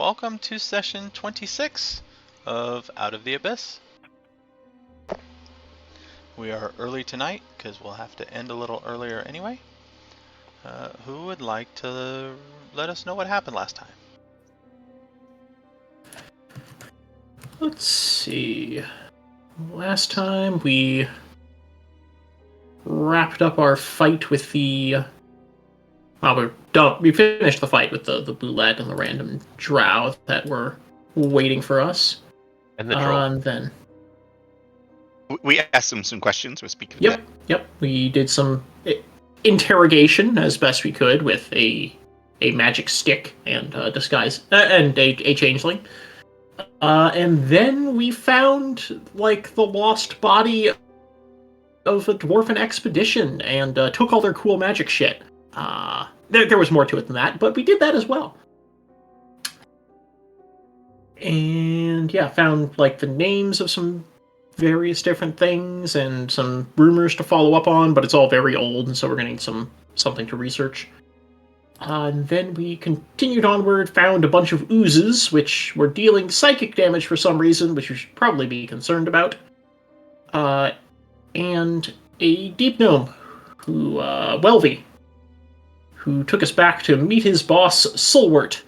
welcome to session 26 of Out of the Abyss. We are early tonight because we'll have to end a little earlier anyway. Who would like to let us know what happened last time? Let's see. Last time we wrapped up our fight with the... Well, we finished the fight with the boulette and the random drow that were waiting for us. And the troll. And then... We asked them some questions. We're speaking of that. Yep. We did some interrogation as best we could with a magic stick and disguise and a changeling. And then we found like the lost body of a dwarven expedition and took all their cool magic shit. There was more to it than that, but we did that as well. And yeah, found like the names of some various different things and some rumors to follow up on, but it's all very old, and so we're going to need something to research. And then we continued onward, found a bunch of oozes, which were dealing psychic damage for some reason, which we should probably be concerned about. And a deep gnome, Welvy, who took us back to meet his boss, Sulwert.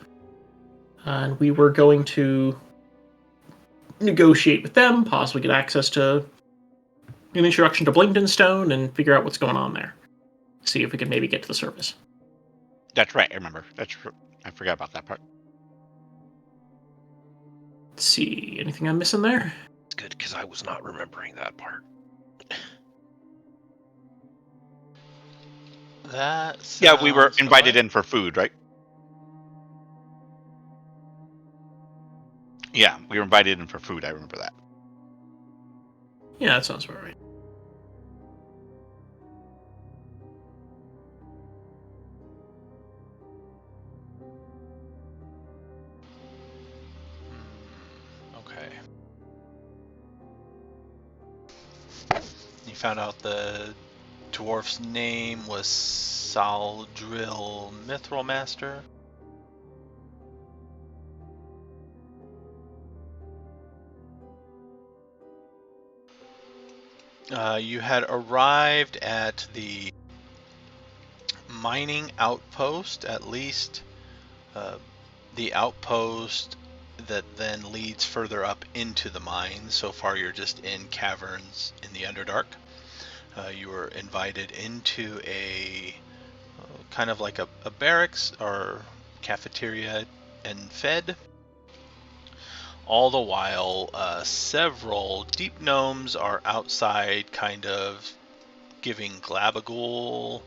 And we were going to negotiate with them, possibly get access to an introduction to Blingdenstone, and figure out what's going on there. See if we can maybe get to the surface. That's right, I remember. I forgot about that part. Let's see, anything I'm missing there? It's good, because I was not remembering that part. Yeah, we were invited in for food, right? Yeah, we were invited in for food, I remember that. Yeah, that sounds about right. Okay. You found out the dwarf's name was Saldril Mithril Master. You had arrived at the mining outpost, at least the outpost that then leads further up into the mine. So far you're just in caverns in the Underdark. You were invited into a kind of like a barracks or cafeteria and fed. All the while, several deep gnomes are outside kind of giving Glabagool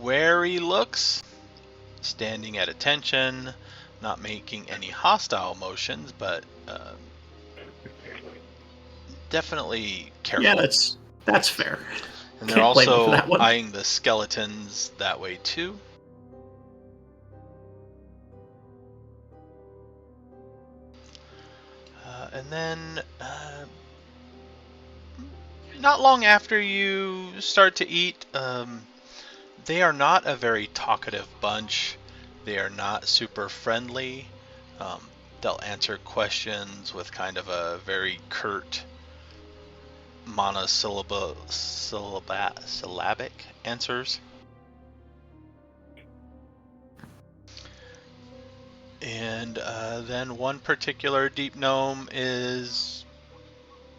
wary looks, standing at attention, not making any hostile motions, but definitely careful. Yeah, that's fair. And they're also eyeing the skeletons that way too. And then, not long after you start to eat, they are not a very talkative bunch. They are not super friendly. They'll answer questions with kind of a very curt, monosyllabic answers. And then one particular deep gnome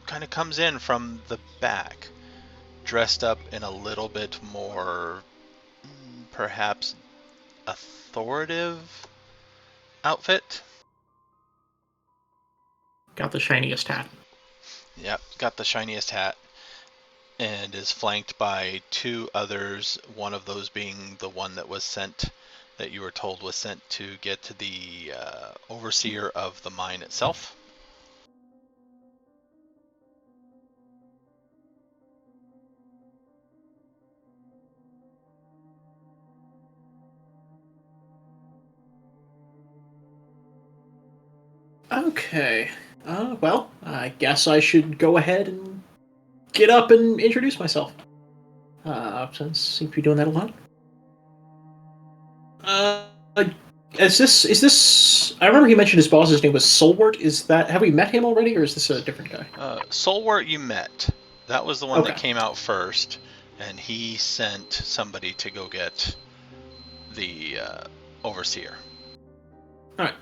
kind of comes in from the back, dressed up in a little bit more, perhaps, authoritative outfit. Got the shiniest hat. Yep, got the shiniest hat, and is flanked by two others, one of those being the one that was sent, that you were told was sent to get to the overseer of the mine itself. Okay. Well, I guess I should go ahead and get up and introduce myself. Since I seem to be doing that a lot. Is this? I remember he mentioned his boss's name was Solwart. Have we met him already, or is this a different guy? Solwart you met. That was the one that Okay. came out first, and he sent somebody to go get the overseer. All right.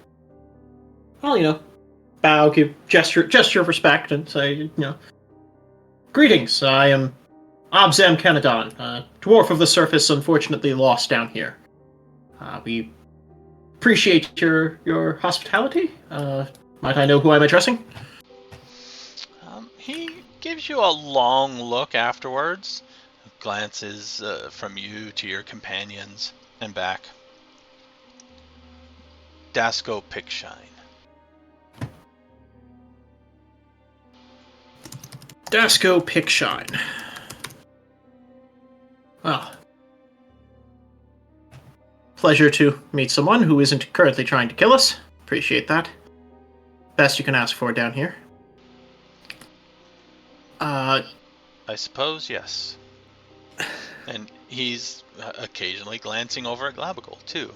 Well, bow, give gesture of respect, and say, greetings. I am Obzam Kennedon, dwarf of the surface, unfortunately lost down here. We appreciate your hospitality. Might I know who I'm addressing? He gives you a long look afterwards, glances from you to your companions and back. Dasco Pickshine. Dasco Pickshine. Well, pleasure to meet someone who isn't currently trying to kill us. Appreciate that. Best you can ask for down here. I suppose, yes. And he's occasionally glancing over at Glabagal, too.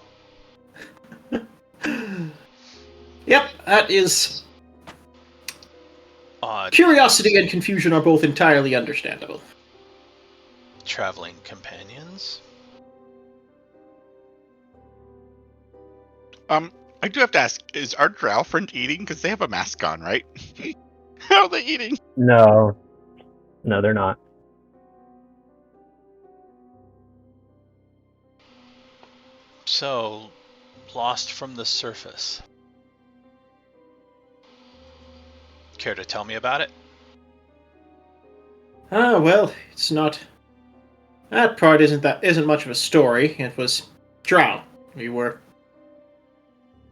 Yep, that is... Odd. Curiosity and confusion are both entirely understandable. Traveling companions? I do have to ask, is our drow friend eating? Because they have a mask on, right? How are they eating? No, they're not. So, lost from the surface. Care to tell me about it? Well, it's not... That part isn't much of a story. It was drow.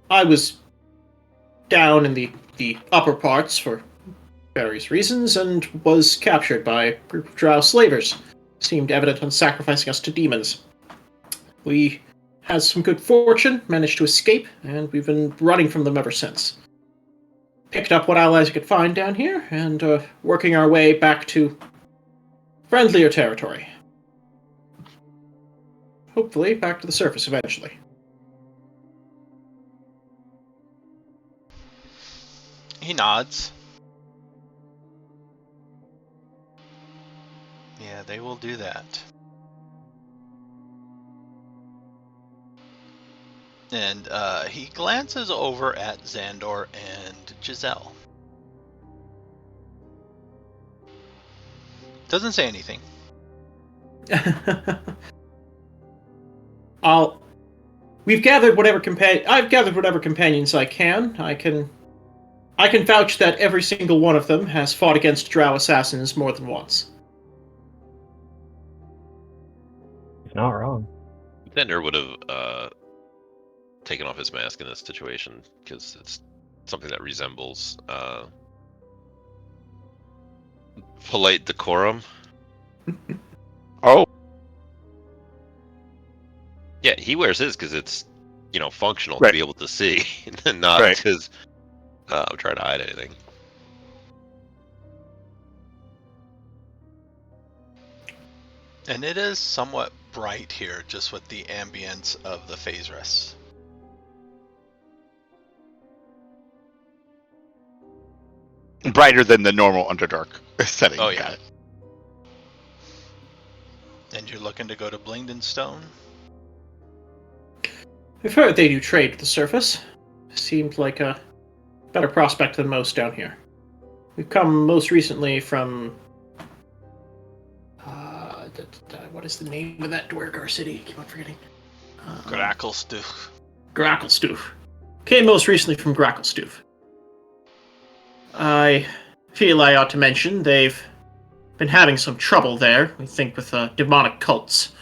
I was down in the upper parts for various reasons and was captured by a group of drow slavers. Seemed evident on sacrificing us to demons. We had some good fortune, managed to escape, and we've been running from them ever since. Picked up what allies we could find down here, and working our way back to friendlier territory. Hopefully, back to the surface eventually. He nods. Yeah, they will do that. And he glances over at Zahndohr and Jezelle. Doesn't say anything. I've gathered whatever companions I can. I can vouch that every single one of them has fought against drow assassins more than once. He's not wrong. Thunder would have taken off his mask in this situation because it's something that resembles polite decorum. Oh, Yeah, he wears his because it's functional Right. to be able to see, and not Right. because I'm trying to hide anything. And it is somewhat bright here, just with the ambience of the phase rests. brighter than the normal Underdark setting. Oh, yeah. And you're looking to go to Blingdenstone? I've heard they do trade at the surface. Seemed like a better prospect than most down here. We've come most recently from... what is the name of that Dwergar city? Keep on forgetting. Gracklestoof. Gracklestoof. Came most recently from Gracklestoof. I feel I ought to mention they've been having some trouble there, we think, with demonic cults.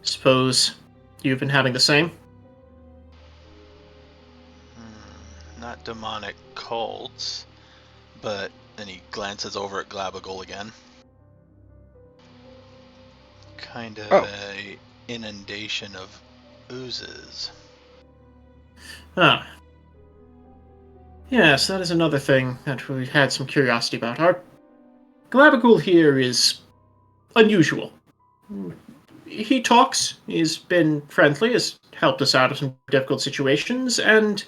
Suppose you've been having the same? Not demonic cults, but then he glances over at Glabagal again. Kind of a inundation of oozes. Ah. Yes, that is another thing that we had some curiosity about. Our Glabagal here is unusual. he talks. He's been friendly, has helped us out of some difficult situations, and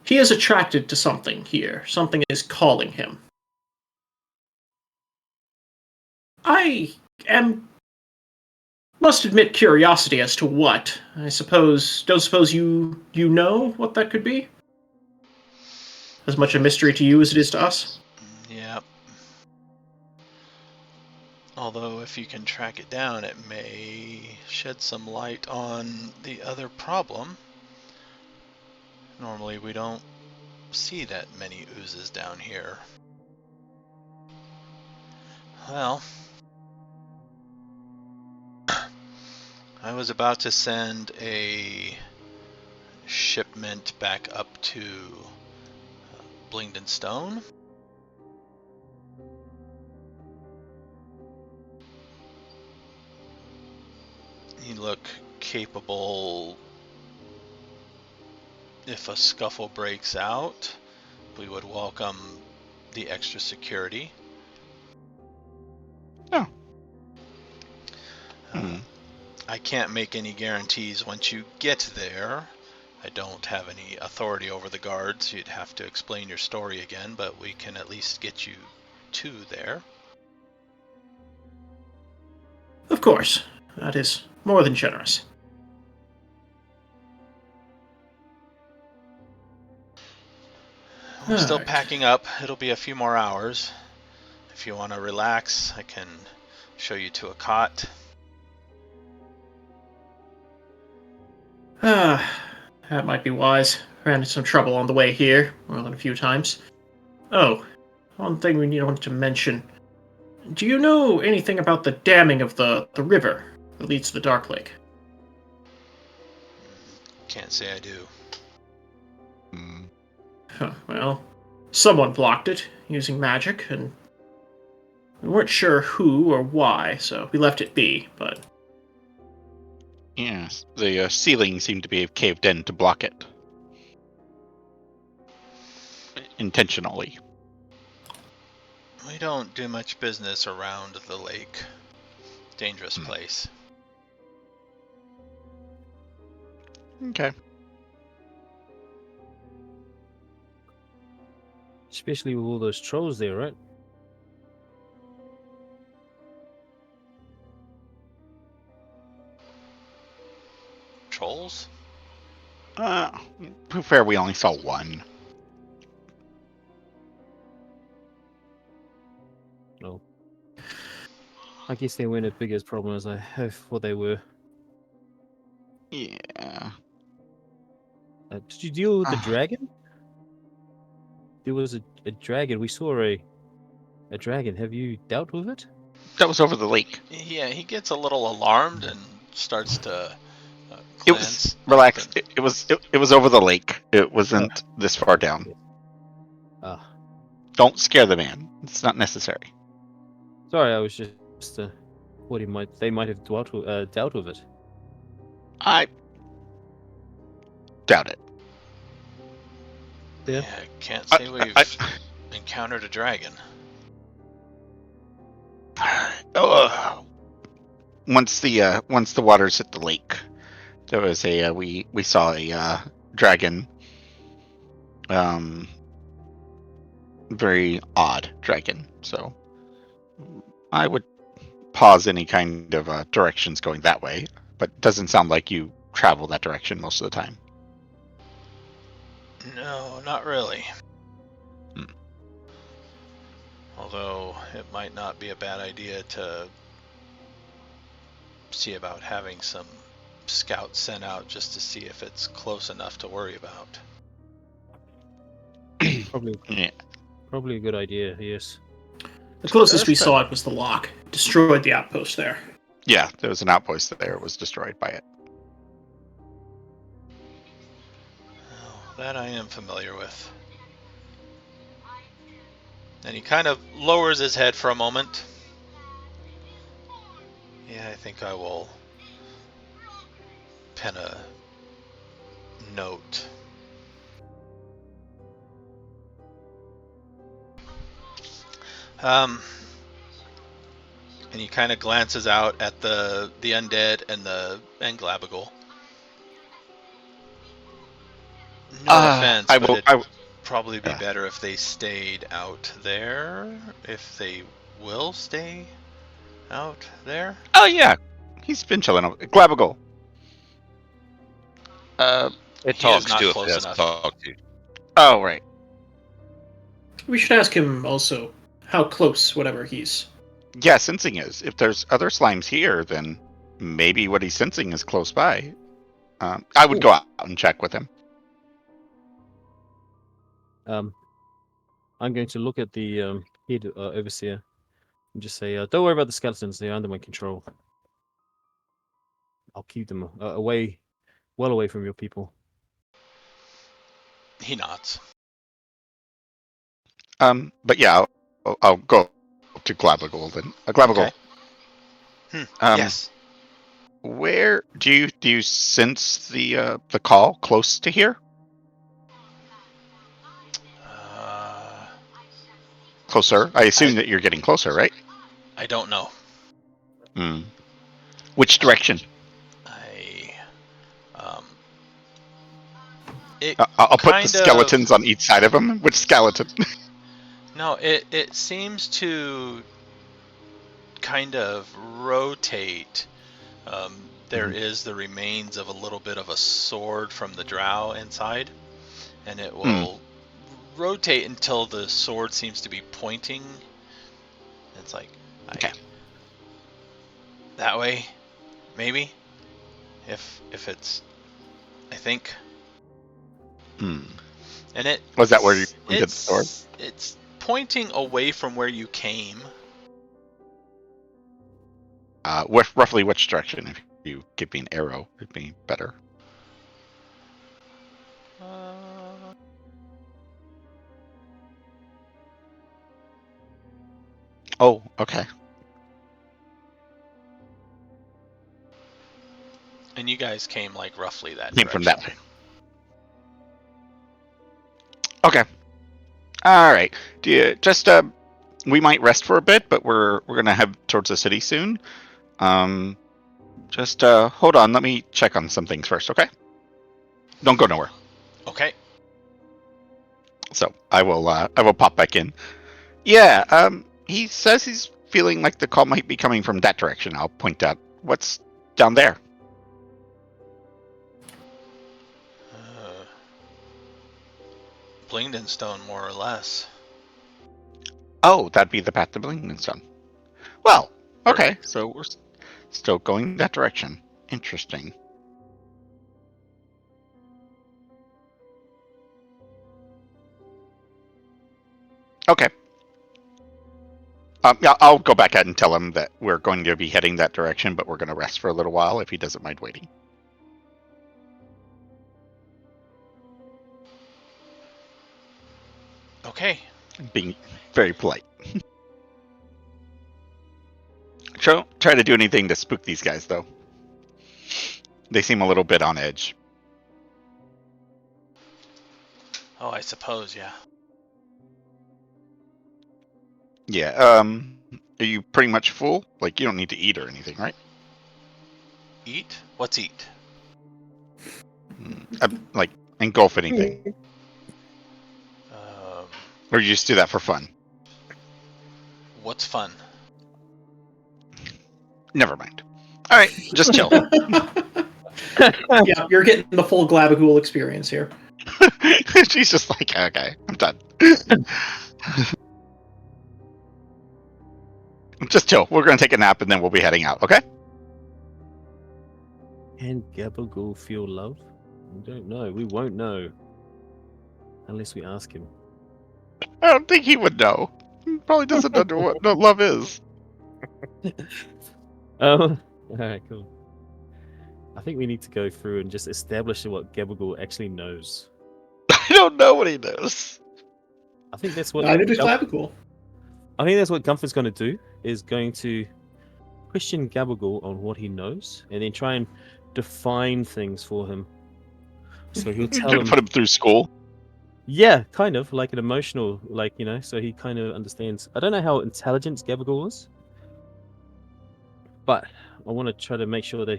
he is attracted to something here. Something is calling him. I must admit curiosity as to what. Don't suppose you know what that could be? As much a mystery to you as it is to us? Yeah. Although if you can track it down, it may shed some light on the other problem. Normally we don't see that many oozes down here. Well, I was about to send a shipment back up to Blingdenstone. You look capable. If a scuffle breaks out, we would welcome the extra security. Oh. I can't make any guarantees once you get there. I don't have any authority over the guards. You'd have to explain your story again, but we can at least get you to there. Of course. That is more than generous. We're still Alright. packing up. It'll be a few more hours. If you want to relax, I can show you to a cot. That might be wise. Ran into some trouble on the way here, more than a few times. Oh, one thing we wanted to mention. Do you know anything about the damming of the river that leads to the Dark Lake? Can't say I do. Well, someone blocked it using magic, and we weren't sure who or why, so we left it be, but... Yes, the ceiling seemed to be caved in to block it. Intentionally. We don't do much business around the lake. Dangerous place. Okay. Especially with all those trolls there, right? Trolls? To be fair, we only saw one. No. I guess they weren't as big as problem as I thought they were. Yeah. Did you deal with the dragon? There was a dragon. We saw a dragon. Have you dealt with it? That was over the lake. Yeah, he gets a little alarmed and starts to It was relax. It was over the lake. It wasn't this far down. Ah, Don't scare the man. It's not necessary. sorry. I was just what they might have dealt with it. I doubt it. Yeah. Can't say we've encountered a dragon. Once the waters hit the lake, there was we saw a dragon. Very odd dragon. So I would pause any kind of directions going that way, but it doesn't sound like you travel that direction most of the time. No, not really. Although it might not be a bad idea to see about having some scouts sent out just to see if it's close enough to worry about. Probably a good idea. Yes. The closest we saw it was the lock. Destroyed the outpost there. Yeah, there was an outpost there. It was destroyed by it. Oh, that I am familiar with. And he kind of lowers his head for a moment. Yeah, I think I will pen a note. And he kind of glances out at the undead and Glabagal. No offense, I but will. it'd probably be Yeah. better if they stayed out there. If they will stay out there. Oh yeah, he's been chilling. Glabagal. It He is talks not to if close it has to enough. talk to. Oh right. We should ask him also how close whatever he's. Yeah, sensing is. If there's other slimes here, then maybe what he's sensing is close by. I would go out and check with him. I'm going to look at the head overseer and just say, "Don't worry about the skeletons; they're under my control. I'll keep them away, well away from your people." He nods. But yeah, I'll go to Glabagal then. Glabagal. Okay. Um, Yes. Where do you sense the call close to here? Closer. I assume that you're getting closer, right? I don't know. Which direction? I'll put the skeletons on each side of him. Which skeleton? No, it seems to kind of rotate. There is the remains of a little bit of a sword from the drow inside, and it will rotate until the sword seems to be pointing. It's like, Okay. That way, maybe. If it's, I think. And it was that where you did the sword? It's pointing away from where you came. Roughly which direction? If you give me an arrow, it'd be better. Oh, okay. And you guys came like roughly that Came direction. from that way. Okay. All right. Do you just we might rest for a bit, but we're gonna head towards the city soon. Just hold on. Let me check on some things first, okay? Don't go nowhere. Okay. So I will pop back in. Yeah. He says he's feeling like the call might be coming from that direction. I'll point out what's down there. Blingdenstone, more or less. Oh, that'd be the path to Blingdenstone. Well, okay, so we're still going that direction. Interesting. Okay. Yeah, I'll go back out and tell him that we're going to be heading that direction, but we're going to rest for a little while if he doesn't mind waiting. Okay. Being very polite. Try to do anything to spook these guys, though. They seem a little bit on edge. Oh, I suppose, yeah. Yeah, are you pretty much full? Like, you don't need to eat or anything, right? Eat? What's eat? Like, engulf anything. Or you just do that for fun? What's fun? Never mind. All right, just chill. Yeah, you're getting the full Glabagool experience here. She's just like, okay, I'm done. Just chill. We're going to take a nap and then we'll be heading out, okay? Can Gabagool feel love? We don't know. We won't know. Unless we ask him. I don't think he would know. He probably doesn't know what love is. Alright, cool. I think we need to go through and just establish what Gabagool actually knows. I don't know what he knows. I think that's what Neither does Glabagool. I think that's what Gunther's going to do, is going to question Gabagool on what he knows, and then try and define things for him. So he'll tell him... Put him through school? Yeah, kind of, like an emotional, so he kind of understands. I don't know how intelligent Gabagool is. but I want to try to make sure that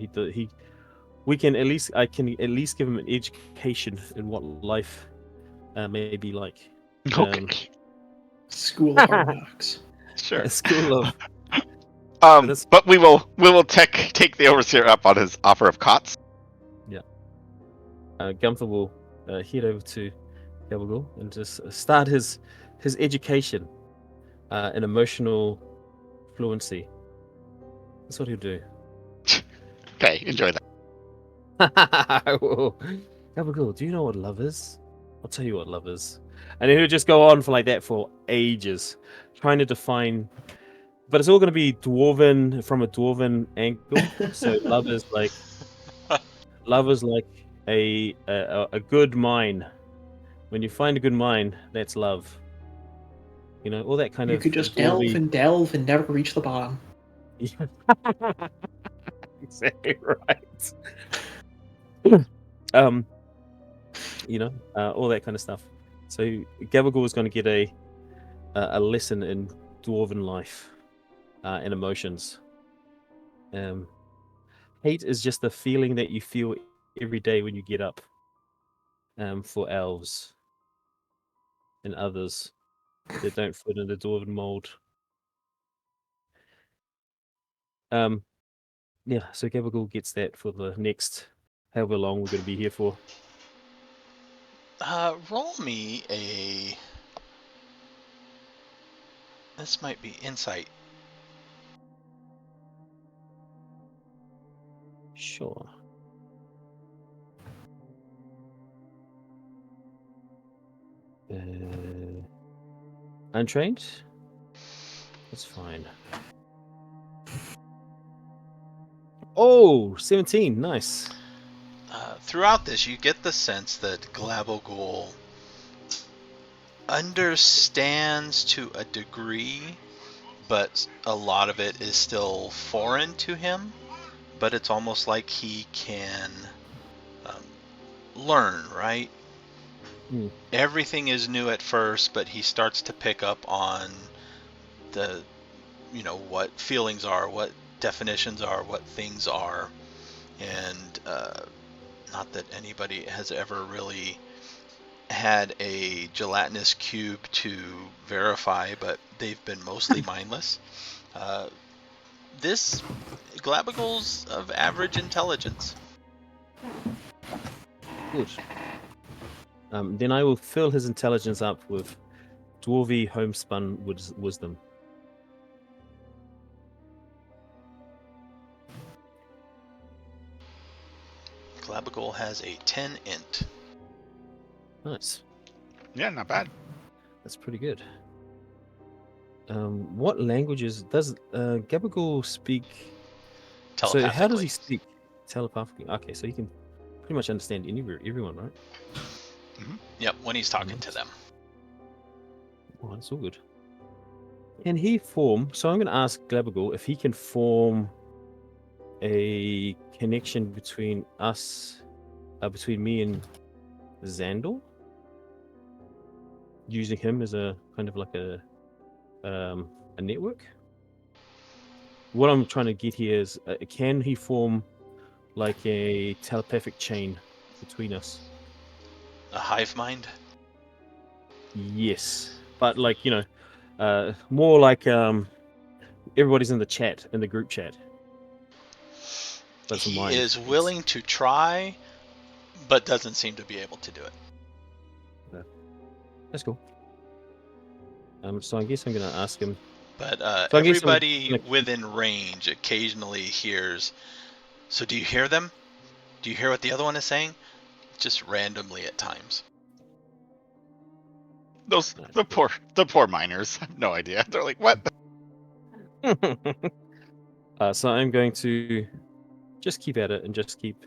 I can at least give him an education in what life may be like. Okay. School of Hard Knocks. Sure. A school of that's- But we will take the overseer up on his offer of cots. Gunther will head over to Gabagool and just start his education in emotional fluency. That's what he'll do. Okay, enjoy that. Gabagool, do you know what love is? I'll tell you what love is. And then he'll just go on for like that for ages, trying to define. But it's all going to be dwarven from a dwarven angle. So love is like a good mine. When you find a good mine, that's love. You know, all that kind of. You could just delve and delve and never reach the bottom. Exactly right. You know, all that kind of stuff. So Gabagool is going to get a lesson in dwarven life and emotions. Hate is just the feeling that you feel every day when you get up. For elves and others that don't fit in the dwarven mold. Yeah, so Gabagool gets that for the next however long we're going to be here for. Roll me a. This might be insight. Sure. Untrained? That's fine. Oh, 17. Nice. Throughout this, you get the sense that Glabogul understands to a degree, but a lot of it is still foreign to him. But it's almost like he can learn, right? Everything is new at first, but he starts to pick up on the, what feelings are, what definitions are, what things are, and not that anybody has ever really had a gelatinous cube to verify, but they've been mostly mindless. This Glabagul's of average intelligence. Good. Then I will fill his intelligence up with dwarvy homespun wisdom. Glabagul has a 10 int. Nice. Yeah, not bad. That's pretty good. What languages does Gabagool speak? So how does he speak? Telepathically. Okay, so he can pretty much understand everyone, right? Mm-hmm. Yep, when he's talking to them. Oh, that's all good. Can he form? So I'm going to ask Gabagool if he can form a connection between us, between me and Zahndohr, using him as a kind of like a network. What I'm trying to get here is, can he form like a telepathic chain between us? A hive mind? Yes, but like more like everybody's in the group chat. He is willing to try, but doesn't seem to be able to do it. Yeah. That's cool. So I guess I'm going to ask him. But everybody within range occasionally hears. So do you hear them? Do you hear what the other one is saying? Just randomly at times. The poor miners have no idea. They're like, what? So I'm going to just keep at it and just keep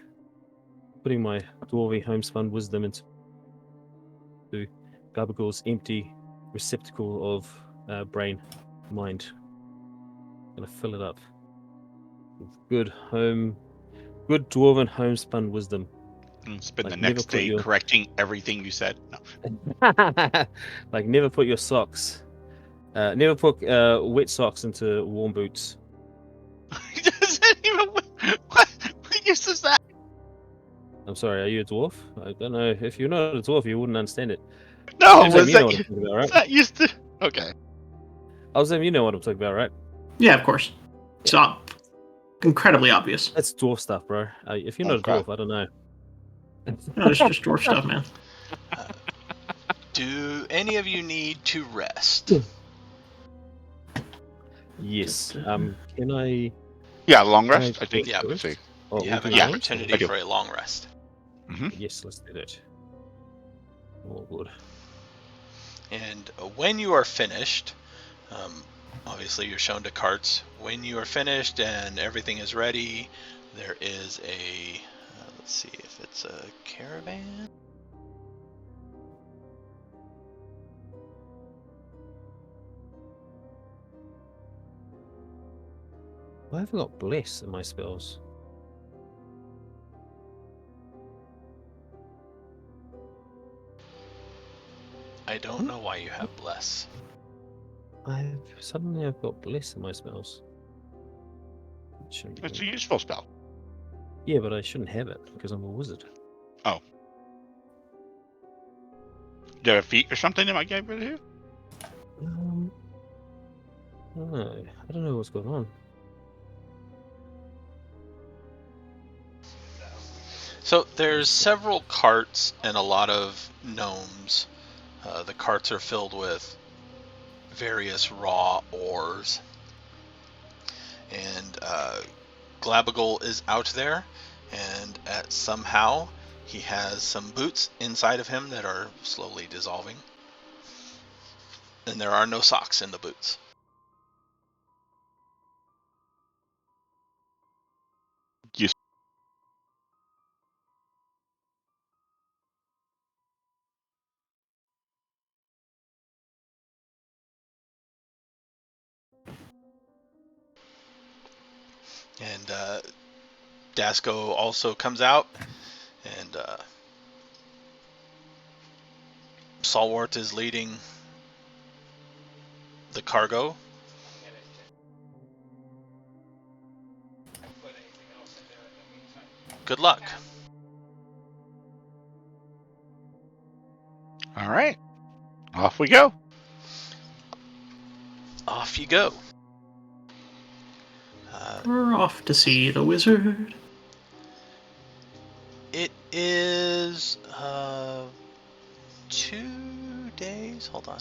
putting my dwarvy homespun wisdom into Gabagool's empty receptacle of mind. I'm gonna fill it up with good dwarven homespun wisdom. Spend the next day correcting everything you said. No. Like never put your socks, never put wet socks into warm boots. I'm sorry, are you a dwarf? I don't know. If you're not a dwarf, you wouldn't understand it. No, Obzam, was you know that what I'm talking about, was right? that used to? Okay. Obzam, you know what I'm talking about, right? Yeah, of course. It's incredibly obvious. That's dwarf stuff, bro. If you're not Okay. a dwarf, I don't know. No, it's just dwarf stuff, man. Do any of you need to rest? Yes. Can I? Yeah, long Can rest. I think. Yeah. Let's see. Oh, You we're have an doing Yeah. rest, or- opportunity I do. for a long rest. Yes, let's do that. Oh, good. And when you are finished, obviously you're shown to carts. When you are finished and everything is ready, there is a, let's see if it's a caravan. I haven't got bless in my spells. I don't know why you have bless. Suddenly I've got bless in my spells. It shouldn't be It's a good. useful spell. Yeah, but I shouldn't have it because I'm a wizard. Do you have a feat or something that might get rid of you? No, I don't know what's going on. So there's several carts and a lot of gnomes. The carts are filled with various raw ores. And Glabagol is out there, and somehow he has some boots inside of him that are slowly dissolving. And there are no socks in the boots. Yes. And Dasco also comes out, and Salwart is leading the cargo. Good luck. All right. Off we go. Off you go. We're off to see the wizard. It is 2 days. Hold on.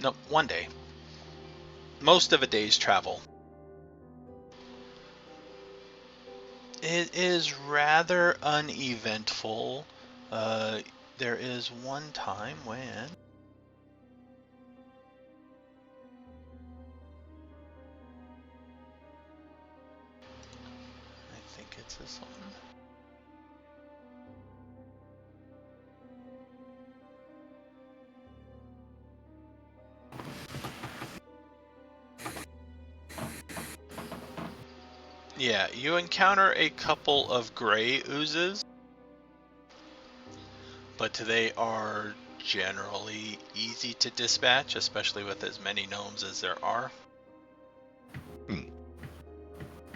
No, 1 day. Most of a day's travel. It is rather uneventful. There is one time when... I think it's this one. Yeah, you encounter a couple of gray oozes, but they are generally easy to dispatch, especially with as many gnomes as there are.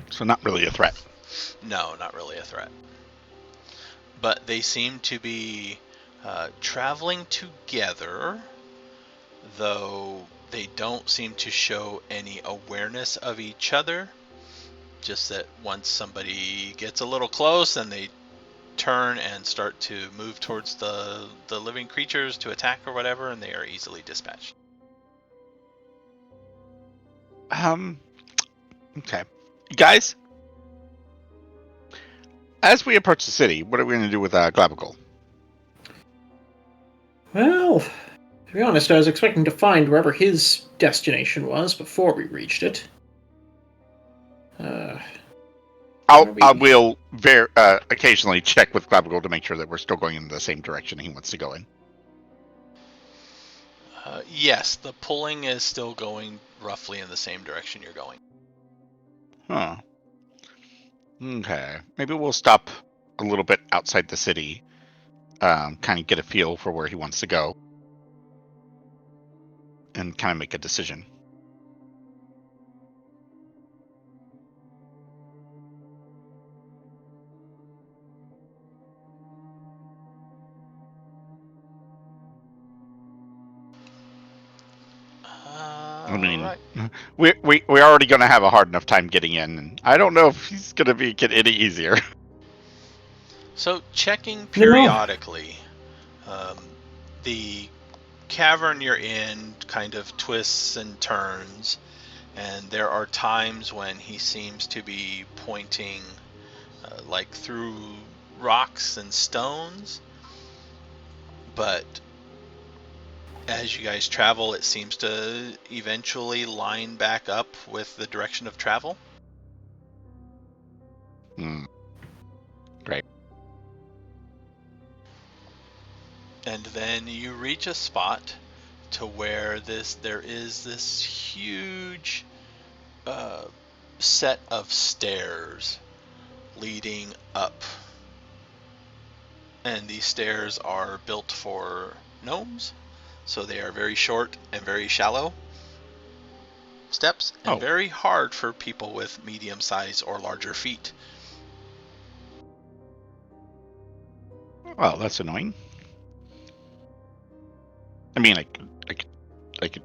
So not really a threat. No, not really a threat. But they seem to be traveling together, though they don't seem to show any awareness of each other. Just that once somebody gets a little close, then they turn and start to move towards the living creatures to attack or whatever, and they are easily dispatched. Okay. Guys, as we approach the city, what are we going to do with Glabagol? Well, to be honest, I was expecting to find wherever his destination was before we reached it. I will occasionally check with Glabagol to make sure that we're still going in the same direction he wants to go in. Yes, the pulling is still going roughly in the same direction you're going. Huh. Okay. Maybe we'll stop a little bit outside the city. kind of get a feel for where he wants to go, and kind of make a decision. I mean, Right. we're already going to have a hard enough time getting in, and I don't know if he's going to get any easier. So checking periodically, the cavern you're in kind of twists and turns, and there are times when he seems to be pointing like through rocks and stones, but as you guys travel, it seems to eventually line back up with the direction of travel. Great. And then you reach a spot to where there is this huge set of stairs leading up. And these stairs are built for gnomes, so they are very short and very shallow steps, and very hard for people with medium-sized or larger feet. Well, that's annoying. I mean, I could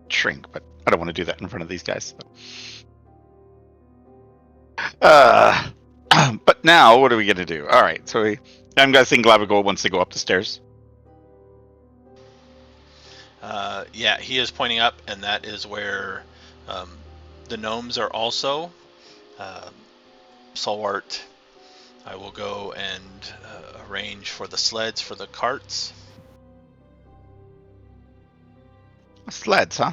shrink, but I don't want to do that in front of these guys. But now, what are we gonna do? All right, so I'm guessing Glavigol wants to go up the stairs. Yeah, he is pointing up, and that is where the gnomes are also. Solwart, I will go and arrange for the sleds for the carts. Sleds, huh?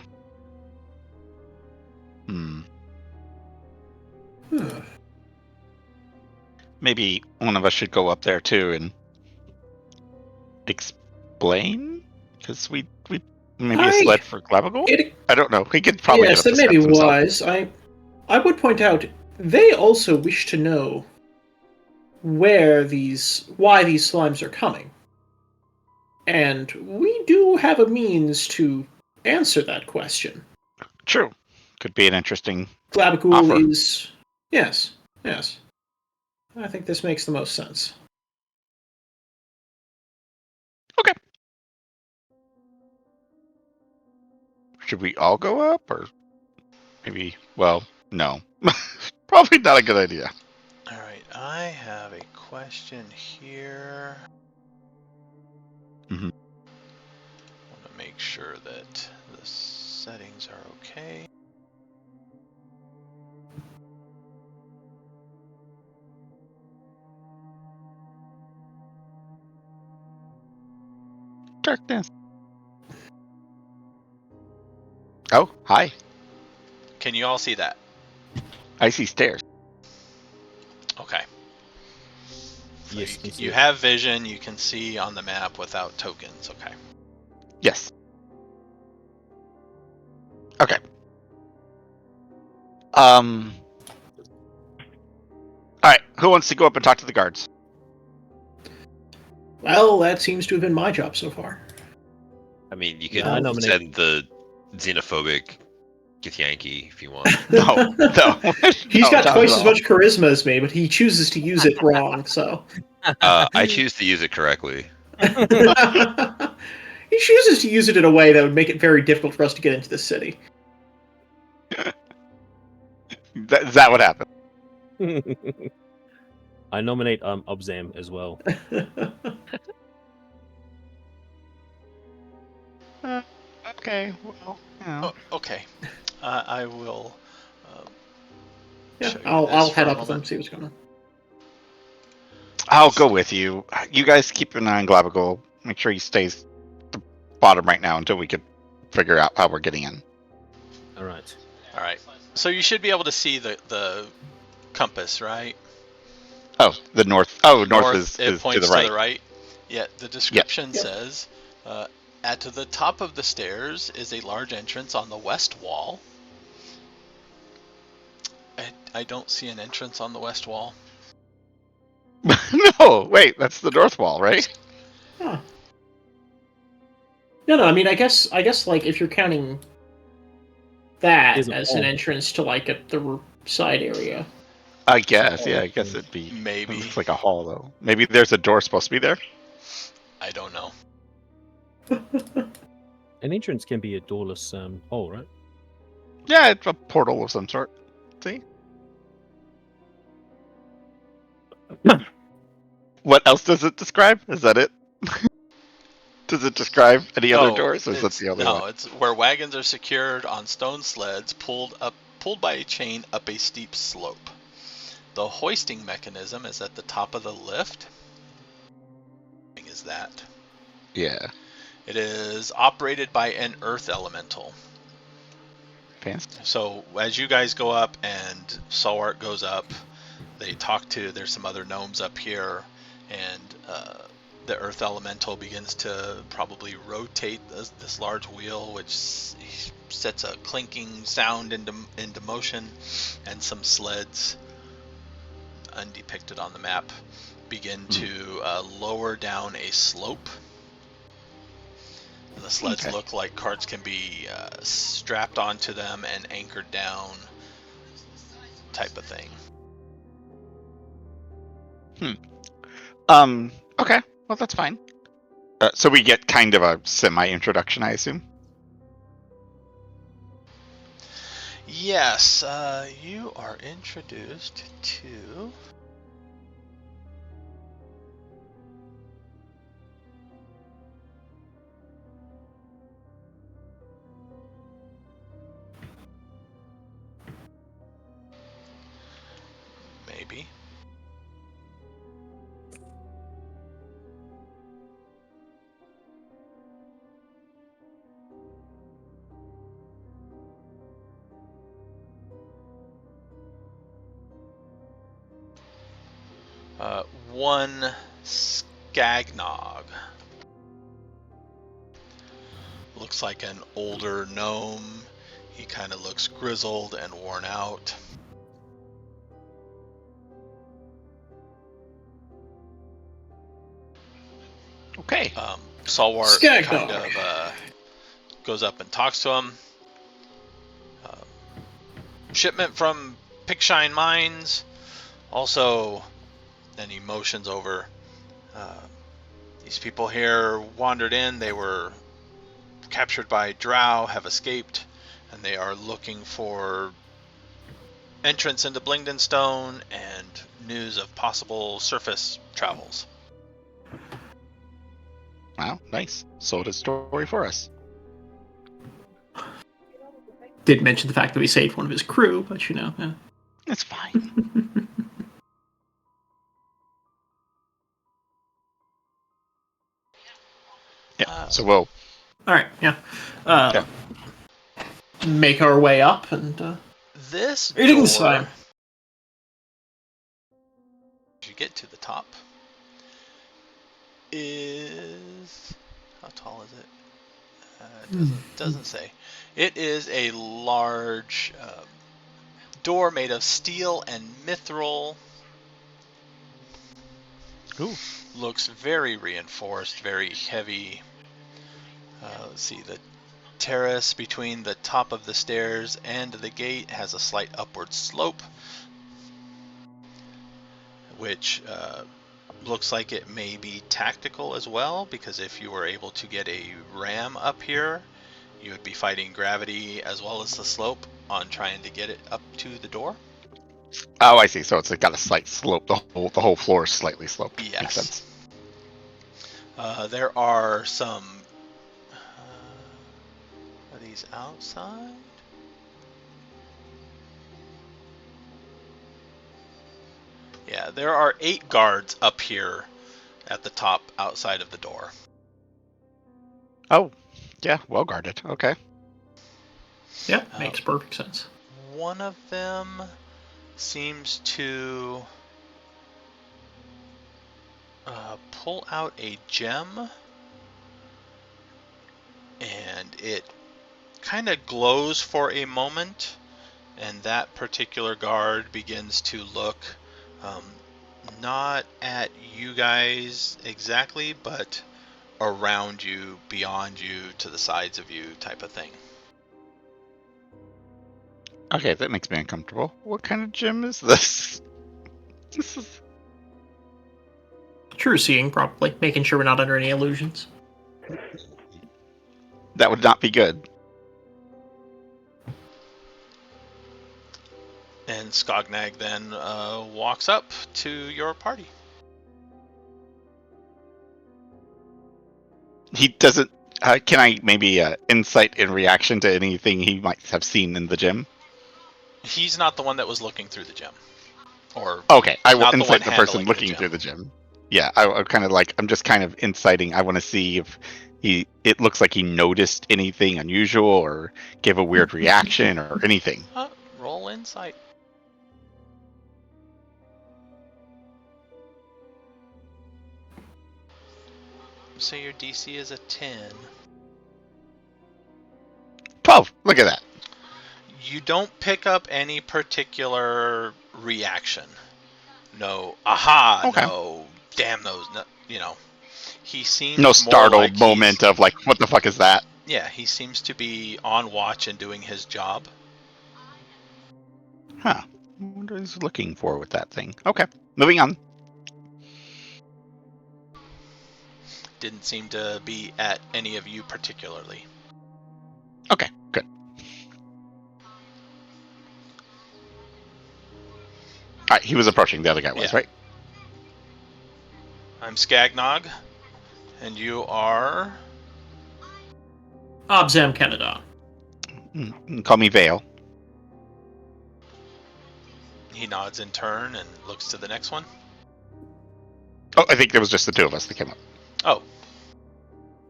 Maybe one of us should go up there too and explain, because we maybe a sled for Glavigol. I don't know. He could probably yes, get up that the may be steps wise. I would point out they also wish to know why these slimes are coming, and we do have a means to answer that question. True. Could be an interesting Glabagul offer. is... Yes. I think this makes the most sense. Okay. Should we all go up, or maybe... Well, no. Probably not a good idea. Alright, I have a question here. Mhm. Want to make sure that the settings are okay. Darkness. Oh, hi. Can you all see that? I see stairs. Okay. So Yes, can see you it. have vision, you can see on the map without tokens, okay. Yes. Okay. Alright, who wants to go up and talk to the guards? Well, that seems to have been my job so far. I mean, you could I nominate- send the xenophobic Githyanki if you want. No. He's No, got not twice at as all. much charisma as me, but he chooses to use it wrong, so... I choose to use it correctly. He chooses to use it in a way that would make it very difficult for us to get into the city. Is that what happened? I nominate Obzam as well. Okay, well, Oh, okay. I will Yeah, show you I'll this for head a up with him, moment. see what's going on. I'll go with you. You guys keep an eye on Glabagol. Make sure he stays at the bottom right now until we can figure out how we're getting in. All right. Alright. So you should be able to see the compass, right? Oh, the north. Oh, north is it to points the right. to the right. Yeah, the description Yep. says, at the top of the stairs is a large entrance on the west wall. I don't see an entrance on the west wall. No, wait, that's the north wall, right? No, I mean, I guess, like if you're counting that There's a as an hole. entrance to like the side area. I guess, yeah, I guess it'd be. It Maybe. looks like a hall, though. Maybe there's a door supposed to be there. I don't know. An entrance can be a doorless hole, right? Yeah, it's a portal of some sort. See? What else does it describe? Is that it? Does it describe any other doors, or is that the only one? No, it's where wagons are secured on stone sleds pulled by a chain up a steep slope. The hoisting mechanism is at the top of the lift. Is that? Yeah. It is operated by an earth elemental. Fancy. So as you guys go up and Salwart goes up, they talk to, there's some other gnomes up here, and the earth elemental begins to probably rotate this large wheel, which sets a clinking sound into motion, and some sleds, undepicted on the map, begin to lower down a slope. And the sleds look like carts can be strapped onto them and anchored down, type of thing. Okay. Well, that's fine. So we get kind of a semi-introduction, I assume? Yes, you are introduced to... Maybe. One Skagnog. Looks like an older gnome. He kind of looks grizzled and worn out. Okay. Salwart kind of goes up and talks to him. Shipment from Pickshine Mines. Also, then he motions over. These people here wandered in. They were captured by Drow, have escaped, and they are looking for entrance into Blingdenstone and news of possible surface travels. Wow, nice. Sold a story for us. Did mention the fact that we saved one of his crew, but you know. Yeah. It's fine. Yeah, so we'll... Alright, yeah. Make our way up and... This Greetings, door... As you get to the top, is... How tall is it? Doesn't say. It is a large door made of steel and mithril. Ooh. Looks very reinforced, very heavy. Let's see, the terrace between the top of the stairs and the gate has a slight upward slope, which looks like it may be tactical as well, because if you were able to get a ram up here, you would be fighting gravity as well as the slope on trying to get it up to the door. Oh, I see. So it's got a slight slope. The whole floor is slightly sloped. Yes. Makes sense. There are some... are these outside? Yeah, there are 8 guards up here at the top outside of the door. Oh, yeah, well guarded. Okay. Yeah, makes perfect sense. One of them seems to pull out a gem, and it kind of glows for a moment, and that particular guard begins to look not at you guys exactly, but around you, beyond you, to the sides of you type of thing. Okay, that makes me uncomfortable. What kind of gym is this? This is... True seeing, probably. Making sure we're not under any illusions. That would not be good. And Skognag then walks up to your party. He doesn't... can I maybe insight in reaction to anything he might have seen in the gym? He's not the one that was looking through the gym. Or Okay, I will not the insight one the person handling looking the gym. through the gym. Yeah, I'm kind of like, I'm just kind of inciting. I want to see if it looks like he noticed anything unusual or gave a weird reaction or anything. Roll insight. So your DC is a 10. 12, look at that. You don't pick up any particular reaction. No, aha, Okay. no, damn those, no, you know. He seems No more startled like moment of like, what the fuck is that? Yeah, he seems to be on watch and doing his job. Huh. I wonder what he's looking for with that thing. Okay, moving on. Didn't seem to be at any of you particularly. Okay, good. Alright, he was approaching, the other guy was, Yeah. right? I'm Skagnog, and you are... Obzam Kennedon. Call me Vale. He nods in turn and looks to the next one. Oh, I think there was just the two of us that came up. Oh,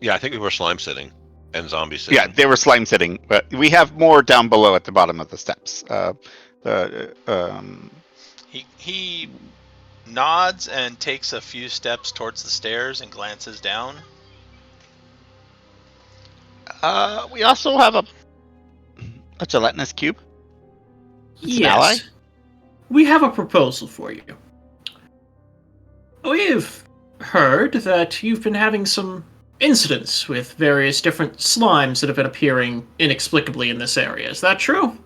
Yeah, I think we were slime sitting and zombie sitting. Yeah, they were slime sitting, but we have more down below at the bottom of the steps. he nods and takes a few steps towards the stairs and glances down. We also have a gelatinous cube. It's an ally? Yes. We have a proposal for you. We've heard that you've been having some incidents with various different slimes that have been appearing inexplicably in this area. Is that true?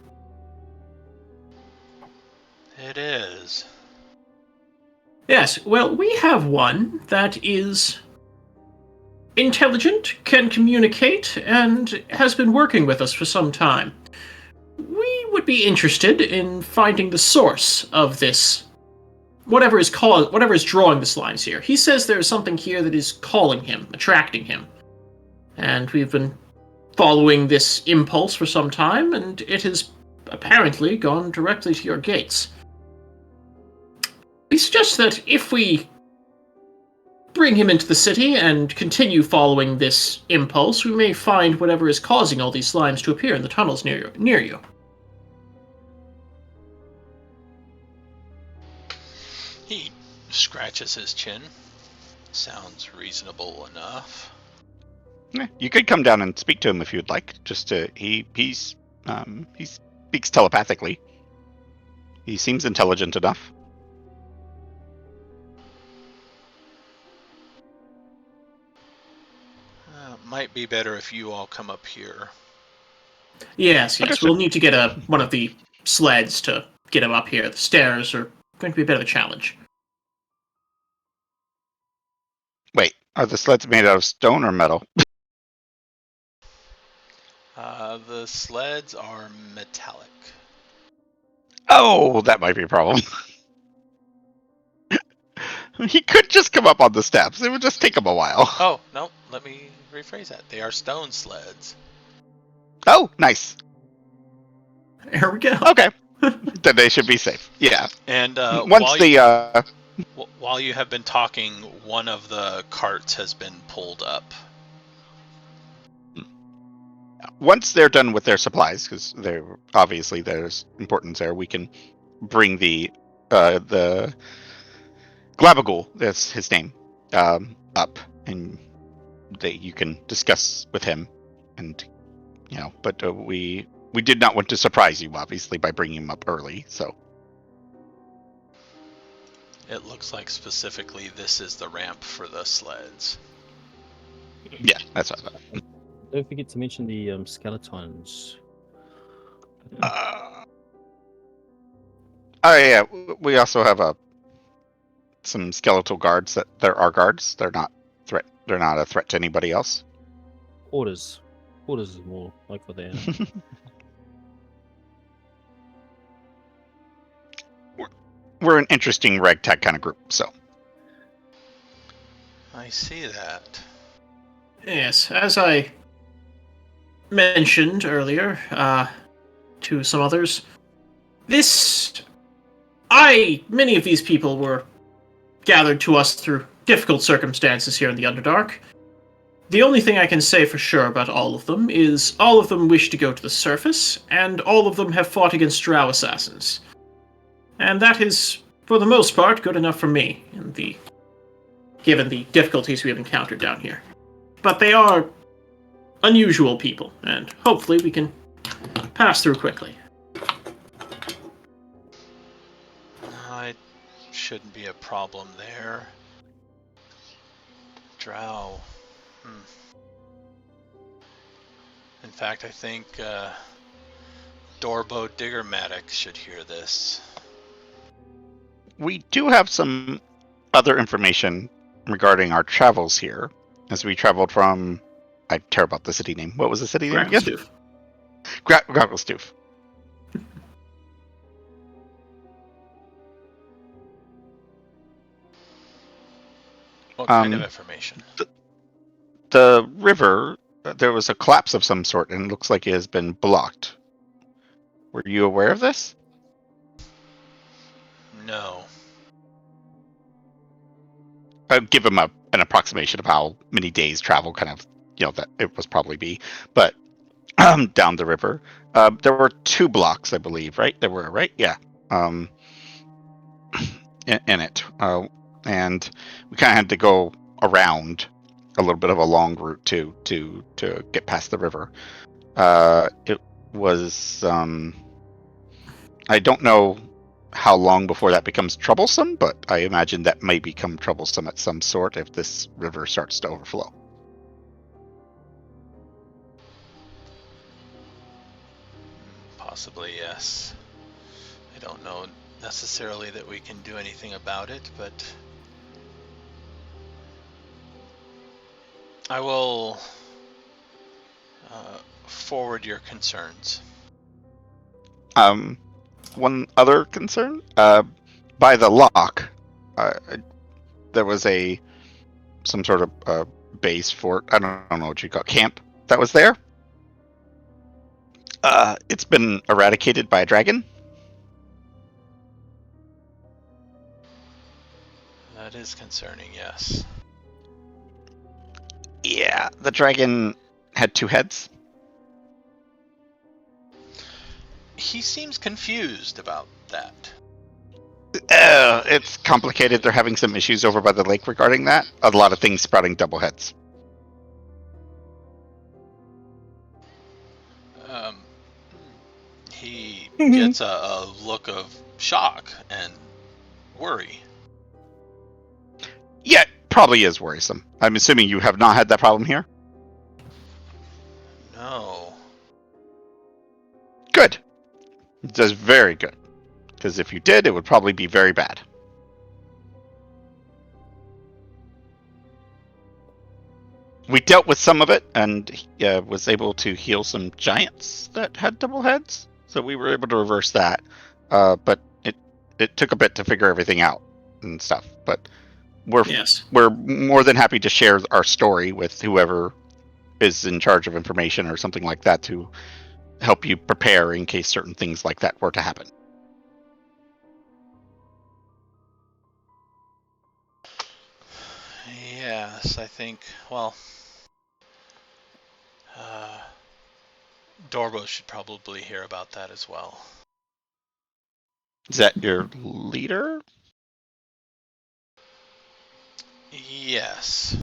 It is. Yes, well, we have one that is intelligent, can communicate, and has been working with us for some time. We would be interested in finding the source of this, whatever is drawing the slimes here. He says there's something here that is calling him, attracting him. And we've been following this impulse for some time, and it has apparently gone directly to your gates. We suggest that if we bring him into the city and continue following this impulse, we may find whatever is causing all these slimes to appear in the tunnels near you. He scratches his chin. Sounds reasonable enough. Yeah, you could come down and speak to him if you'd like. Just to he speaks telepathically. He seems intelligent enough. Might be better if you all come up here. Yes, Understood. we'll need to get one of the sleds to get him up here. The stairs are going to be a bit of a challenge. Wait, are the sleds made out of stone or metal? The sleds are metallic. Oh, that might be a problem. He could just come up on the steps. It would just take him a while. Oh, no, let me rephrase that. They are stone sleds. Oh, nice. There we go. Okay. Then they should be safe. Yeah. And Once while you have been talking, one of the carts has been pulled up. Once they're done with their supplies, because obviously there's importance there, we can bring the Glabagul, that's his name, up, and you can discuss with him, and but we did not want to surprise you, obviously, by bringing him up early. So It looks like specifically this is the ramp for the sleds. Yeah, that's what I thought. Don't forget to mention the skeletons. Oh yeah, we also have some skeletal guards that they're our guards. They're not threat. They're not a threat to anybody else. Orders. Orders is more like what they are. We're an interesting ragtag kind of group, so. I see that. Yes, as I mentioned earlier, to some others, many of these people were gathered to us through difficult circumstances here in the Underdark. The only thing I can say for sure about all of them is all of them wish to go to the surface, and all of them have fought against Drow assassins. And that is, for the most part, good enough for me, given the difficulties we have encountered down here. But they are unusual people, and hopefully we can pass through quickly. It shouldn't be a problem there. Drow. In fact, I think Dorbo Diggermatic should hear this. We do have some other information regarding our travels here, as we traveled from. I care about the city name. What was the city name again? Gracklestoof. What kind of information? The river, there was a collapse of some sort, and it looks like it has been blocked. Were you aware of this? No. I'd give him an approximation of how many days travel, kind of, that it was probably be. But down the river, there were 2 blocks, I believe, right? There were, right? Yeah. In it. And we kind of had to go around a little bit of a long route to get past the river. It was I don't know how long before that becomes troublesome, but I imagine that may become troublesome at some sort if this river starts to overflow. Possibly, yes. I don't know necessarily that we can do anything about it, but I will forward your concerns. One other concern, by the lock, there was some sort of base fort. I don't know what you call it, camp that was there. It's been eradicated by a dragon. That is concerning, yes. Yeah, the dragon had 2 heads. He seems confused about that. It's complicated. They're having some issues over by the lake regarding that. A lot of things sprouting double heads. He gets a look of shock and worry. Yeah, probably is worrisome. I'm assuming you have not had that problem here? No. Good. That's very good. Because if you did, it would probably be very bad. We dealt with some of it and was able to heal some giants that had double heads. So we were able to reverse that. But it took a bit to figure everything out and stuff. But we're more than happy to share our story with whoever is in charge of information or something like that to help you prepare in case certain things like that were to happen. Yes, I think, well, Dorbo should probably hear about that as well. Is that your leader? Yes.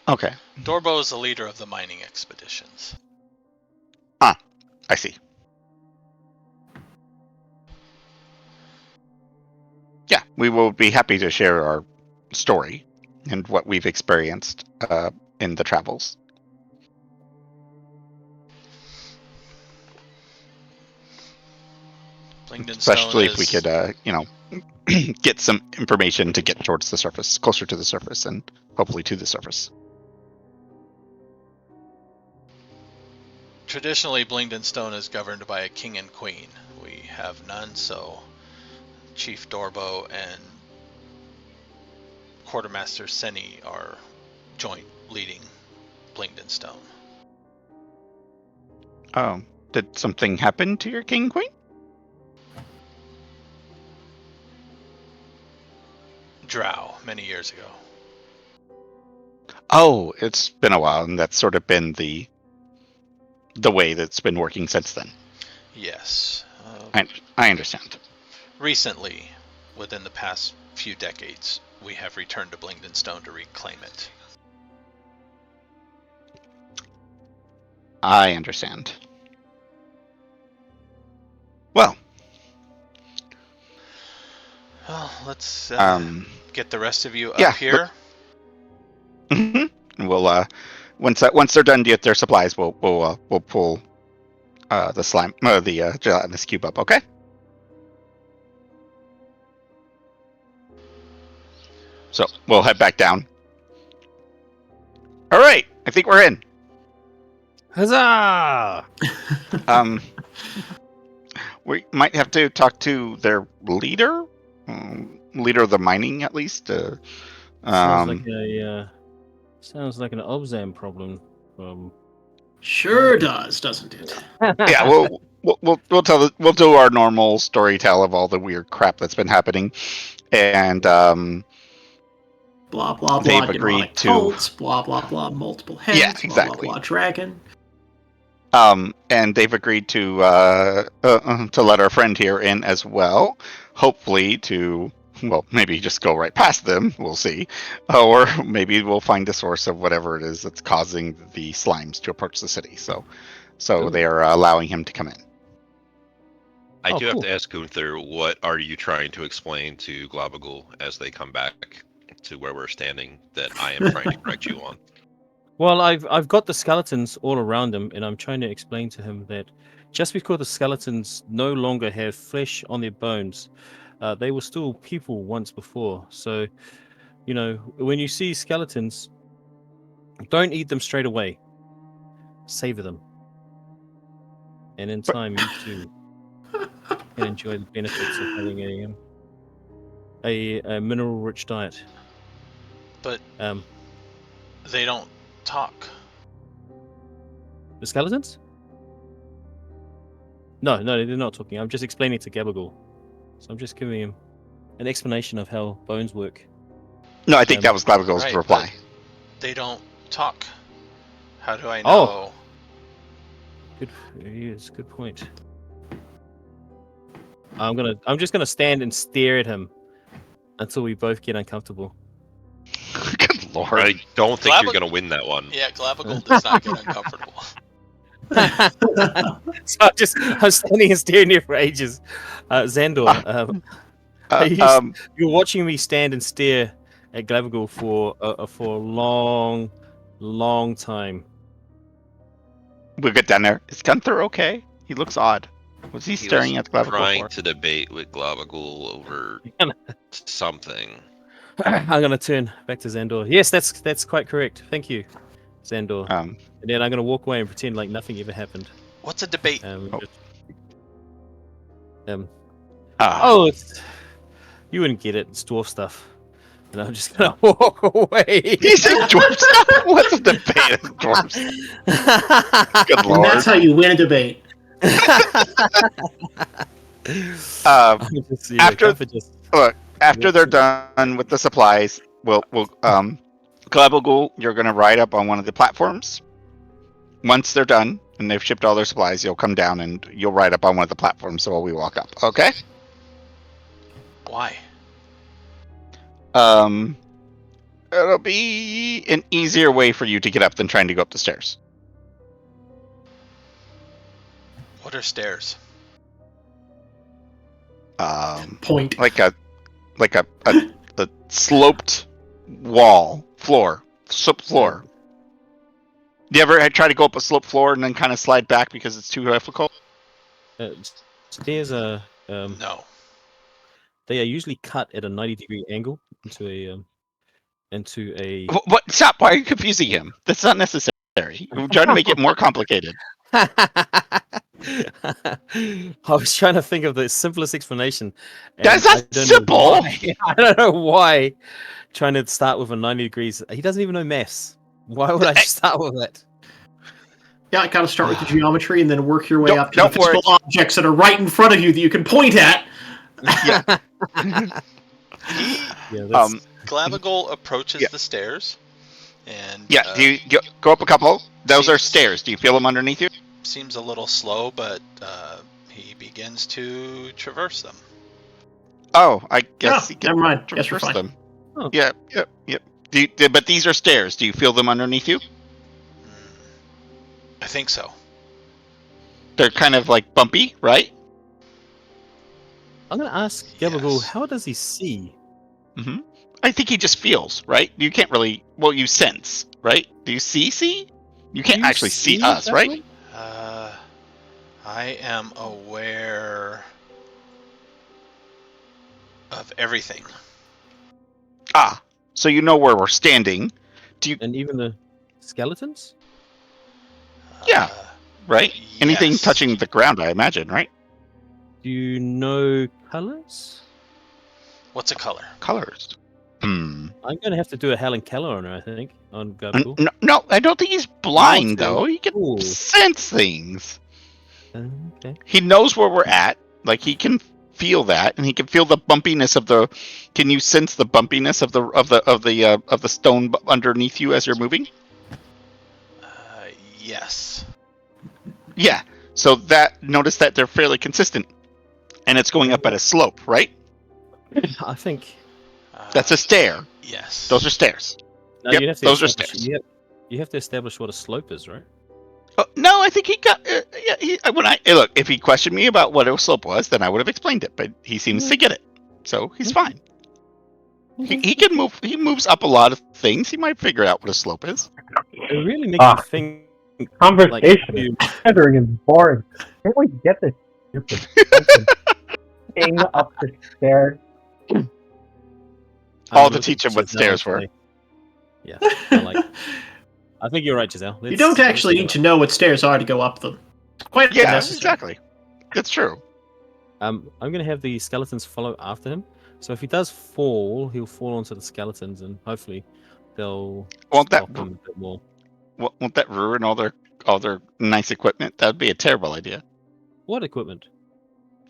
Okay. Dorbo is the leader of the mining expeditions. I see. Yeah, we will be happy to share our story and what we've experienced in the travels. Especially if we could, get some information to get towards the surface, closer to the surface, and hopefully to the surface. Traditionally, Blingdenstone is governed by a king and queen. We have none, so Chief Dorbo and Quartermaster Seni are joint leading Blingdenstone. Oh, did something happen to your king and queen? Drow, many years ago. Oh, it's been a while, and that's sort of been the way that's been working since then. Yes. I understand. Recently, within the past few decades, we have returned to Blingdenstone to reclaim it. I understand. Well, let's get the rest of you yeah, up here. We'll once they're done to get their supplies, we'll pull the slime, the gelatinous cube up. Okay. So we'll head back down. All right, I think we're in. Huzzah! We might have to talk to their leader, leader of the mining, at least. Sounds like an Obzam problem. Sure does, doesn't it? Yeah, we'll do our normal story tell of all the weird crap that's been happening, and blah blah blah. They've agreed demonic to cults, blah blah blah. Multiple heads. Yeah, exactly. Blah blah blah. Dragon. And they've agreed to let our friend here in as well. Hopefully to, well, maybe just go right past them. We'll see, or maybe we'll find the source of whatever it is that's causing the slimes to approach the city. So they are allowing him to come in. I do cool. have to ask Gunther, what are you trying to explain to Globagul as they come back to where we're standing that I am trying to correct you on? Well, I've got the skeletons all around him, and I'm trying to explain to him that just because the skeletons no longer have flesh on their bones, they were still people once before. So, when you see skeletons, don't eat them straight away. Savor them, and in time, you too can enjoy the benefits of having a mineral-rich diet. But they don't talk. The skeletons? No, they're not talking. I'm just explaining to Globagul. So I'm just giving him an explanation of how bones work. No, I think that was Globagul's right, reply. They don't talk. How do I know? Good point. I'm just gonna stand and stare at him until we both get uncomfortable. Good lord. I don't think you're going to win that one. Yeah, Globagul does not get uncomfortable. So I'm standing and staring there for ages. Zahndohr, you're watching me stand and stare at Globagul for a long time. We'll get down there. Is Gunther okay? He looks odd. Was he staring at Globagul trying for? to debate with Globagul over something. I'm gonna turn back to Zahndohr. Yes, that's quite correct. Thank you, Zahndohr. And then I'm gonna walk away and pretend like nothing ever happened. What's a debate? You wouldn't get it. It's dwarf stuff. And I'm just gonna walk away. He said dwarf stuff? What's a debate of dwarfs? Good lord. And that's how you win a debate. After they're done with the supplies, we'll Globagul, you're gonna ride up on one of the platforms. Once they're done and they've shipped all their supplies, you'll come down and you'll ride up on one of the platforms while we walk up. Okay? Why? It'll be an easier way for you to get up than trying to go up the stairs. What are stairs? Point. Like a sloped slope floor. Do you ever try to go up a slope floor and then kind of slide back because it's too difficult? Stairs are No. they are usually cut at a 90-degree angle into a. What? Stop! Why are you confusing him? That's not necessary. You're trying to make it more complicated. I was trying to think of the simplest explanation. and That's I not don't know simple! why. I don't know why. Trying to start with a 90 degrees. He doesn't even know maths. Why would I start with that? Yeah, I gotta start with the geometry and then work your way Don't- up to don't the physical objects that are right in front of you that you can point at. Yeah. Glabagol approaches Yeah. the stairs, and Yeah. Do you go up a couple? Those are stairs. Do you feel them underneath you? seems a little slow, but he begins to traverse them. Oh, I guess. Oh, never mind. Guess we're traverse fine. them. Oh. Yeah. But these are stairs. Do you feel them underneath you? I think so. They're kind of like bumpy, right? I'm going to ask Gabagool, Yes. how does he see? Mm-hmm. I think he just feels, right? You can't really. Well, you sense, right? Do you see? You can't Do you actually see us, right? Gabagool? I am aware of everything. Ah, so you know where we're standing. And even the skeletons? Yeah. Right? Anything Yes. touching the ground, I imagine, right? Do you know colors? What's a color? Colors. I'm going to have to do a Helen Keller on her, I think, on Gabagool. No, I don't think he's blind, Okay. though. He can Ooh. sense things. Okay. He knows where we're at. Like, he can feel that, and he can feel the bumpiness of the. Can you sense the bumpiness of the stone underneath you as you're moving? Yes. Yeah. So notice that they're fairly consistent, and it's going up at a slope, right? I think. That's a stair. Yes. Those are stairs. No, Yep, you have to those are establish- stairs. You have to establish what a slope is, right? No, I think he got. Look, if he questioned me about what a slope was, then I would have explained it. But he seems to get it, so he's fine. He can move. He moves up a lot of things. He might figure out what a slope is. It really makes me think. Conversation you- gathering is boring. Can't we get this stupid fucking thing up the stairs? All to teach him what stairs were. Yeah, I like. I think you're right, Jezelle. You don't actually need to know what stairs are to go up them. It's quite Yeah, unnecessary. exactly. It's true. I'm going to have the skeletons follow after him. So if he does fall, he'll fall onto the skeletons, and hopefully they'll Won't that stop him a bit more. won't that ruin all their nice equipment? That would be a terrible idea. What equipment?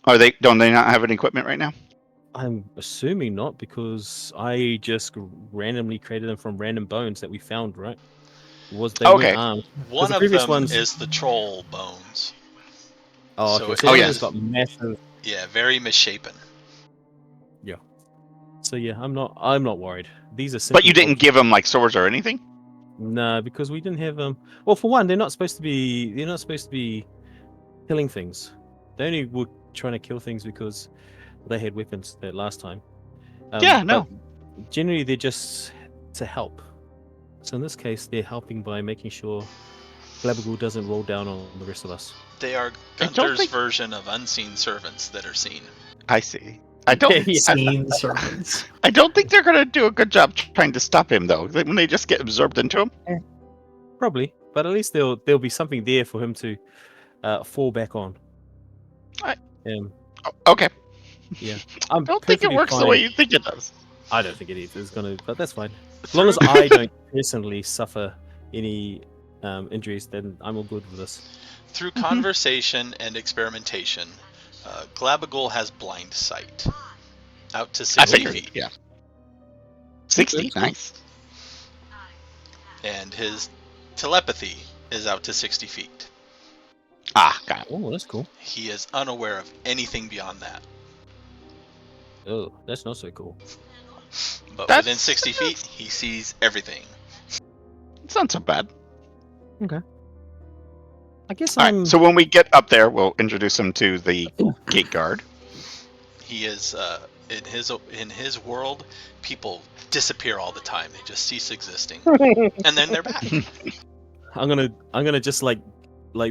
Don't they not have any equipment right now? I'm assuming not, because I just randomly created them from random bones that we found. Right? They Okay. weren't armed. One the of previous them ones- is the troll bones. Oh, So okay. it- So Oh, one yeah. has got massive. Yeah, very misshapen. So yeah, I'm not worried. These are. But you simply didn't objects. give them like swords or anything. No, because we didn't have them. Well, for one, they're not supposed to be killing things. They only were trying to kill things because they had weapons that last time. Yeah, no. but generally, they're just to help. So in this case, they're helping by making sure Glabagul doesn't roll down on the rest of us. They are I don't Gunther's think- version of unseen servants that are seen. I see. I don't. Yeah. Seen servants. I don't think they're gonna do a good job trying to stop him though. When they just get absorbed into him. Probably, but at least there'll be something there for him to fall back on. Okay. Yeah, I don't think it works the way you think it does. I don't think it is gonna, but that's fine. As long as I don't personally suffer any injuries, then I'm all good with this. Through conversation and experimentation, Glabagul has blind sight. Out to I 60 figured. feet. Yeah. 60, nice. And his telepathy is out to 60 feet. Ah, got it. Oh, that's cool. He is unaware of anything beyond that. Oh, that's not so cool. But That's- within 60 feet, he sees everything. It's not so bad. I guess All I'm. right. So when we get up there, we'll introduce him to the gate guard. He is in his world, people disappear all the time. They just cease existing, and then they're back. I'm gonna just like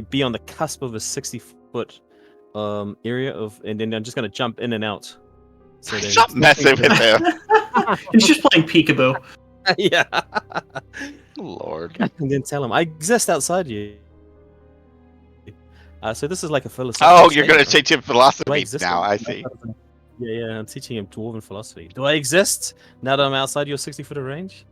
be on the cusp of a 60-foot area of, and then I'm just gonna jump in and out. So there's Stop messing with him. He's just playing peekaboo. Yeah. Lord. And then tell him I exist outside you. So this is like a philosophical. Oh, you're going to statement, teach him right? philosophy Do I exist now. in- I see. Yeah, I'm teaching him dwarven philosophy. Do I exist now that I'm outside your 60-foot range?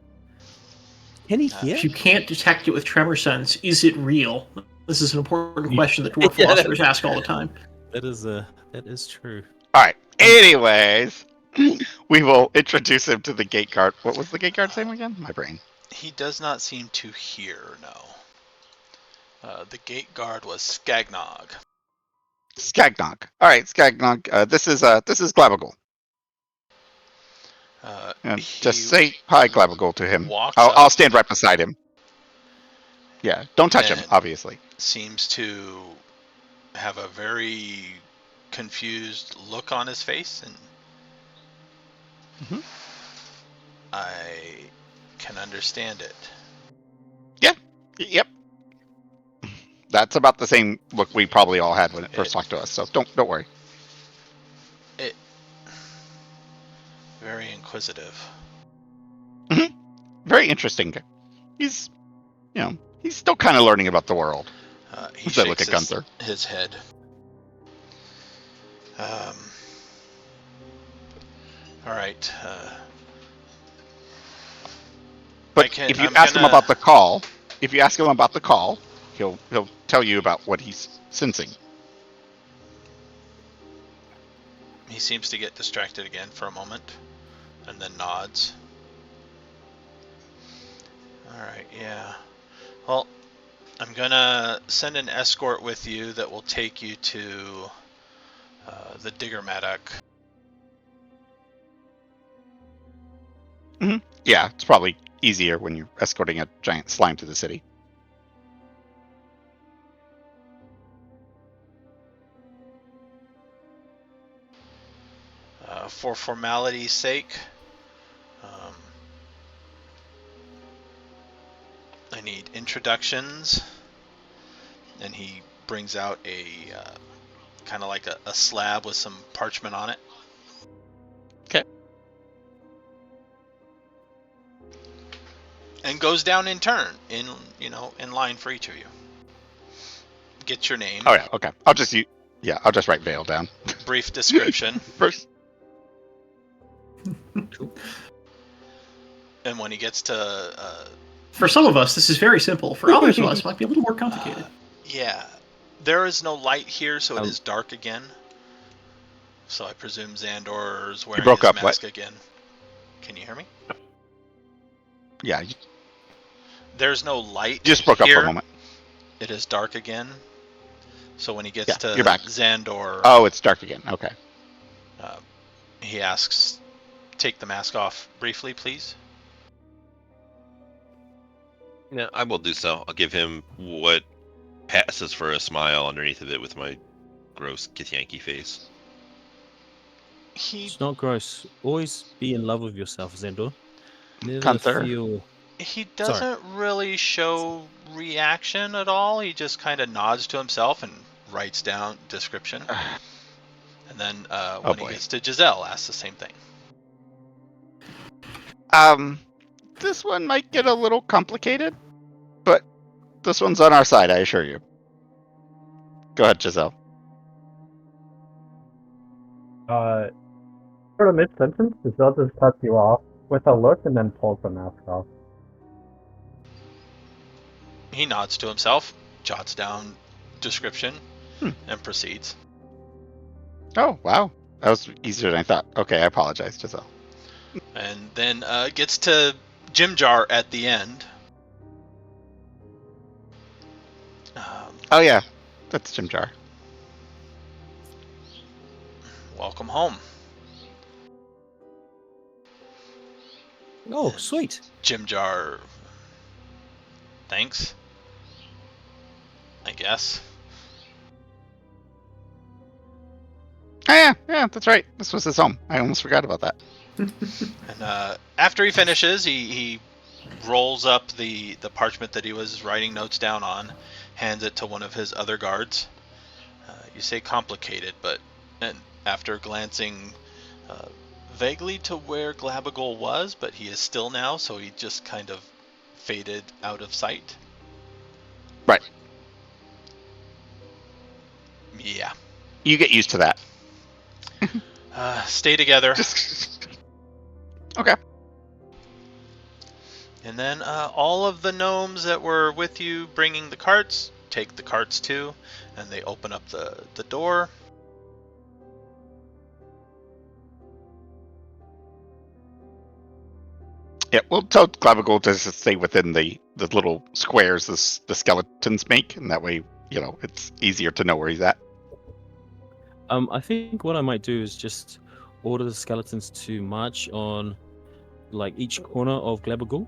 Can he hear? If you can't detect it with tremor sense, is it real? This is an important Yeah. question that dwarf Yeah, philosophers ask all the time. That is true. All right. Anyways, we will introduce him to the gate guard. What was the gate guard's name again? My brain. He does not seem to hear. No. The gate guard was Skagnog. Skagnog. All right, Skagnog. This is Glabagal. He Just say hi, Glabagal, to him. walks I'll up. stand right beside him. Yeah, don't touch him, And- obviously. Seems to have a very confused look on his face, and Mhm. I can understand it. Yep. That's about the same look we probably all had when it first talked to us. So don't worry. Very inquisitive. Very interesting. He's still kind of learning about the world. He As I look shakes at Gunther. his head. All right. But I'm if you ask him gonna- about the call, he'll tell you about what he's sensing. He seems to get distracted again for a moment, and then nods. Alright, yeah. Well, I'm gonna send an escort with you that will take you to the Digger Maddock. Yeah, it's probably easier when you're escorting a giant slime to the city. For formality's sake, I need introductions, and he brings out a kind of like a slab with some parchment on it. Okay. And goes down in turn, in line for each of you. Get your name. Oh yeah, okay. I'll just write Vale down. Brief description. First. And when he gets to For some of us, this is very simple. For others of us, it might be a little more complicated. yeah, there is no light here, so it Oh. is dark again. So I presume Zahndohr is wearing broke his up, mask again. Can you hear me? Yeah, you There's no light just broke up here. for a moment. It is dark again. So when he gets to you're back. Zahndohr, Oh, it's dark again. Okay. he asks, "Take the mask off briefly, please." Yeah, I will do so. I'll give him what passes for a smile underneath of it with my gross Githyanki face. He It's not gross. Always be in love with yourself, Zahndohr. Never Gunther. feel. he doesn't really show reaction at all. He just kind of nods to himself and writes down description. And then when he boy. gets to Jezelle, asks the same thing. This one might get a little complicated, but this one's on our side, I assure you. Go ahead, Jezelle. Sort of mid-sentence, Giselle just cuts you off with a look and then pulls the mask off. He nods to himself, jots down description, and proceeds. Oh, wow. That was easier than I thought. Okay, I apologize, Giselle. And then gets to Jim Jar at the end. Oh, yeah. That's Jim Jar. Welcome home. Oh, sweet. Jim Jar. Thanks. I guess. Oh, yeah, that's right. This was his home. I almost forgot about that. And after he finishes, he rolls up the parchment that he was writing notes down on, hands it to one of his other guards. You say complicated, but and after glancing vaguely to where Glabagol was, but he is still now, so he just kind of faded out of sight. Right. Yeah. You get used to that. Stay together. Okay. And then all of the gnomes that were with you bringing the carts, take the carts too, and they open up the door. Yeah, we'll tell Clavicle to just stay within the little squares the skeletons make, and that way, it's easier to know where he's at. I think what I might do is just order the skeletons to march on, like, each corner of Glabagul.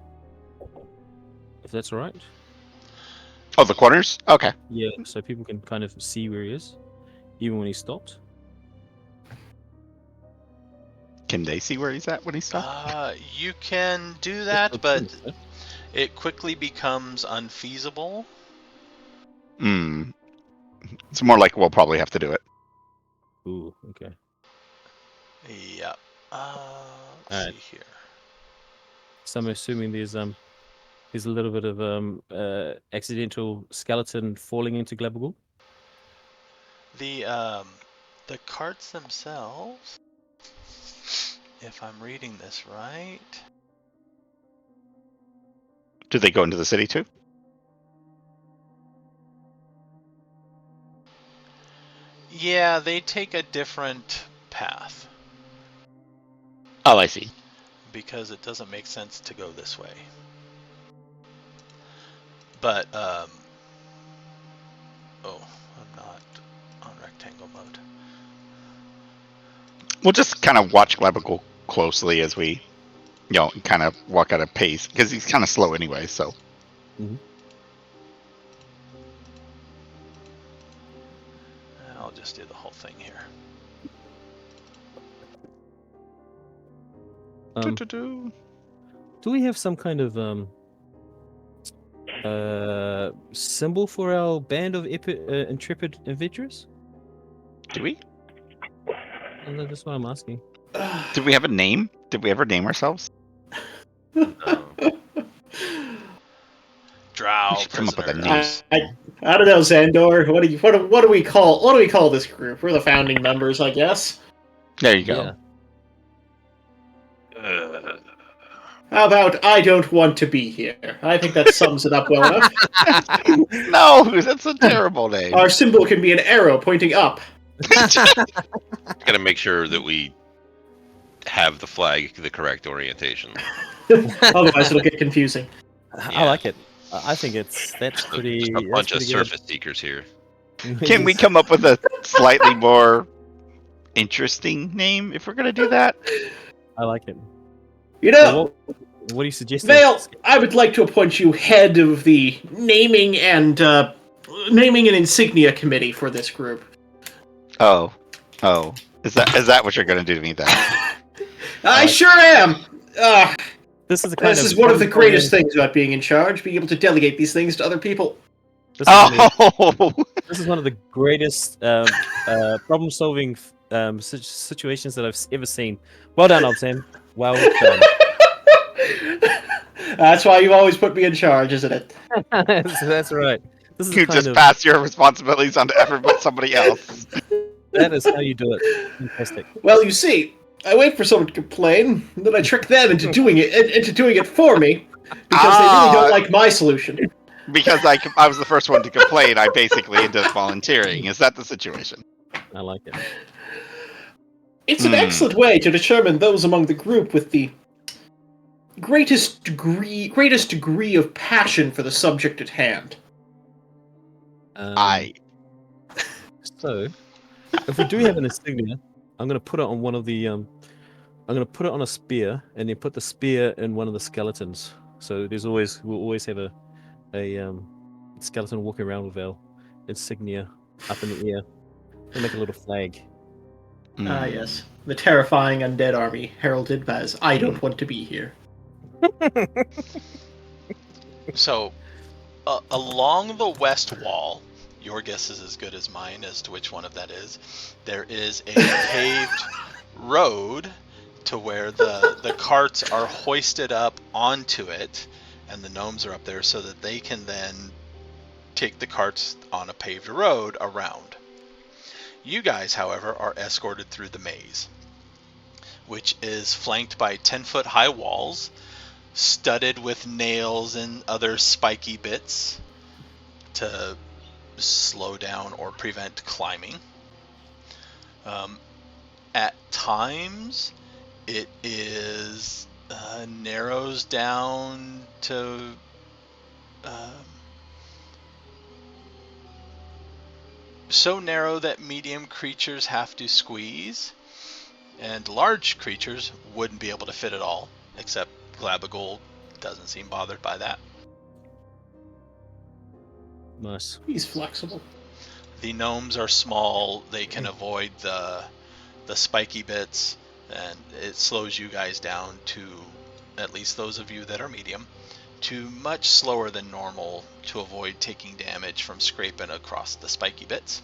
If that's all right. Oh, the corners? Okay. Yeah, so people can kind of see where he is, even when he stopped. Can they see where he's at when he stopped? You can do that, but it quickly becomes unfeasible. It's more like we'll probably have to do it. Ooh, okay. Yeah. Let's see here. So I'm assuming there's a little bit of accidental skeleton falling into Glabagul. The carts themselves, if I'm reading this right. Do they go into the city too? Yeah, they take a different path. Oh, I see. Because it doesn't make sense to go this way. But, I'm not on rectangle mode. We'll just kind of watch Glabical closely as we, kind of walk at a pace, because he's kind of slow anyway, so. Mm-hmm. I'll just do the whole thing here. Do we have some kind of symbol for our band of intrepid adventurers? Do we? That's what I'm asking. Did we have a name? Did we ever name ourselves? Drow We should come up with a prisoners. name. I don't know, Zahndohr. What do we call this group? We're the founding members, I guess. There you go. Yeah. How about I don't want to be here? I think that sums it up well enough. No, that's a terrible name. Our symbol can be an arrow pointing up. Gotta make sure that we have the flag the correct orientation. Otherwise, it'll get confusing. I like it. I think that's pretty. Just a bunch of good. surface seekers here. Can we come up with a slightly more interesting name if we're going to do that? I like it. You know, what do you suggest? Vale, I would like to appoint you head of the naming and insignia committee for this group. Oh. Is that what you're going to do to me then? I sure am. This is one of the greatest things about being in charge, being able to delegate these things to other people. This is one of the greatest problem-solving situations that I've ever seen. Well done, Obzam. Well done. That's why you always put me in charge, isn't it? That's right. This is You just pass your responsibilities on to somebody else. That is how you do it. Fantastic. Well, you see, I wait for someone to complain, and then I trick them into doing it for me, because they really don't like my solution. Because I was the first one to complain, I basically ended up volunteering. Is that the situation? I like it. It's an excellent way to determine those among the group with the greatest degree of passion for the subject at hand. So, if we do have an insignia, I'm going to put it on one of the. I'm going to put it on a spear, and then put the spear in one of the skeletons. So we'll always have a skeleton walking around with our insignia up in the air. We'll make a little flag. Yes. The terrifying undead army, heralded as I don't want to be here. So, along the west wall, your guess is as good as mine as to which one of that is, there is a paved road to where the carts are hoisted up onto it, and the gnomes are up there so that they can then take the carts on a paved road around. You guys, however, are escorted through the maze, which is flanked by 10-foot high walls, studded with nails and other spiky bits to slow down or prevent climbing. At times, it is narrows down to so narrow that medium creatures have to squeeze, and large creatures wouldn't be able to fit at all, except Glabagul doesn't seem bothered by that. Nice. He's flexible. The gnomes are small, they can avoid the spiky bits, and it slows you guys down to, at least those of you that are medium, to much slower than normal to avoid taking damage from scraping across the spiky bits.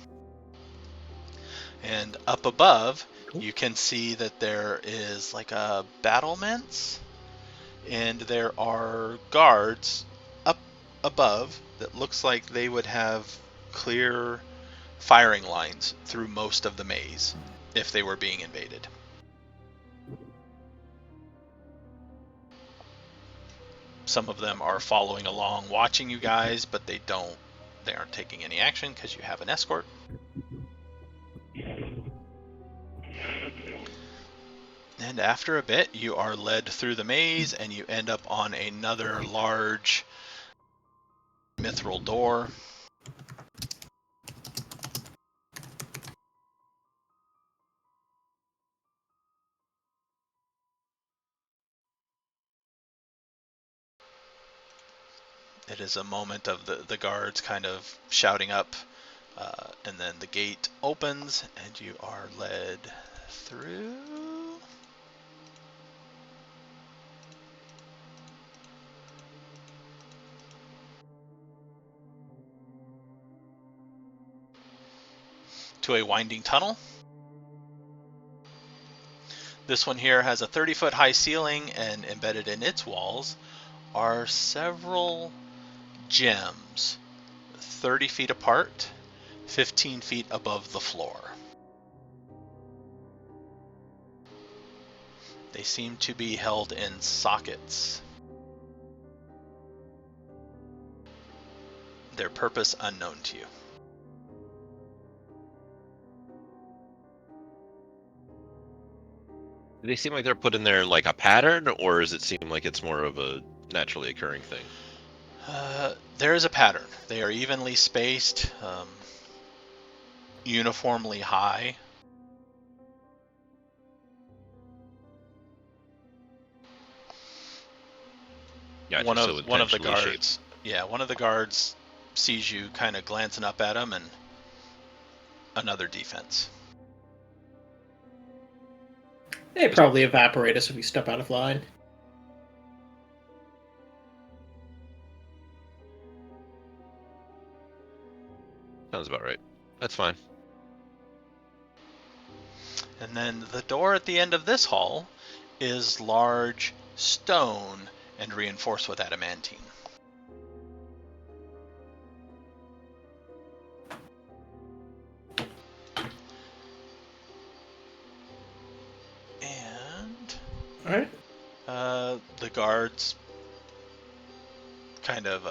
And up above, you can see that there is like a battlements, and there are guards up above that looks like they would have clear firing lines through most of the maze if they were being invaded. Some of them are following along, watching you guys, but they aren't taking any action because you have an escort. And after a bit, you are led through the maze, and you end up on another large mithril door. It is a moment of the guards kind of shouting up, and then the gate opens, and you are led through. To a winding tunnel. This one here has a 30-foot high ceiling, and embedded in its walls are several gems, 30 feet apart, 15 feet above the floor. They seem to be held in sockets. Their purpose unknown to you. Do they seem like they're put in there like a pattern, or does it seem like it's more of a naturally occurring thing? There is a pattern. They are evenly spaced, uniformly high. Gotcha, One so of the intentionally shaped. guards, one of the guards sees you kind of glancing up at him, and another defense. They probably evaporate us if we step out of line. Sounds about right. That's fine. And then the door at the end of this hall is large stone and reinforced with adamantine. And Alright. the guards kind of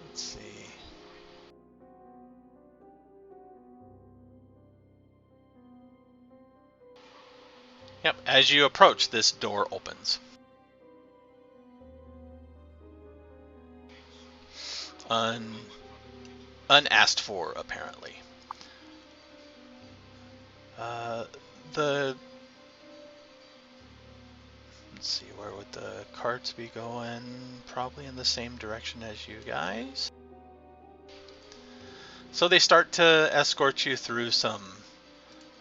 let's see. Yep, as you approach, this door opens. Unasked for, apparently. Let's see, where would the carts be going? Probably in the same direction as you guys. So they start to escort you through some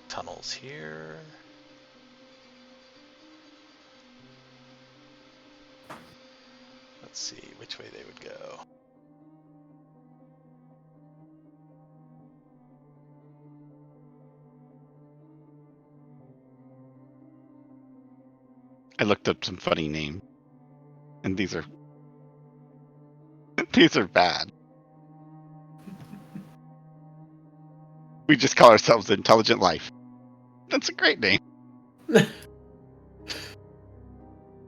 tunnels here. Let's see which way they would go. I looked up some funny names, and these are these are bad. We just call ourselves Intelligent Life. That's a great name.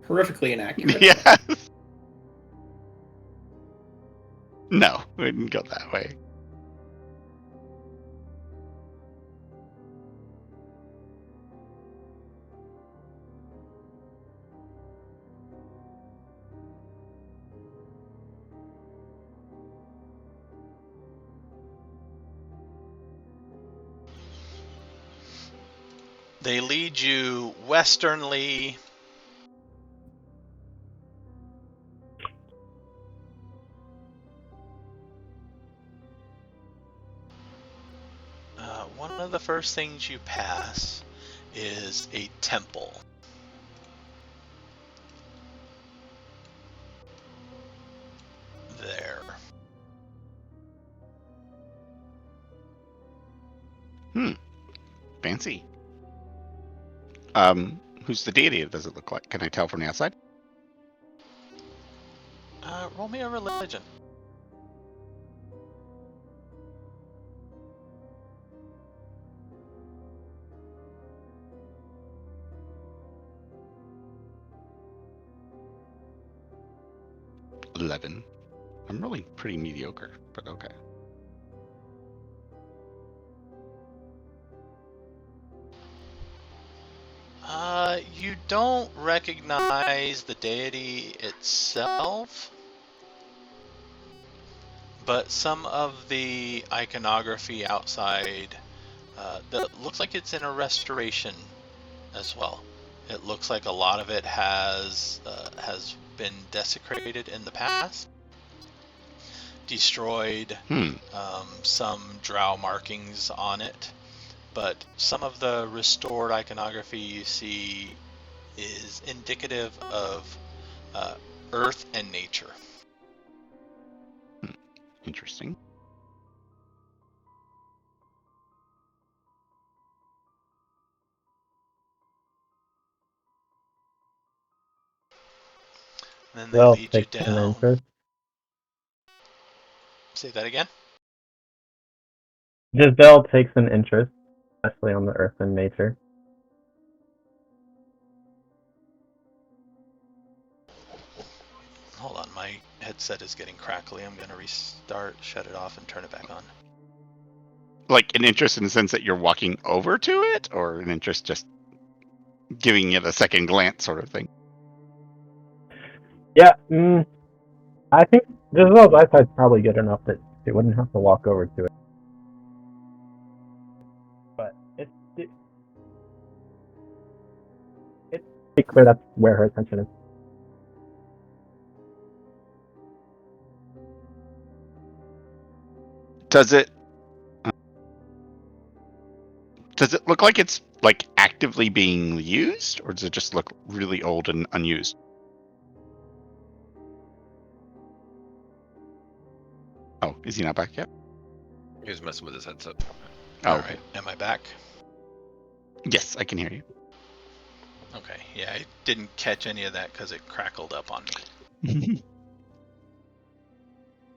Horrifically inaccurate. Yes. No, we didn't go that way. They lead you westernly. One of the first things you pass is a temple. There. Fancy. Who's the deity? Does it look like? Can I tell from the outside? Roll me a religion. $11. I'm rolling pretty mediocre, but okay. You don't recognize the deity itself, but some of the iconography outside that looks like it's in a restoration as well. It looks like a lot of it has been desecrated in the past, destroyed, some drow markings on it. But some of the restored iconography you see is indicative of earth and nature. Interesting. And then they Well, lead you take an down. interest. Say that again? Jezelle takes an interest, especially on the earth and nature. Hold on, my headset is getting crackly. I'm going to restart, shut it off, and turn it back on. Like an interest in the sense that you're walking over to it, or an interest just giving it a second glance sort of thing? Yeah, I think Jezelle's eyesight's probably good enough that she wouldn't have to walk over to it. But it's pretty clear that's where her attention is. Does it look like it's like actively being used, or does it just look really old and unused? Oh, is he not back yet? He was messing with his headset. Oh, All okay. right, am I back? Yes, I can hear you. Okay, yeah, I didn't catch any of that because it crackled up on me.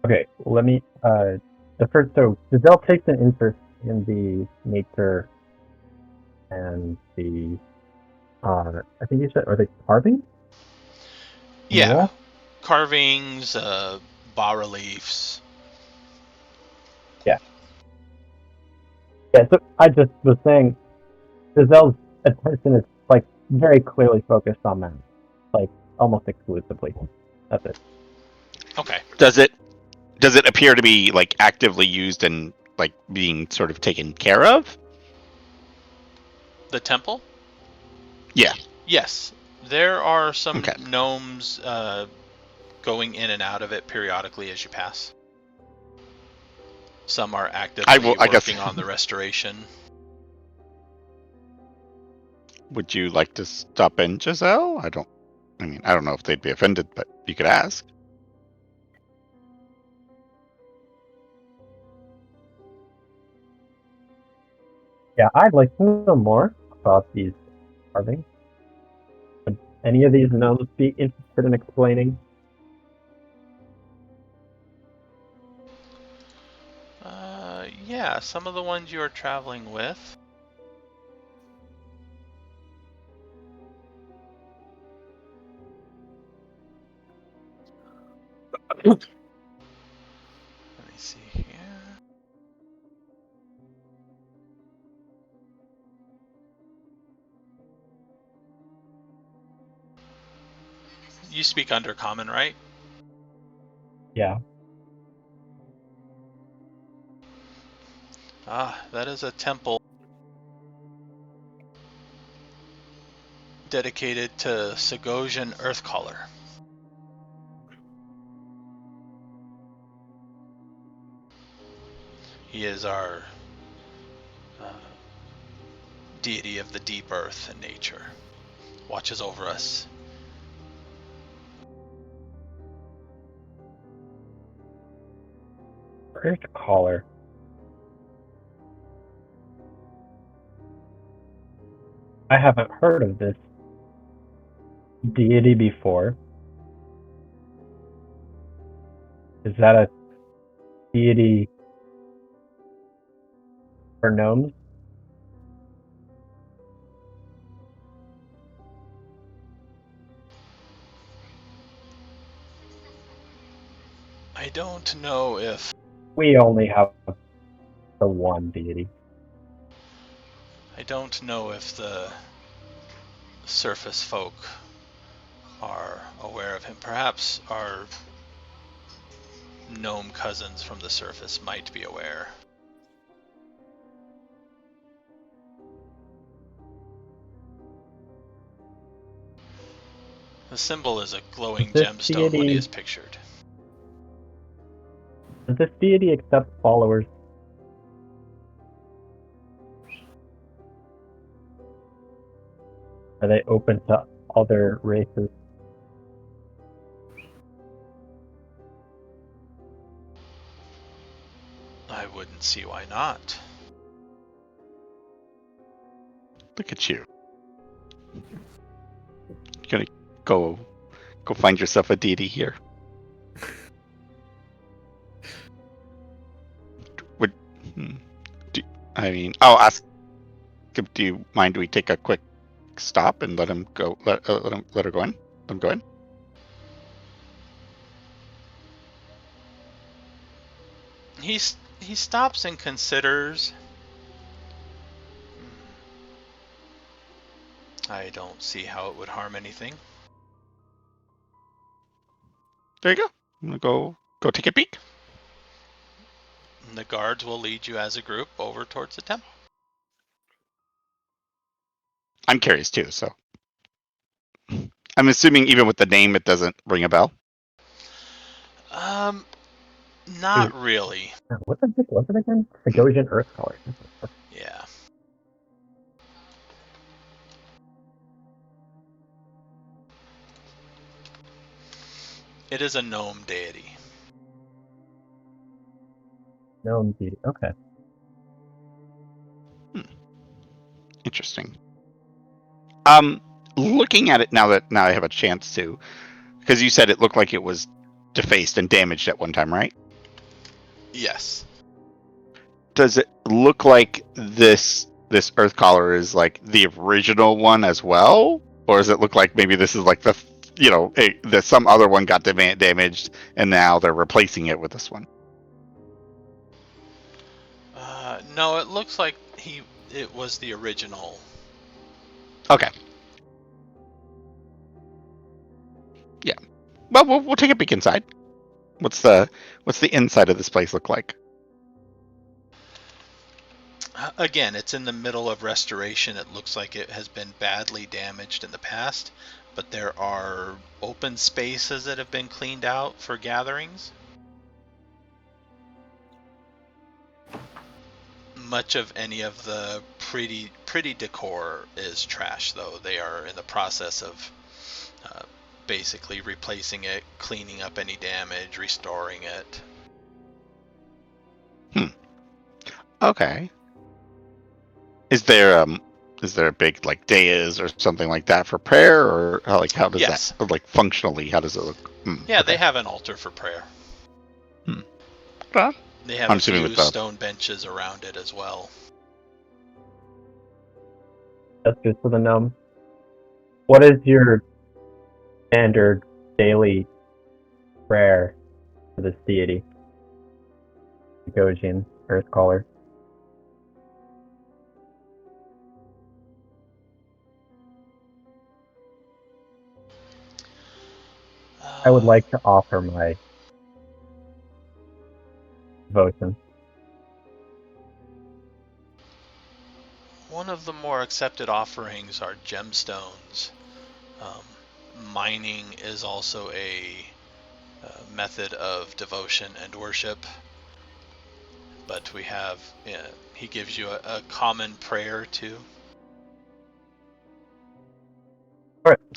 Okay, let me. The first, so Jezelle takes an interest in the nature and the. I think you said, are they carving? Yeah, Yeah. carvings, bas-reliefs. Yeah, so I just was saying, Giselle's attention is like very clearly focused on that, like almost exclusively. That's it. Okay. Does it appear to be like actively used and like being sort of taken care of? The temple? Yeah. Yes. There are some Okay. gnomes going in and out of it periodically as you pass. Some are actively I guess- working on the restoration. Would you like to stop in, Jezelle? I don't know if they'd be offended, but you could ask. Yeah, I'd like to know more about these carvings. Would any of these gnomes be interested in explaining? Yeah, some of the ones you are traveling with. Let me see here. You speak Undercommon, right? Yeah. Ah, that is a temple dedicated to Sagosian Earthcaller. He is our deity of the deep earth and nature. Watches over us. Earthcaller. I haven't heard of this deity before. Is that a deity for gnomes? I don't know if We only have the one deity. the surface folk are aware of him. Perhaps our gnome cousins from the surface might be aware. The symbol is a glowing This gemstone when he deity- is pictured. Does this deity accept followers? Are they open to other races? I wouldn't see why not. Look at you. You're gonna go find yourself a deity here. I'll ask him. Do you mind? We take a quick stop and let him go. Let her go in. Let him go in. He stops and considers. I don't see how it would harm anything. There you go. I'm gonna go take a peek. And the guards will lead you as a group over towards the temple. I'm curious too, so I'm assuming even with the name, it doesn't ring a bell. Not really. What the heck was it again? Sagosian Earthcaller. Yeah. It is a gnome deity. Gnome deity. Okay. Interesting. Looking at it now I have a chance to, because you said it looked like it was defaced and damaged at one time, right? Yes. Does it look like this Earth Collar is like the original one as well, or does it look like maybe this is like that some other one got damaged and now they're replacing it with this one? No, it looks like it was the original. Okay. Yeah. Well, we'll take a peek inside. What's the inside of this place look like? Again, it's in the middle of restoration. It looks like it has been badly damaged in the past, but there are open spaces that have been cleaned out for gatherings. much of any of the pretty decor is trash, though. They are in the process of basically replacing it, cleaning up any damage, restoring it. Okay. Is there a big like dais or something like that for prayer, or how does Yes. that, or like functionally, how does it look? Yeah, Okay. they have an altar for prayer. Okay. They have I'm a assuming few with the- stone benches around it as well. That's good for the gnome. What is your standard daily prayer for this deity? Gojin, Earthcaller. I would like to offer my devotion. One of the more accepted offerings are gemstones. Mining is also a method of devotion and worship. But we have, he gives you a common prayer too.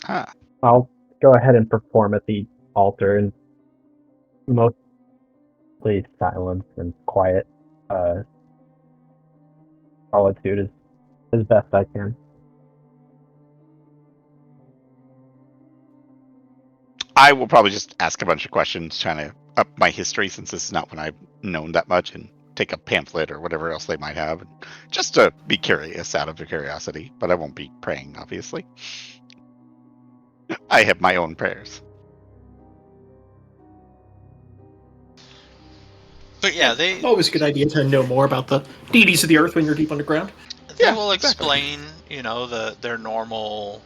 Ah, I'll go ahead and perform at the altar in mostly silence and quiet. Solitude as best I can. I will probably just ask a bunch of questions, trying to up my history, since this is not when I've known that much, and take a pamphlet or whatever else they might have, just to be curious out of curiosity. But I won't be praying, obviously. I have my own prayers. But yeah, they Always a good idea to know more about the deities of the earth when you're deep underground. Yeah, will exactly. explain, their normal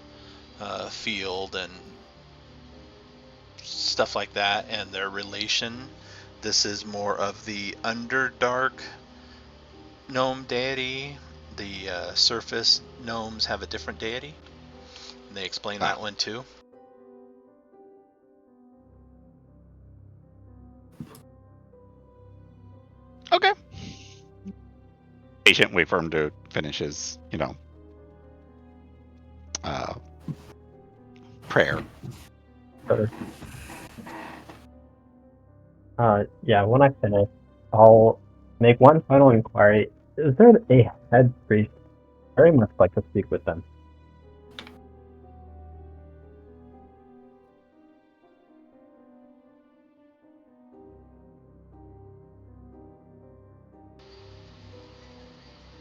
field and stuff like that, and their relation. This is more of the Underdark gnome deity. The surface gnomes have a different deity. And they explain that one too. Okay. Patient, wait for him to finish his, prayer. Sure. Yeah, when I finish, I'll make one final inquiry. Is there a head priest? Very much like to speak with them.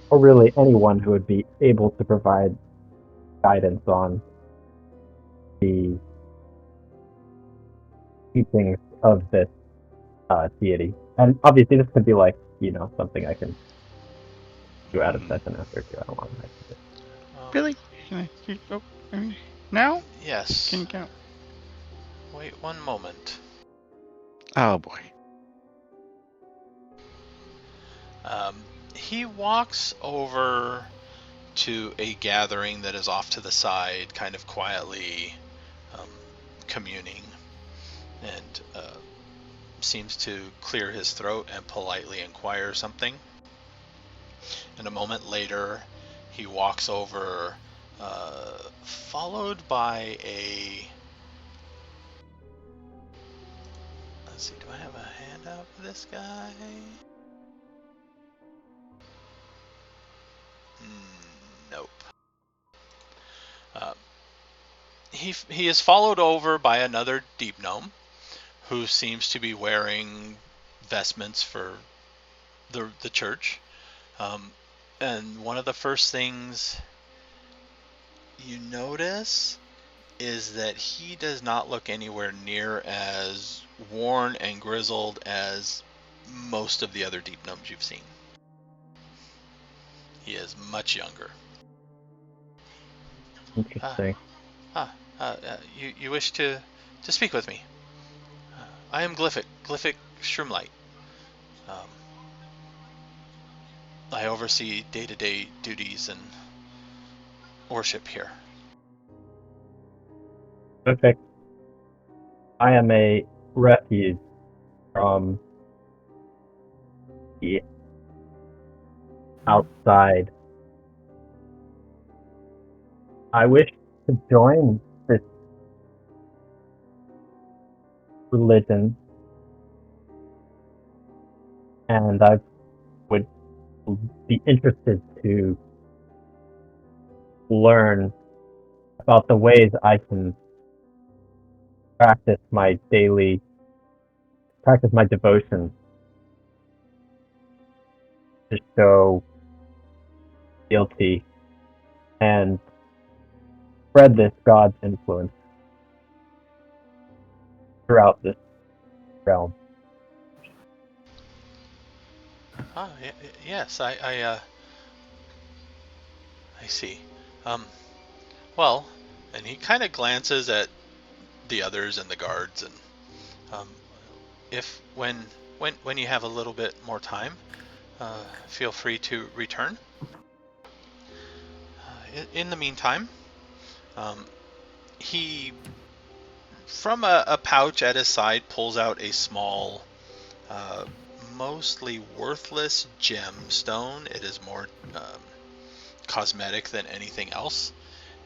Or really anyone who would be able to provide guidance on the teachings of this deity. And obviously this could be like, something I can do out of session after too. I don't want to Really? Now? Yes. Can you count? Wait one moment. Oh boy. He walks over to a gathering that is off to the side, kind of quietly communing, and seems to clear his throat and politely inquire something. And a moment later, he walks over, followed by a... Let's see, do I have a handout for this guy? Nope. He is followed over by another deep gnome who seems to be wearing vestments for the church. And one of the first things you notice is that he does not look anywhere near as worn and grizzled as most of the other deep gnomes you've seen. He is much younger. Interesting. You wish to speak with me? I am Glyphic Shroomlight. I oversee day-to-day duties and worship here. Perfect. I am a refuge from the outside. I wish to join this religion, and I would be interested to learn about the ways I can practice my devotion to show fealty and spread this God's influence throughout this realm. Yes, I see. Well, and he kind of glances at the others and the guards, and if when you have a little bit more time, feel free to return. In the meantime, he, from a pouch at his side, pulls out a small, mostly worthless gemstone. It is more cosmetic than anything else,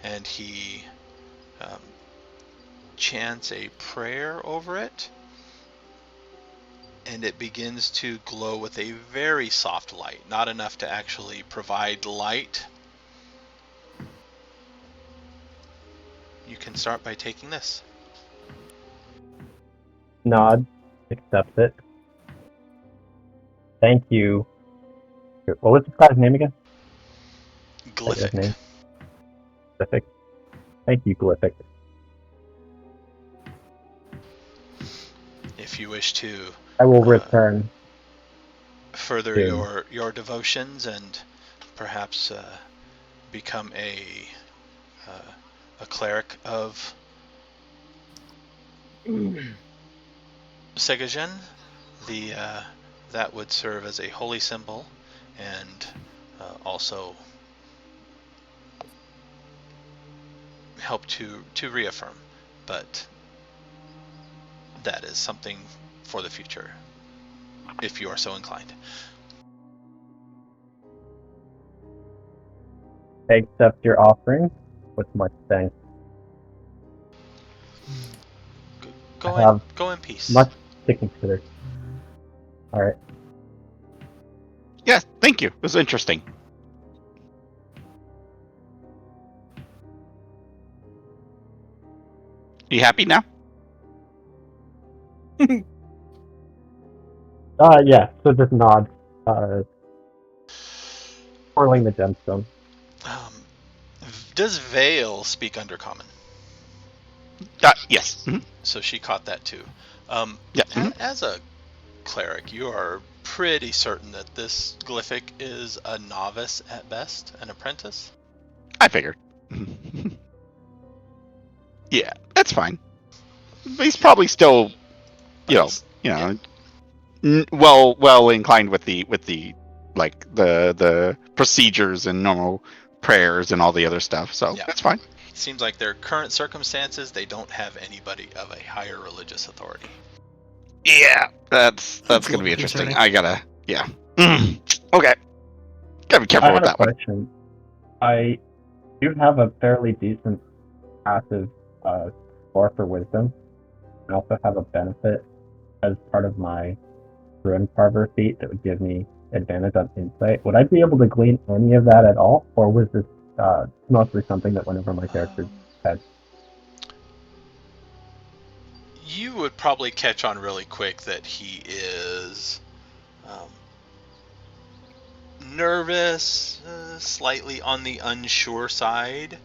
and he chants a prayer over it, and it begins to glow with a very soft light, not enough to actually provide light. You can start by taking this. Nod, accept it. Thank you. What was this guy's name again? Glyphic. Name? Glyphic. Thank you, Glyphic. If you wish to, I will return. Further soon. your devotions and perhaps become a cleric of Segajen, that would serve as a holy symbol and also help to reaffirm, but that is something for the future, if you are so inclined. I accept your offering with much thanks. Go in peace. Much to consider. All right. Yes, thank you. It was interesting. You happy now? Yeah. So just nod, twirling the gemstone. Does Vale speak Undercommon? Yes. Mm-hmm. So she caught that too. Yeah. Mm-hmm. As a cleric, you are pretty certain that this glyphic is a novice at best, an apprentice? I figured. Yeah, that's fine. He's probably still, well inclined with the like the procedures and normal prayers and all the other stuff. So that's fine. Seems like their current circumstances, they don't have anybody of a higher religious authority. Yeah, that's gonna be interesting. I gotta, okay. Gotta be careful with that question. I do have a fairly decent passive score for wisdom. I also have a benefit as part of my rune carver feat that would give me advantage on insight. Would I be able to glean any of that at all, or was this mostly something that went over my character's head? You would probably catch on really quick that he is nervous, slightly on the unsure side,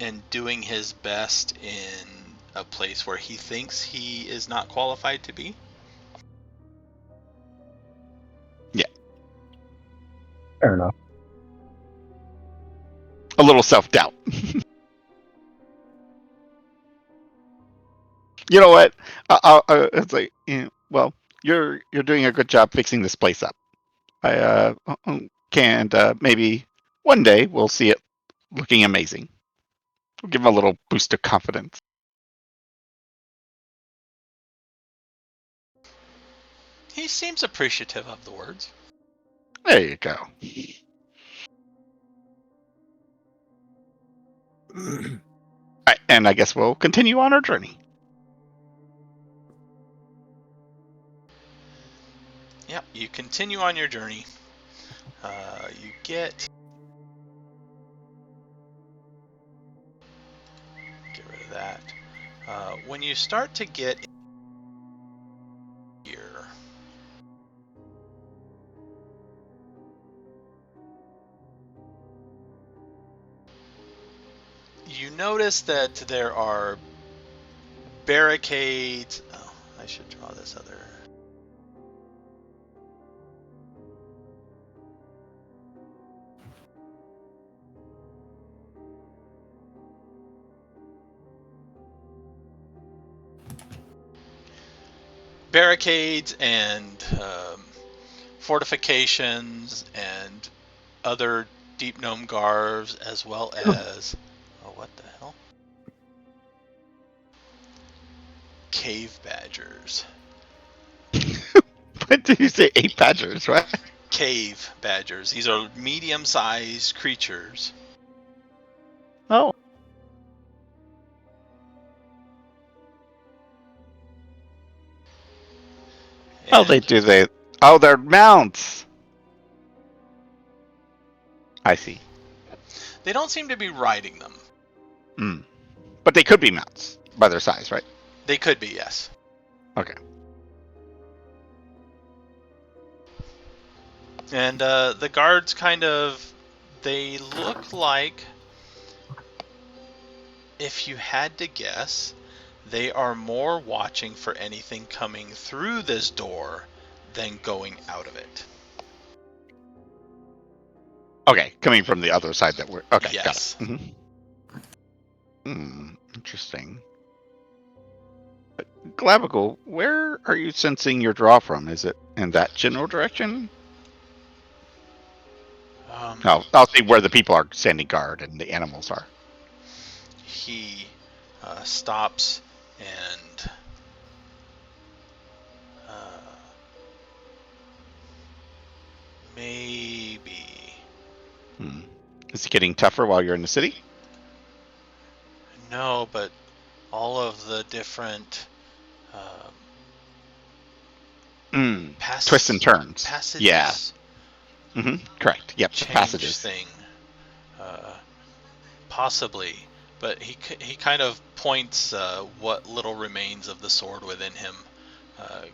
and doing his best in a place where he thinks he is not qualified to be. Yeah. Fair enough. A little self-doubt. You know what? It's like, well, you're doing a good job fixing this place up. I can't maybe one day we'll see it looking amazing. We'll give him a little boost of confidence. He seems appreciative of the words. There you go. Right, and I guess we'll continue on our journey. Yep, you continue on your journey. You get rid of that. When you start to get here, you notice that there are barricades. Oh, I should draw this other. Barricades and fortifications and other deep gnome guards, as well as what the hell? Cave badgers. What did you say? 8 badgers, right? Cave badgers. These are medium-sized creatures. Oh. Oh, they do. Oh, they're mounts. I see. They don't seem to be riding them. But they could be mounts by their size, right? They could be, yes. Okay. And the guards they look like, if you had to guess, they are more watching for anything coming through this door than going out of it. Okay, coming from the other side that we're... Okay, yes. Got it. Interesting. But Glabigal, where are you sensing your draw from? Is it in that general direction? I'll see where the people are standing guard and the animals are. He stops and maybe. Is it getting tougher while you're in the city? No, but all of the different twists and turns. Passages. Yeah. Correct. Yep. Change Passages. Thing. Possibly, but he kind of points what little remains of the sword within him,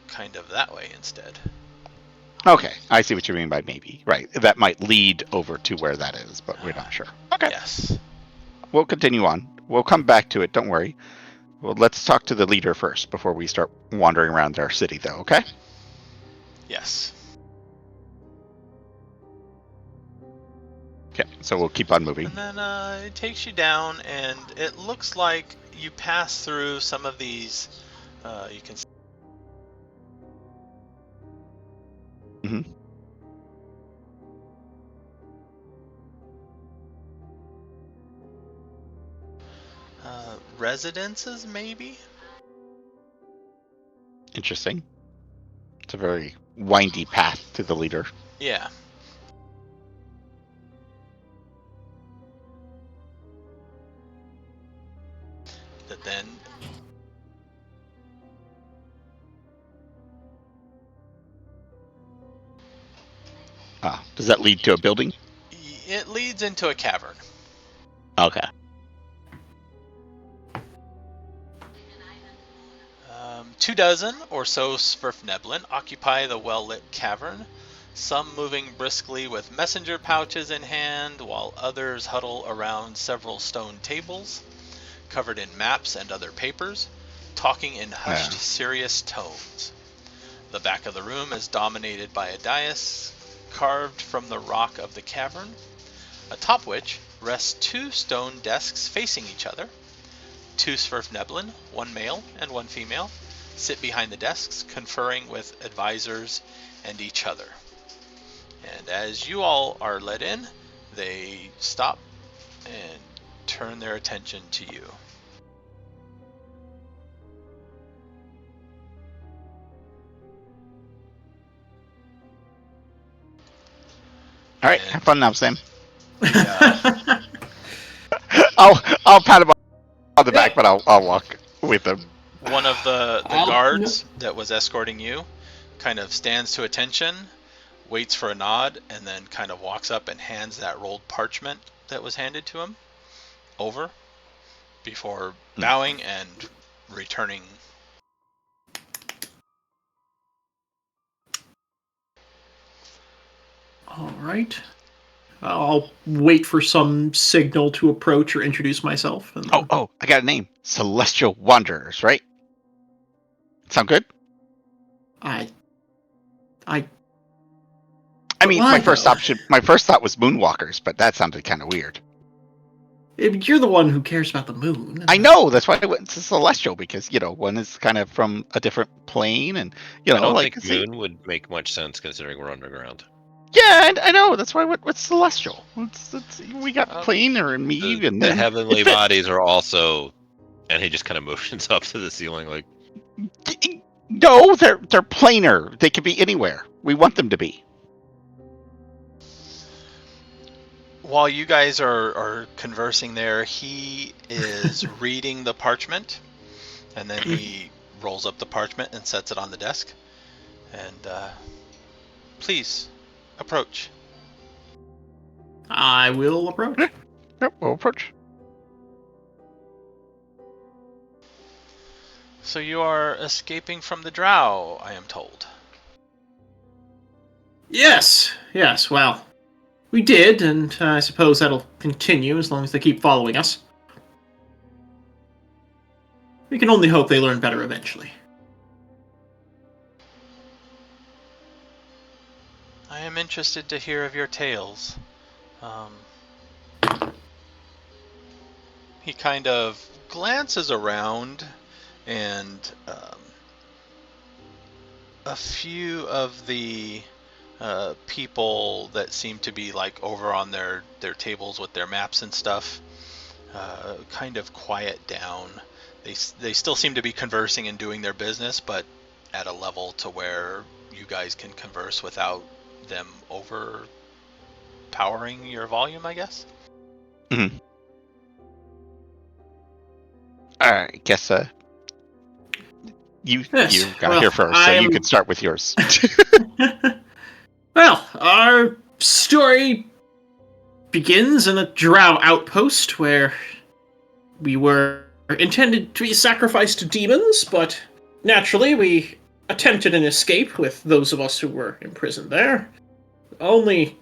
kind of that way instead. Okay, I see what you mean by maybe. Right, that might lead over to where that is, but we're not sure. Okay. Yes. We'll continue on. We'll come back to it, don't worry. Well, let's talk to the leader first before we start wandering around our city, though, okay? Yes. Okay, so we'll keep on moving. And then it takes you down, and it looks like you pass through some of these, you can see. Residences, maybe? Interesting. It's a very windy path to the leader. Yeah. That then... Does that lead to a building? It leads into a cavern. Okay. 24 or so Svirfneblin occupy the well-lit cavern, some moving briskly with messenger pouches in hand, while others huddle around several stone tables, covered in maps and other papers, talking in hushed, serious tones. The back of the room is dominated by a dais carved from the rock of the cavern, atop which rest 2 stone desks facing each other. 2 Svirfneblin, 1 male and 1 female, sit behind the desks, conferring with advisors and each other. And as you all are let in, they stop and turn their attention to you. right, And have fun now, Sam. the, I'll pat him on the back, but I'll walk with him. one of the I'll- guards that was escorting you kind of stands to attention, waits for a nod, and then kind of walks up and hands that rolled parchment that was handed to him over before bowing and returning. All right. I'll wait for some signal to approach or introduce myself. And then... Oh, I got a name. Celestial Wanderers, right? Sound good? I mean, why, my first though? my first thought was Moonwalkers, but that sounded kind of weird. You're the one who cares about the moon. I know, that's why I went to Celestial, because, one is kind of from a different plane, and, I don't like... think moon would make much sense considering we're underground. Yeah, I know, that's why I went with Celestial. We got Planar and me, The, and the then... heavenly bodies are also, and he just kind of motions up to the ceiling like, No, they're planar. They could be anywhere. We want them to be. While you guys are conversing there, he is reading the parchment, and then he rolls up the parchment and sets it on the desk. And please, approach. I will approach. Yep, we'll approach. So you are escaping from the Drow, I am told. Yes, well, we did, and I suppose that'll continue as long as they keep following us. We can only hope they learn better eventually. I am interested to hear of your tales. He kind of glances around, and a few of the people that seem to be like over on their tables with their maps and stuff kind of quiet down. They still seem to be conversing and doing their business, but at a level to where you guys can converse without them overpowering your volume, I guess. Mm-hmm. Alright, guess you got here first, so you can start with yours. Well, our story begins in a Drow outpost where we were intended to be sacrificed to demons, but naturally we attempted an escape with those of us who were imprisoned there. Only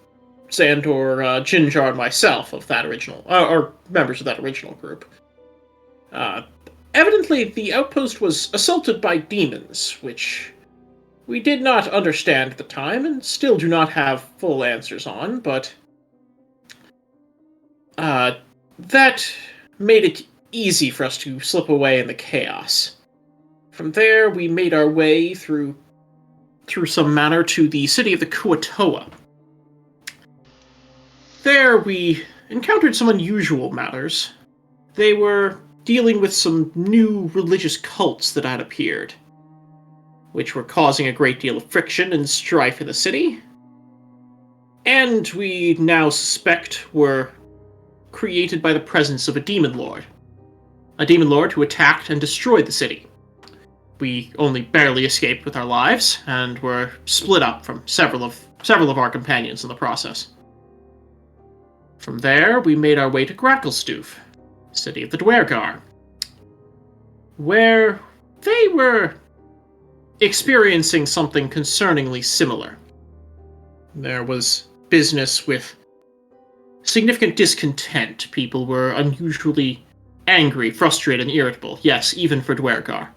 Zahndohr, Ginger, and myself of that original, or members of that original group. Evidently, the outpost was assaulted by demons, which we did not understand at the time, and still do not have full answers on, but that made it easy for us to slip away in the chaos. From there, we made our way through some manner to the city of the Kuatoa. There, we encountered some unusual matters. They were dealing with some new religious cults that had appeared, which were causing a great deal of friction and strife in the city, and we now suspect were created by the presence of a demon lord who attacked and destroyed the city. We only barely escaped with our lives, and were split up from several of our companions in the process. From there, we made our way to Gracklestoof, city of the Dwergar, where they were experiencing something concerningly similar. There was business with significant discontent. People were unusually angry, frustrated, and irritable. Yes, even for Dwergar.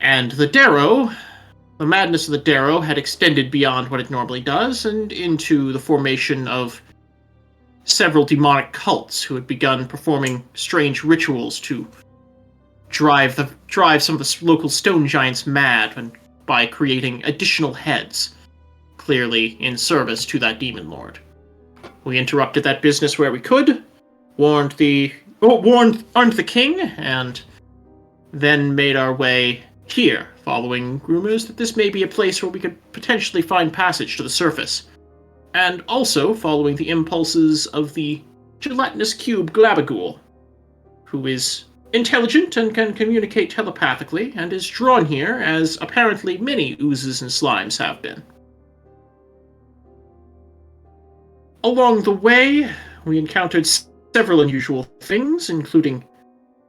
And the madness of the Darrow had extended beyond what it normally does, and into the formation of several demonic cults who had begun performing strange rituals to drive some of the local stone giants mad by creating additional heads, clearly in service to that demon lord. We interrupted that business where we could, warned the king, and then made our way here, following rumors that this may be a place where we could potentially find passage to the surface, and also following the impulses of the gelatinous cube Glabagool, who is intelligent and can communicate telepathically, and is drawn here as apparently many oozes and slimes have been. Along the way, we encountered several unusual things, including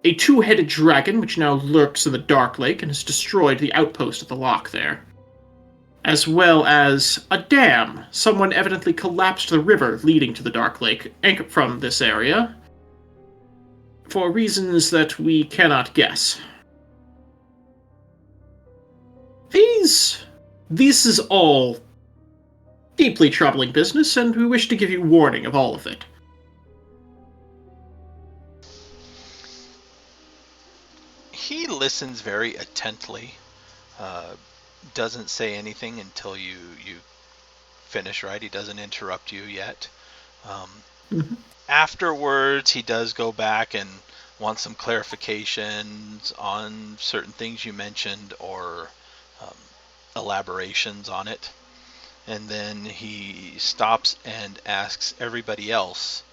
a two-headed dragon which now lurks in the Dark Lake and has destroyed the outpost of the lock there, as well as a dam. Someone evidently collapsed the river leading to the Dark Lake from this area, for reasons that we cannot guess. This is all deeply troubling business, and we wish to give you warning of all of it. He listens very attentively, doesn't say anything until you finish, right? He doesn't interrupt you yet. Afterwards, he does go back and want some clarifications on certain things you mentioned or elaborations on it. And then he stops and asks everybody else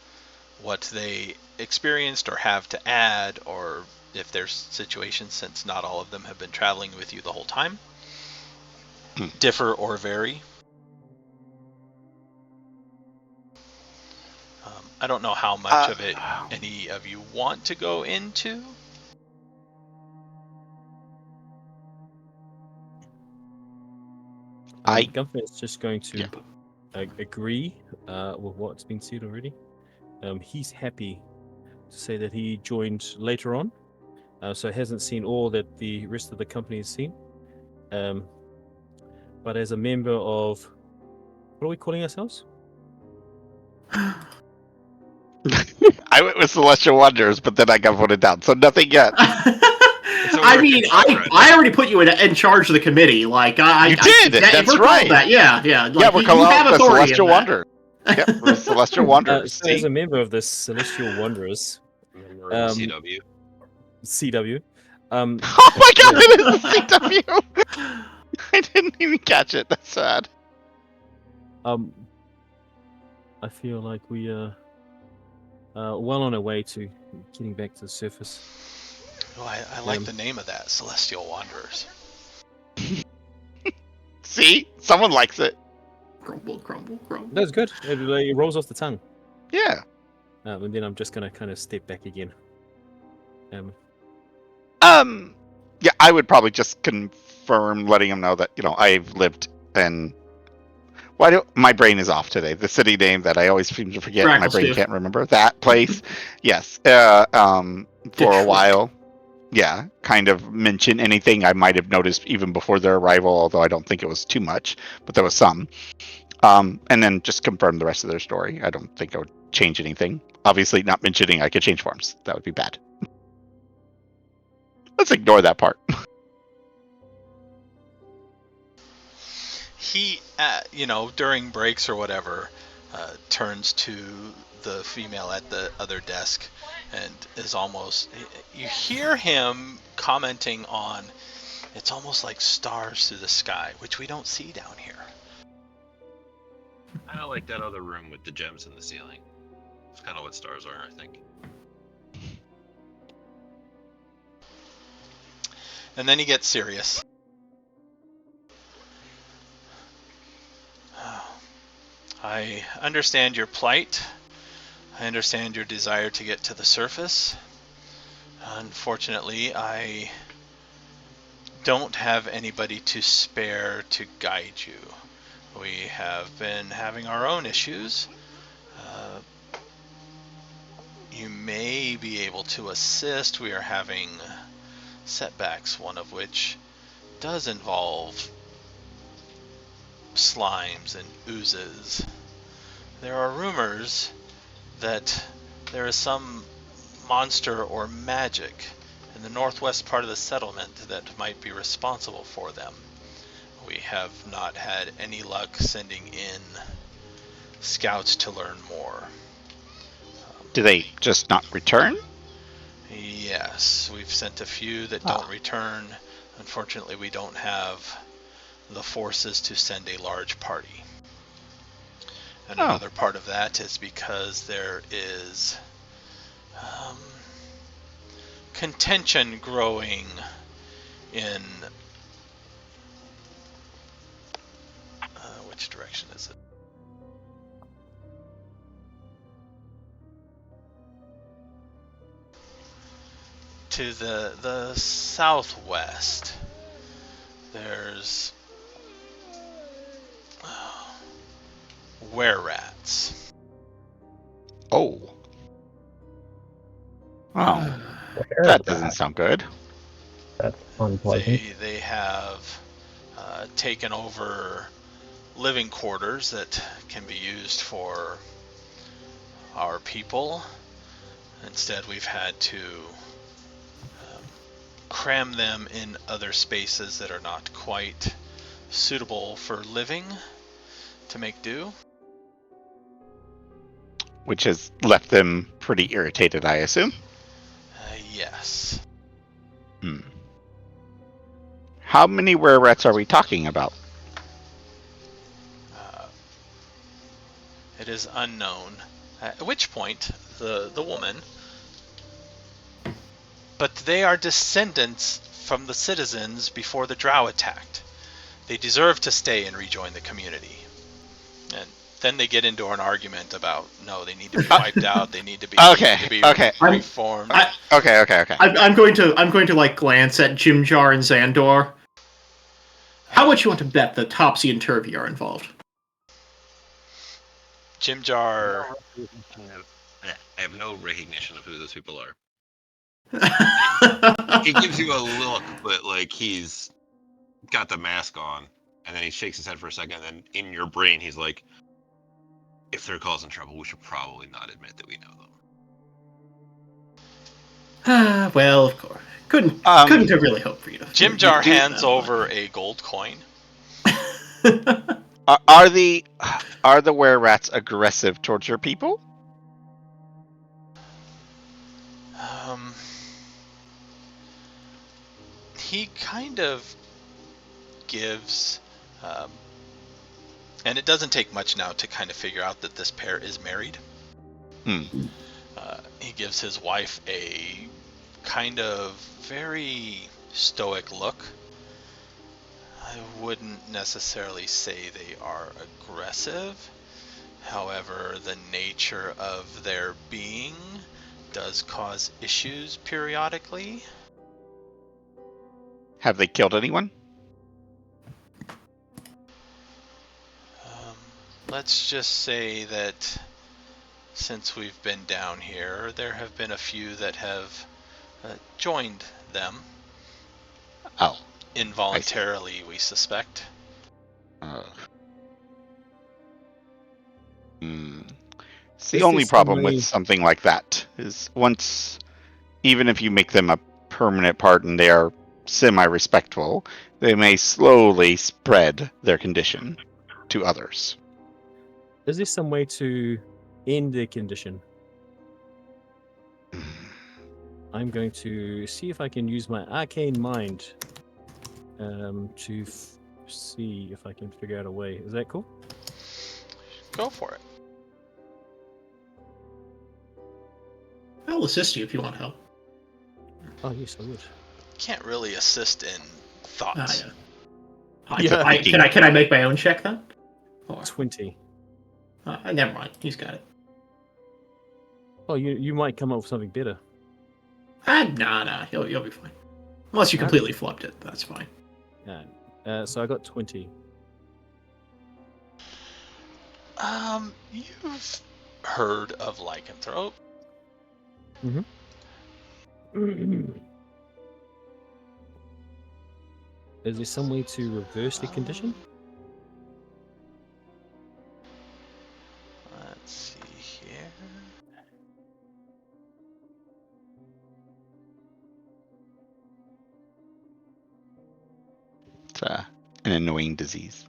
what they experienced or have to add, or if there's situations, since not all of them have been traveling with you the whole time, differ or vary. I don't know how much of it any of you want to go into. Gunther is just going to agree with what's been said already. He's happy to say that he joined later on, so hasn't seen all that the rest of the company has seen. But as a member of, what are we calling ourselves? I went with Celestial Wonders, but then I got voted down, so nothing yet. I mean, I already put you in charge of the committee. Like, you did. That's right. That. Yeah. Like, we're calling out the Celestial Wonder. Yep, we're Celestial Wonders. So as a member of the Celestial Wanderers, CW. Oh my god, it is the CW! I didn't even catch it. That's sad. I feel like we are well on our way to getting back to the surface. Oh, I like the name of that, Celestial Wanderers. See? Someone likes it. Crumble. That's good. It rolls off the tongue. Yeah. And then I'm just going to kind of step back again. Yeah, I would probably just confirm, letting him know that, I've lived in... my brain is off today. The city name that I always seem to forget, my brain can't remember. That place. Yes. For a while. Yeah, kind of mention anything I might have noticed even before their arrival, although I don't think it was too much, but there was some. And then just confirm the rest of their story. I don't think I would change anything. Obviously, not mentioning I could change forms. That would be bad. Let's ignore that part. He, during breaks or whatever, turns to the female at the other desk and is almost... You hear him commenting on, it's almost like stars through the sky, which we don't see down here. Kind of like that other room with the gems in the ceiling. It's kind of what stars are, I think. And then he gets serious. I understand your plight. I understand your desire to get to the surface. Unfortunately, I don't have anybody to spare to guide you. We have been having our own issues. You may be able to assist. We are having setbacks, one of which does involve slimes and oozes. There are rumors that there is some monster or magic in the northwest part of the settlement that might be responsible for them. We have not had any luck sending in scouts to learn more. Do they just not return? Yes, we've sent a few that don't return. Unfortunately, we don't have the forces to send a large party. And Oh. another part of that is because there is contention growing in which direction is it? To the southwest. There's were-rats. Oh. Wow. Where That is doesn't that? sound good. That's unpleasant. They have taken over living quarters that can be used for our people. Instead, we've had to cram them in other spaces that are not quite suitable for living to make do. Which has left them pretty irritated, I assume. Yes. Hmm. How many were-rats are we talking about? It is unknown. At which point, the woman... But they are descendants from the citizens before the Drow attacked. They deserve to stay and rejoin the community. And then they get into an argument about, no, they need to be wiped out, they need to be, Okay, they need to be okay. reformed. Okay. I'm going to like glance at Jimjar and Zahndohr. How much you want to bet that Topsy and Turvy are involved? Jimjar... I have no recognition of who those people are. I He gives you a look, but like he's got the mask on, and then he shakes his head for a second, and then in your brain he's like, if they're causing trouble, we should probably not admit that we know them. well, of course. Couldn't have really hoped for you to. Jimjar do hands that, over a gold coin. Are the were-rats aggressive towards your people? He kind of gives, and it doesn't take much now to kind of figure out that this pair is married. He gives his wife a kind of very stoic look. I wouldn't necessarily say they are aggressive. However, the nature of their being does cause issues periodically. Have they killed anyone? Let's just say that since we've been down here, there have been a few that have joined them. Oh. Involuntarily, we suspect. It's the only problem with something like that is once, even if you make them a permanent part and they are semi-respectful, they may slowly spread their condition to others. Is there some way to end their condition? I'm going to see if I can use my arcane mind to see if I can figure out a way. Is that cool? Go for it. I'll assist you if you want help. Oh, yes, I would. Can't really assist in thoughts. Can I make my own check then? Or, 20. never mind. He's got it. Oh, you might come up with something better. Nah. You'll be fine. Unless you completely flubbed it, that's fine. So I got 20. You've heard of lycanthrope. Is there some way to reverse the condition? Let's see here. It's an annoying disease.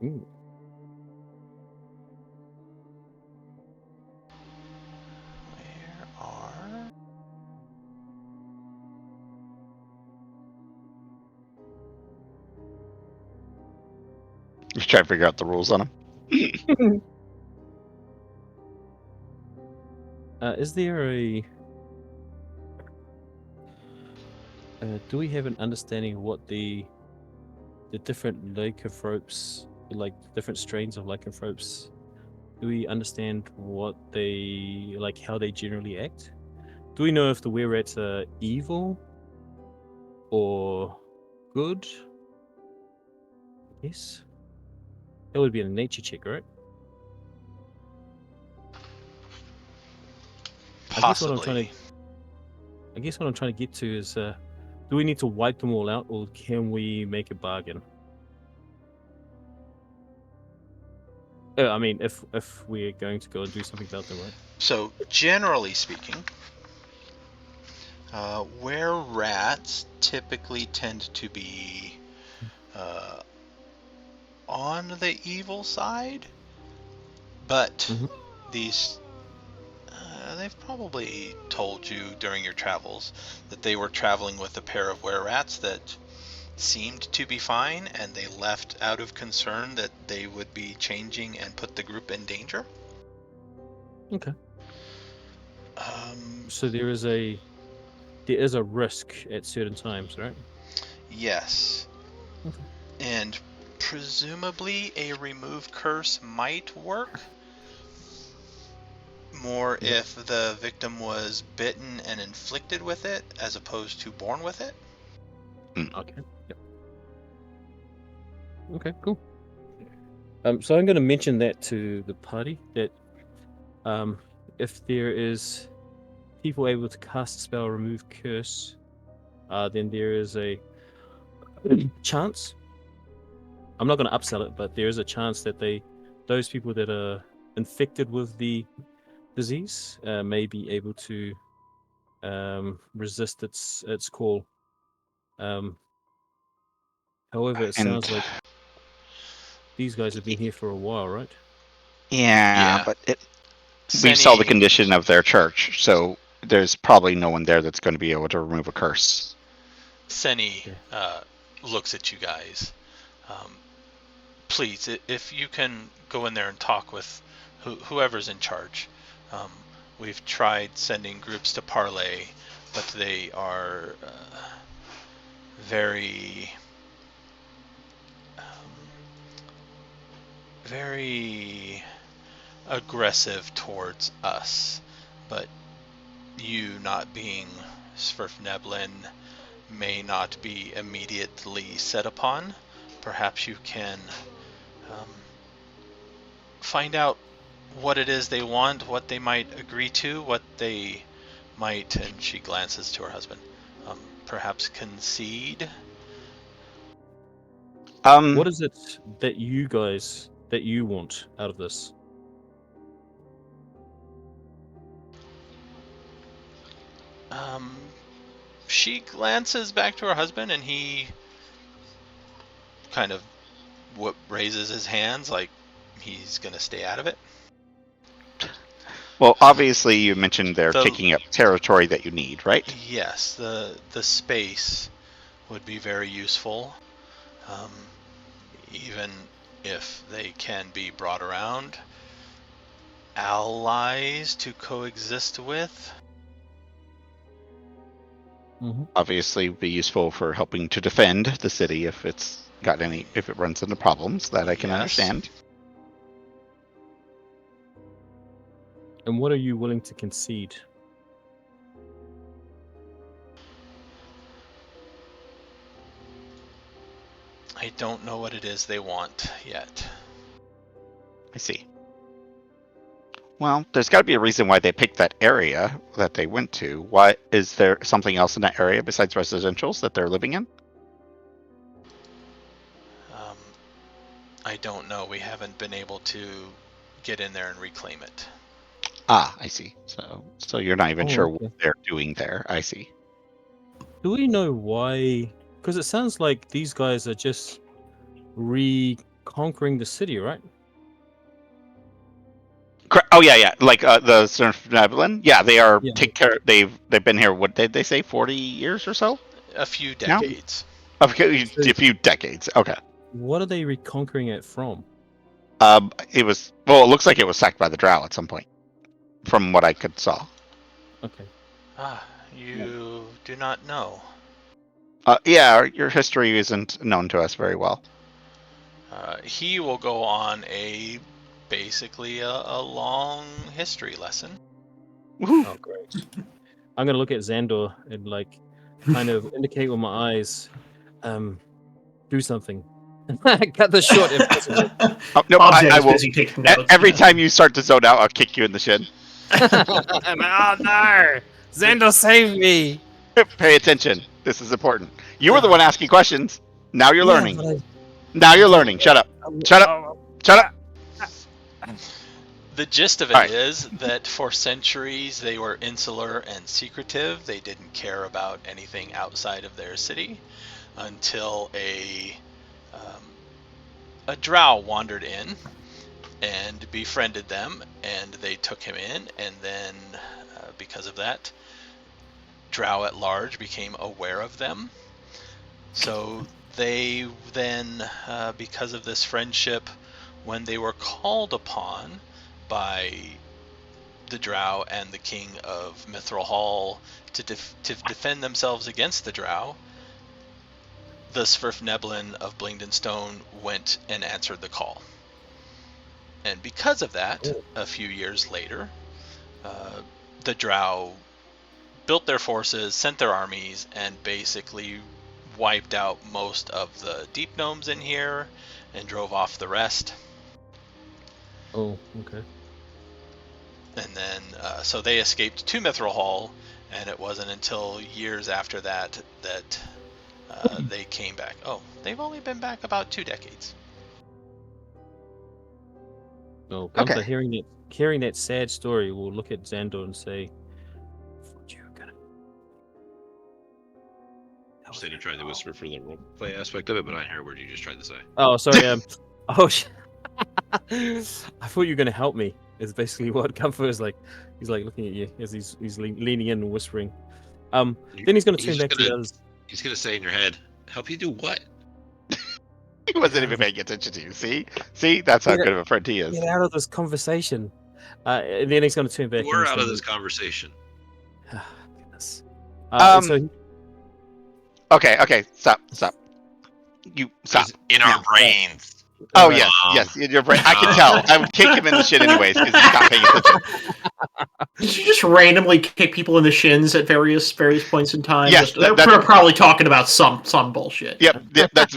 Ooh. Where are... You try to figure out the rules on them. Is there a... do we have an understanding of what the different lycanthropes, like different strains of lycanthropes, do we understand what they, like how they generally act? Do we know if the were-rats are evil or good? Yes. That would be a nature check, right? Possibly. I guess what I'm trying to get to is, do we need to wipe them all out, or can we make a bargain? I mean, if we're going to go and do something about them, right? So, generally speaking, where rats typically tend to be on the evil side, but these they've probably told you during your travels that they were traveling with a pair of were-rats that seemed to be fine, and they left out of concern that they would be changing and put the group in danger. Okay. So there is a risk at certain times, right? Yes. Okay. And presumably a remove curse might work. More if the victim was bitten and inflicted with it, as opposed to born with it. Okay. Yep. Okay, cool. So I'm going to mention that to the party, that if there is people able to cast a spell remove curse, then there is a chance. I'm not going to upsell it, but there is a chance that those people that are infected with the disease may be able to resist its call. However, it sounds like these guys have been here for a while, right? Yeah, Yeah. but we saw the Senni- condition of their church, so there's probably no one there that's going to be able to remove a curse. Senni looks at you guys. Please, if you can go in there and talk with whoever's in charge. We've tried sending groups to parley, but they are very aggressive towards us. But you not being Sverfneblin may not be immediately set upon. Perhaps you can find out what it is they want, what they might agree to, what they might, and she glances to her husband, perhaps concede. What is it that you want out of this? She glances back to her husband, and he kind of raises his hands like he's gonna stay out of it. Well, obviously, you mentioned they're taking up territory that you need, right? Yes, the space would be very useful, even if they can be brought around. Allies to coexist with. Obviously, be useful for helping to defend the city if it runs into problems. That I can understand. And what are you willing to concede? I don't know what it is they want yet. I see. Well, there's got to be a reason why they picked that area that they went to. Why is there something else in that area besides residentials that they're living in? I don't know. We haven't been able to get in there and reclaim it. Ah, I see. So you're not even sure okay. what they're doing there. I see. Do we know why? Because it sounds like these guys are just reconquering the city, right? Oh yeah. Like the Sverfneblin. Yeah, they are. Yeah. Take care. They've been here. What did they say? 40 years or so? A few decades. Okay, a few decades. Okay. What are they reconquering it from? It looks like it was sacked by the Drow at some point, from what I could saw. Okay. You do not know. Yeah, your history isn't known to us very well. He will go on basically a long history lesson. Woohoo. Oh, great. I'm gonna look at Zahndohr and like kind of indicate with my eyes, do something. Cut this short if possible. Oh, no, Obzam I is will. busy taking notes. Every time you start to zone out, I'll kick you in the shin. Oh no! Zahndohr, save me! Pay attention. This is important. You were the one asking questions. Now you're Yeah, learning. but Now you're learning. Shut up. Shut up. Shut up. The gist of it Alright. is that for centuries they were insular and secretive. They didn't care about anything outside of their city until a drow wandered in and befriended them, and they took him in, and then because of that, drow at large became aware of them. So they then, because of this friendship, when they were called upon by the drow and the king of Mithril Hall to defend themselves against the drow, the Svirfneblin of Blingdenstone went and answered the call. And because of that, a few years later, the drow built their forces, sent their armies, and basically wiped out most of the deep gnomes in here and drove off the rest. Oh, okay. And then, so they escaped to Mithril Hall, and it wasn't until years after that that they came back. Oh, they've only been back about 2 decades. Oh, Gunther, Okay. hearing that sad story, will look at Zahndohr and say, "Thought you were gonna." Said you tried to whisper for the roleplay aspect of it, but I didn't hear a word you just tried to say. Oh, sorry. Oh, I thought you were gonna help me. Is basically what Gunther is like. He's like looking at you as he's leaning in and whispering. Then he's gonna turn back to the others. He's gonna say in your head, "Help you do what?" He wasn't even paying attention to you. See, that's how good of a friend he is. Get out of this conversation. And then he's gonna turn back. We're and out of say, this conversation. Goodness. Um, Okay, stop. You stop. It's in our brains. Oh yes, in your brain. I can tell. I would kick him in the shin anyways because he's not paying attention. Did you just randomly kick people in the shins at various points in time? Yes, they're that's- probably talking about some bullshit. Yep, that's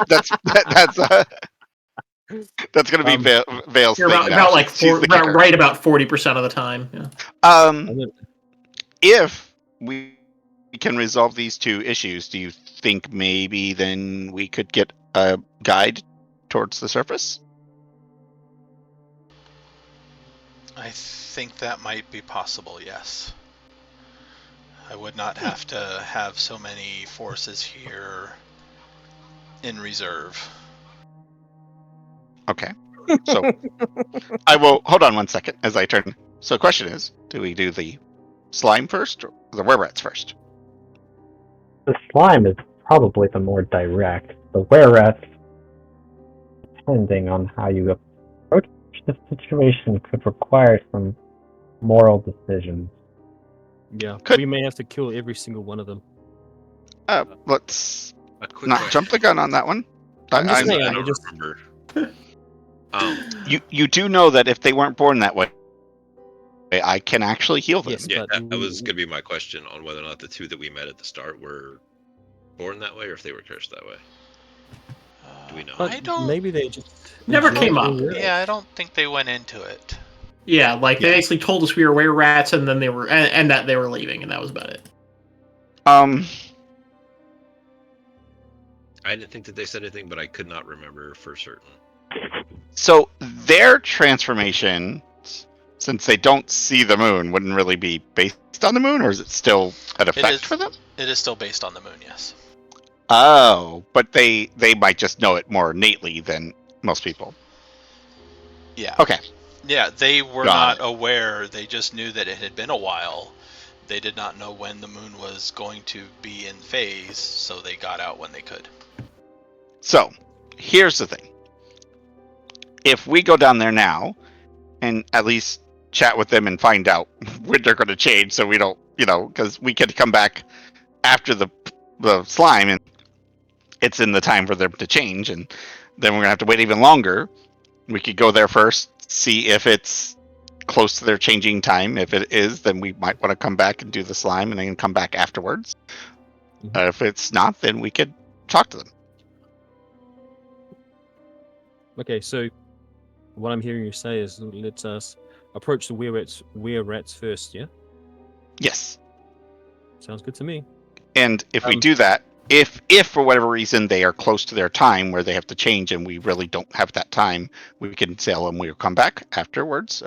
gonna be Vale's You're thing now. about like She's the kicker. right about 40% of the time. Yeah. If we can resolve these 2 issues, do you think maybe then we could get a guide towards the surface? I think that might be possible, yes. I would not have to have so many forces here in reserve. Okay. So I will hold on 1 second as I turn. So the question is, do we do the slime first or the were-rats first? The slime is probably the more direct. The were-rats, depending on how you approach the situation, could require some moral decisions. Yeah, Could- we may have to kill every single one of them. Let's A quick not question. jump the gun on that one. I'm just I'm- saying, I I don't just- remember. You do know that if they weren't born that way, I can actually heal them. Yes. Yeah, But that was gonna be my question on whether or not the 2 that we met at the start were born that way or if they were cursed that way. Do we know? But I don't. maybe they just Never came up. Yeah, I don't think they went into it. Yeah, like they basically told us we were were-rats, and then they were and that they were leaving, and that was about it. I didn't think that they said anything, but I could not remember for certain. So their transformation, since they don't see the moon, wouldn't really be based on the moon, or is it still an effect is. for them? It is still based on the moon, yes. Oh, but they might just know it more innately than most people. Yeah. Okay. Yeah, they were Got not aware. They just knew that it had been a while. They did not know when the moon was going to be in phase, so they got out when they could. So, here's the thing. If we go down there now and at least chat with them and find out when they're going to change, so we don't, because we could come back after the slime and it's in the time for them to change, and then we're going to have to wait even longer. We could go there first, see if it's close to their changing time. If it is, then we might want to come back and do the slime and then come back afterwards. Mhm. If it's not, then we could talk to them. Okay, so what I'm hearing you say is let's approach the were-rats first, yeah? Yes. Sounds good to me. And if we do that, if for whatever reason they are close to their time where they have to change and we really don't have that time, we can tell them we'll come back afterwards,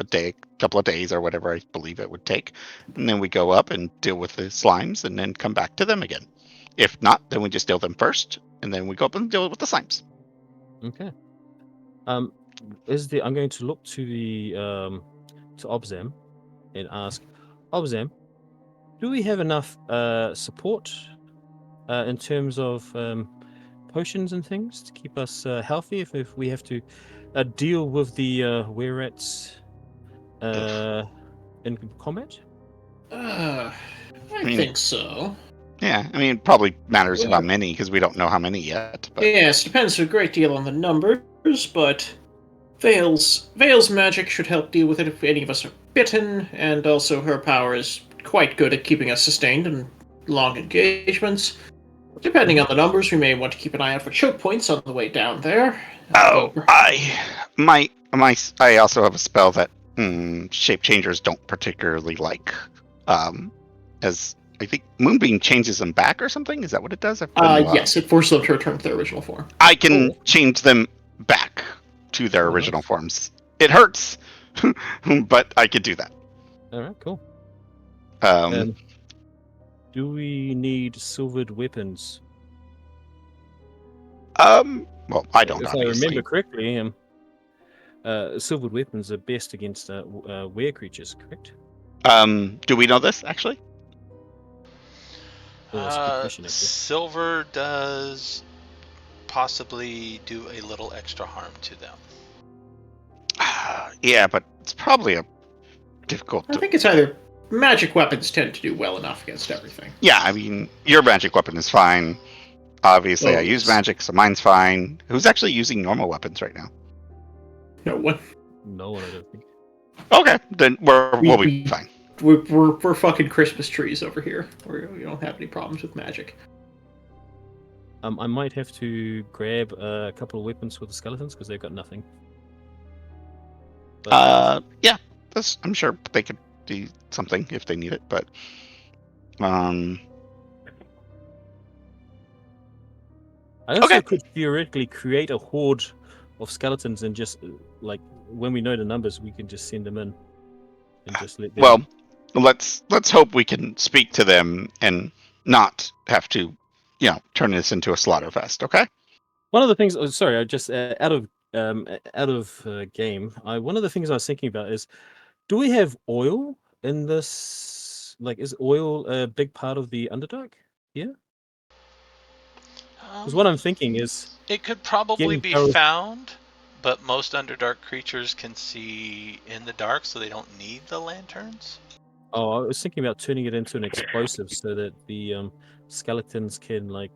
couple of days or whatever I believe it would take. And then we go up and deal with the slimes and then come back to them again. If not, then we just deal them first and then we go up and deal with the slimes. Okay. I'm going to look to the to Obzam and ask, Obzam, do we have enough support in terms of potions and things to keep us healthy if we have to deal with the were-rats in combat? I mean- think so. Yeah, I mean, it probably matters about many because we don't know how many yet. But Yes, depends a great deal on the numbers, but Vale's magic should help deal with it if any of us are bitten, and also her power is quite good at keeping us sustained in long engagements. Depending on the numbers, we may want to keep an eye out for choke points on the way down there. I also have a spell that shape changers don't particularly like. As I think Moonbeam changes them back or something. Is that what it does? Yes, it forces them to return to their original form. I can change them back to their original forms. It hurts, but I could do that. All right, cool. Um, Do we need silvered weapons? well, I don't. If Obviously. I remember correctly, silvered weapons are best against were creatures, correct? Do we know this actually? Oh, that's a good question, actually. Silver does possibly do a little extra harm to them. Yeah, but it's probably a difficult. I think it's either magic weapons tend to do well enough against everything. Yeah, I mean, your magic weapon is fine. Obviously, I use yes. magic, so mine's fine. Who's actually using normal weapons right now? No one. No one, I don't think. Okay, then we'll be fine. We're fucking Christmas trees over here. We don't have any problems with magic. I might have to grab a couple of weapons for the skeletons because they've got nothing. But, Yeah, I'm sure they could do something if they need it, but I also okay. could theoretically create a horde of skeletons and just like when we know the numbers, we can just send them in and just let them. Well, let's hope we can speak to them and not have to, turn this into a slaughter fest. Okay. One of the things. Oh, sorry, I just out of game. One of the things I was thinking about is, do we have oil in this? Like, is oil a big part of the Underdark? Yeah. Because what I'm thinking is, it could probably getting be barrels- found, but most Underdark creatures can see in the dark, so they don't need the lanterns. Oh, I was thinking about turning it into an explosive so that the skeletons can like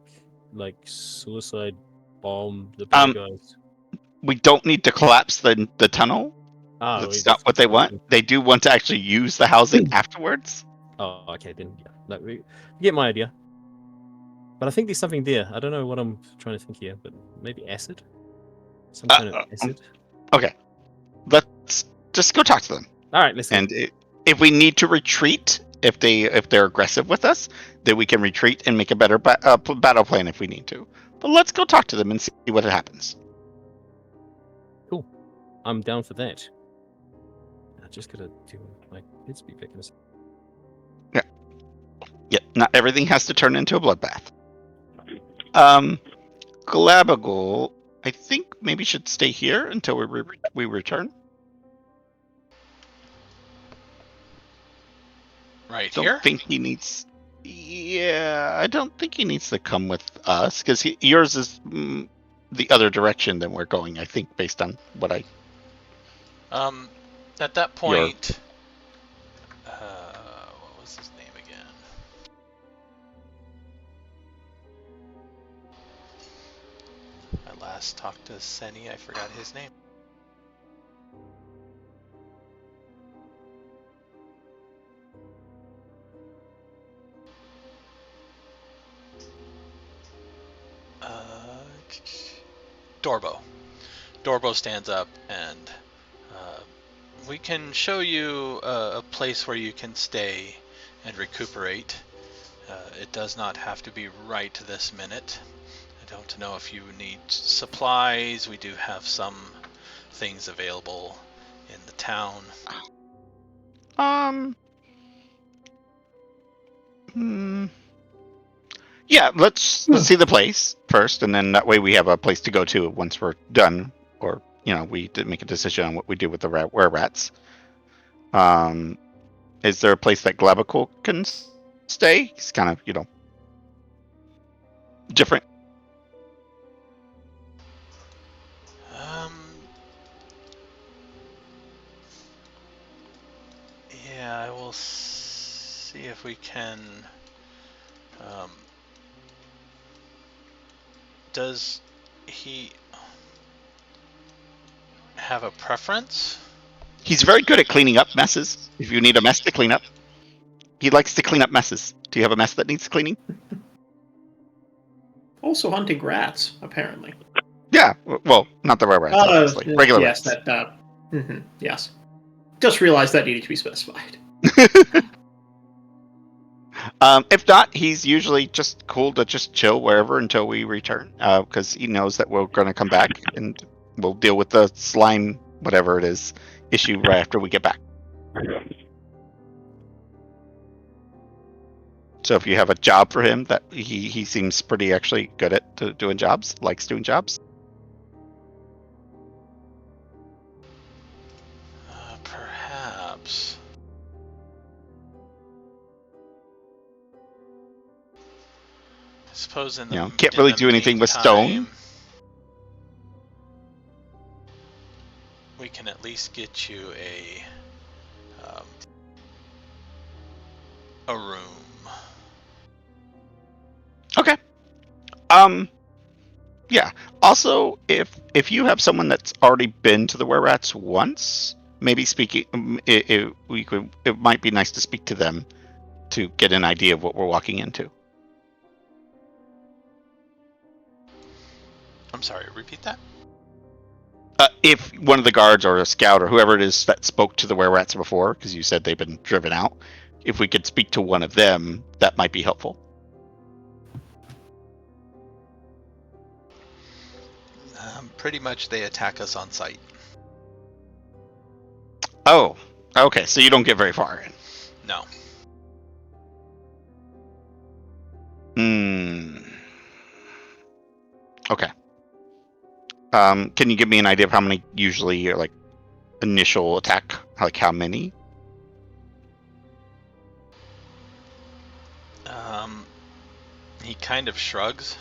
suicide bomb the bad guys. We don't need to collapse the tunnel. Oh, That's not what they want. They do want to actually use the housing afterwards. Oh, okay, then yeah. No, you get my idea. But I think there's something there. I don't know what I'm trying to think here, but maybe acid? Some kind of acid? Okay. Let's just go talk to them. Alright, let's go. And if we need to retreat, if they're aggressive with us, then we can retreat and make a better battle plan if we need to. But let's go talk to them and see what happens. Cool. I'm down for that. I just gotta do my head speed back in a second. Yeah, not everything has to turn into a bloodbath. Glabagal, I think maybe should stay here until we return. Right Don't here? think he needs. Yeah, I don't think he needs to come with us because yours is the other direction than we're going, I think, based on what I... At that point, what was his name again? I last talked to Senny, I forgot his name. Dorbo. Dorbo stands up and we can show you a place where you can stay and recuperate. It does not have to be right this minute. I don't know if you need supplies. We do have some things available in the town. Yeah, let's see the place first, and then that way we have a place to go to once we're done, or we did make a decision on what we do with the were-rats. Is there a place that Glavical can stay? He's kind of different. Yeah, I will see if we can. Does he have a preference? He's very good at cleaning up messes. If you need a mess to clean up, he likes to clean up messes. Do you have a mess that needs cleaning? Also hunting rats, apparently. Yeah, well, not the rats, obviously. Regular yes, rats. Yes. Just realized that needed to be specified. If not, he's usually just cool to just chill wherever until we return, because he knows that we're going to come back and we'll deal with the slime, whatever it is, issue right after we get back. So if you have a job for him, that he seems pretty actually good at doing jobs, likes doing jobs. Perhaps. I suppose in the can't really do anything with stone. We can at least get you a room. Okay. Yeah. Also, if you have someone that's already been to the were-rats once, maybe speaking, it might be nice to speak to them to get an idea of what we're walking into. I'm sorry, repeat that? If one of the guards or a scout or whoever it is that spoke to the were-rats before, because you said they've been driven out, if we could speak to one of them, that might be helpful. Pretty much they attack us on sight. Oh, okay, so you don't get very far in. No. Okay. Can you give me an idea of how many usually are initial attack? Like how many? He kind of shrugs.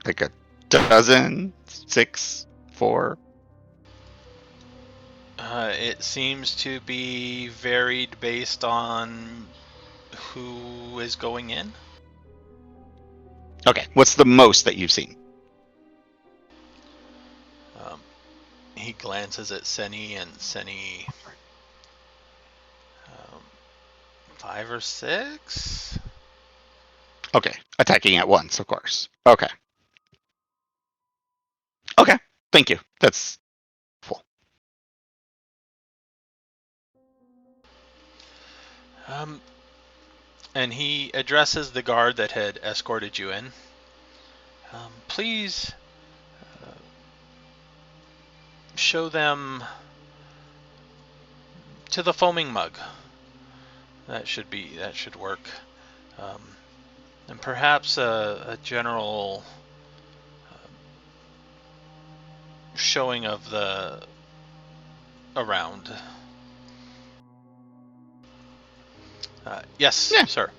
Like a dozen? 6? 4? It seems to be varied based on who is going in. Okay, what's the most that you've seen? He glances at Senny, and Senny, 5 or 6? Okay, attacking at once, of course. Okay. Okay, thank you. That's full. And he addresses the guard that had escorted you in. Please show them to the foaming mug. That should work. And perhaps a general showing of the around. Yes, Yeah. sir.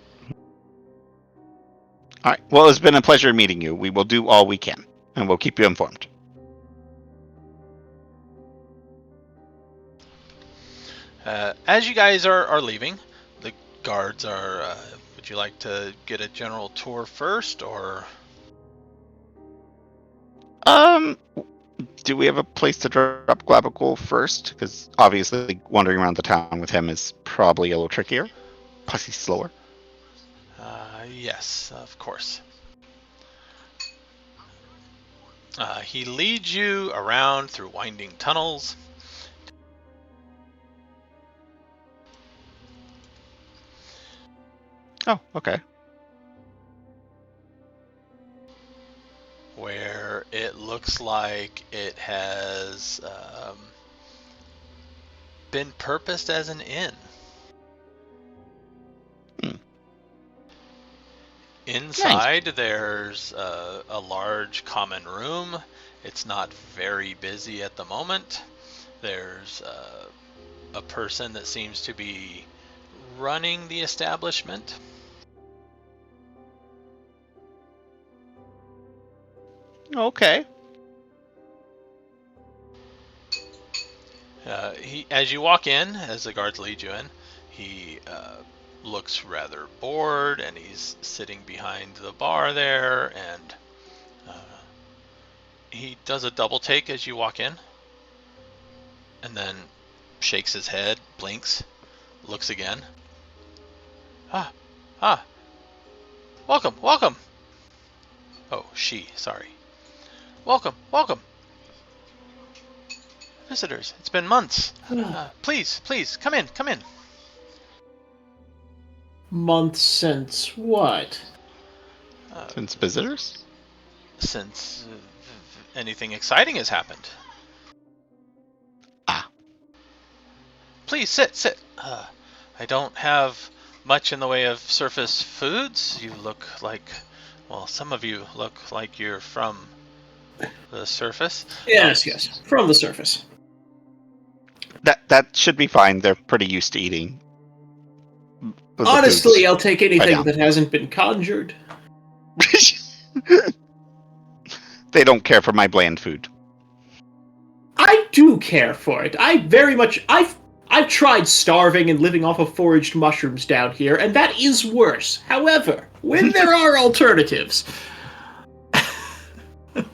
All right. Well, it's been a pleasure meeting you. We will do all we can. and we'll keep you informed. As you guys are leaving, the guards are. Would you like to get a general tour first, or? Do we have a place to drop Glabical first? Because obviously wandering around the town with him is probably a little trickier. Plus he's slower. Yes, of course. He leads you around through winding tunnels. Oh, okay. Where it looks like it has been purposed as an inn. Inside, there's a large common room. It's not very busy at the moment. There's a person that seems to be running the establishment. Okay. As you walk in, as the guards lead you in, he looks rather bored, and he's sitting behind the bar there, and he does a double take as you walk in, and then shakes his head, blinks, looks again. Welcome. Oh, sorry. Welcome. Visitors, it's been months. Please, come in. Months since what? Since visitors? Since anything exciting has happened. Please sit. I don't have much in the way of surface foods. You look like, well, some of you look like you're from the surface. Yes, from the surface. That should be fine. They're pretty used to eating. Honestly, I'll take anything now. that hasn't been conjured. They don't care for my bland food. I do care for it. I've tried starving and living off of foraged mushrooms down here, and that is worse. However, when there are alternatives,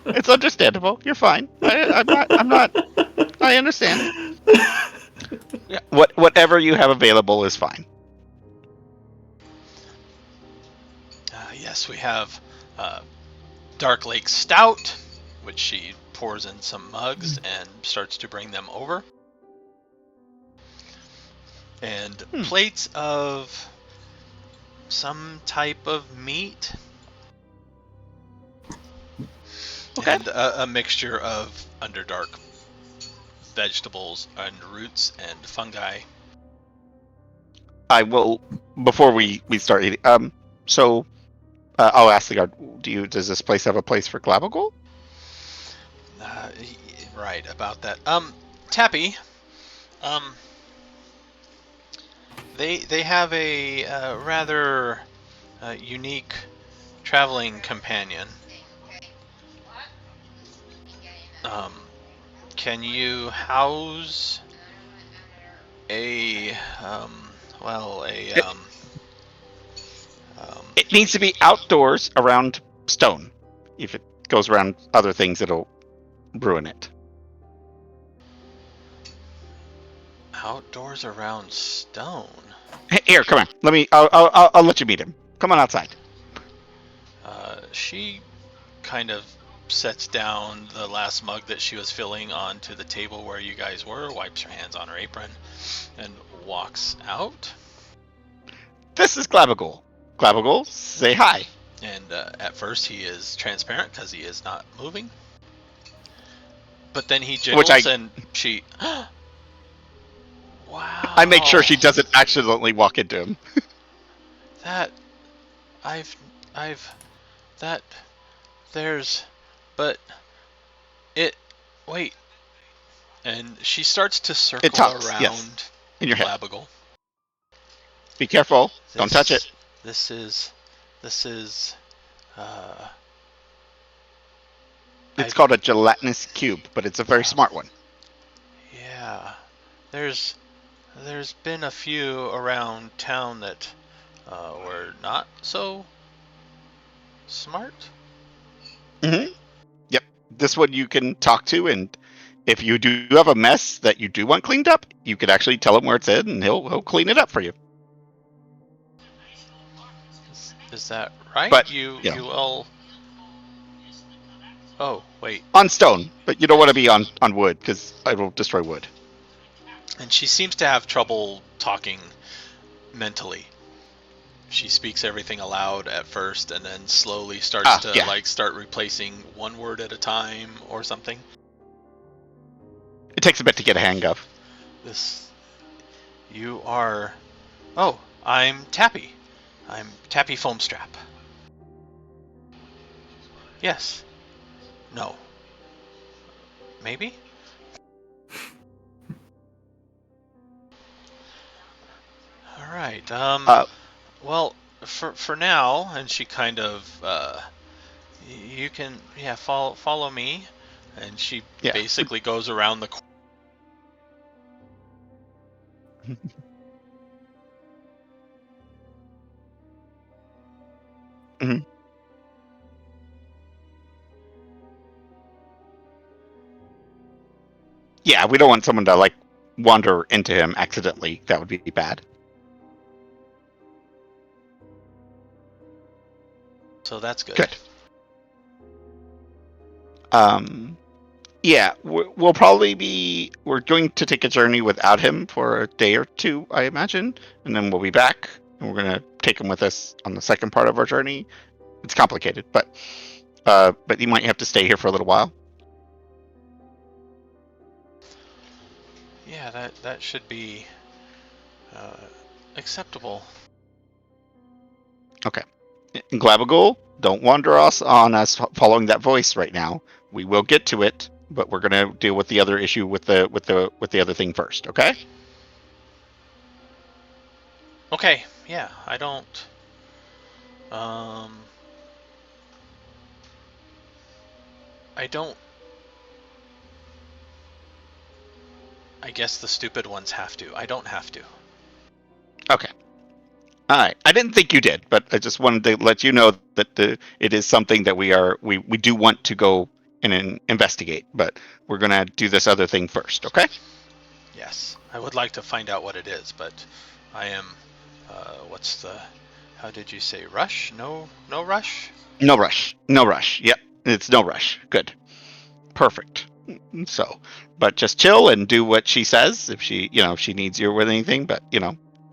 it's understandable. You're fine. I'm not. I understand. Yeah, whatever you have available is fine. Yes, we have Dark Lake Stout, which she pours in some mugs and starts to bring them over. And plates of some type of meat. Okay. And a mixture of Underdark vegetables and roots and fungi. I will, before we start eating, so I'll ask the guard, does this place have a place for Glabagol? Right, about that. Tappy, they have a rather unique traveling companion. Can you house it needs to be outdoors around stone. If it goes around other things, it'll ruin it. Outdoors around stone? Here, come on. I'll let you meet him. Come on outside. She kind of sets down the last mug that she was filling onto the table where you guys were, wipes her hands on her apron, and walks out. This is Glabagol. Glabagol, say hi. And at first he is transparent because he is not moving. But then he jiggles and she... Wow. I make sure she doesn't accidentally walk into him. Wait. And she starts to circle around yes, in your head. Glabagol. Be careful. Don't touch it. This is It's called a gelatinous cube, but it's a very smart one. Yeah, there's been a few around town that were not so smart. Mm-hmm. Yep. This one you can talk to, and if you do have a mess that you do want cleaned up, you could actually tell him where it's in, and he'll clean it up for you. Is that right? But, you yeah. will. Oh wait. On stone, but you don't want to be on wood because it will destroy wood. And she seems to have trouble talking mentally. She speaks everything aloud at first, and then slowly starts to start replacing one word at a time or something. It takes a bit to get a hang of. You are. Oh, I'm Tappy. I'm Tappy Foamstrap. Yes. No. Maybe? Alright, well, for now, and she kind of, you can, follow me, and she basically goes around the corner. Mm-hmm. Yeah, we don't want someone to wander into him accidentally. That would be bad. So that's good. Good. Yeah, we'll probably we're going to take a journey without him for a day or two, I imagine, and then we'll be back, and we're gonna take him with us on the second part of our journey. It's complicated, but you might have to stay here for a little while. Yeah, that should be acceptable. Okay. And Glabagul, don't wander us on us following that voice right now. We will get to it, but we're gonna deal with the other issue with the other thing first. Okay? Okay. Yeah, I don't. I guess the stupid ones have to. I don't have to. Okay. All right. I didn't think you did, but I just wanted to let you know that it is something that we do want to go and investigate, but we're gonna do this other thing first. Okay? Yes, I would like to find out what it is, but I am. How did you say rush? No rush. No rush. No rush. Yep. It's no rush. Good. Perfect. So, but just chill and do what she says if she needs you with anything, but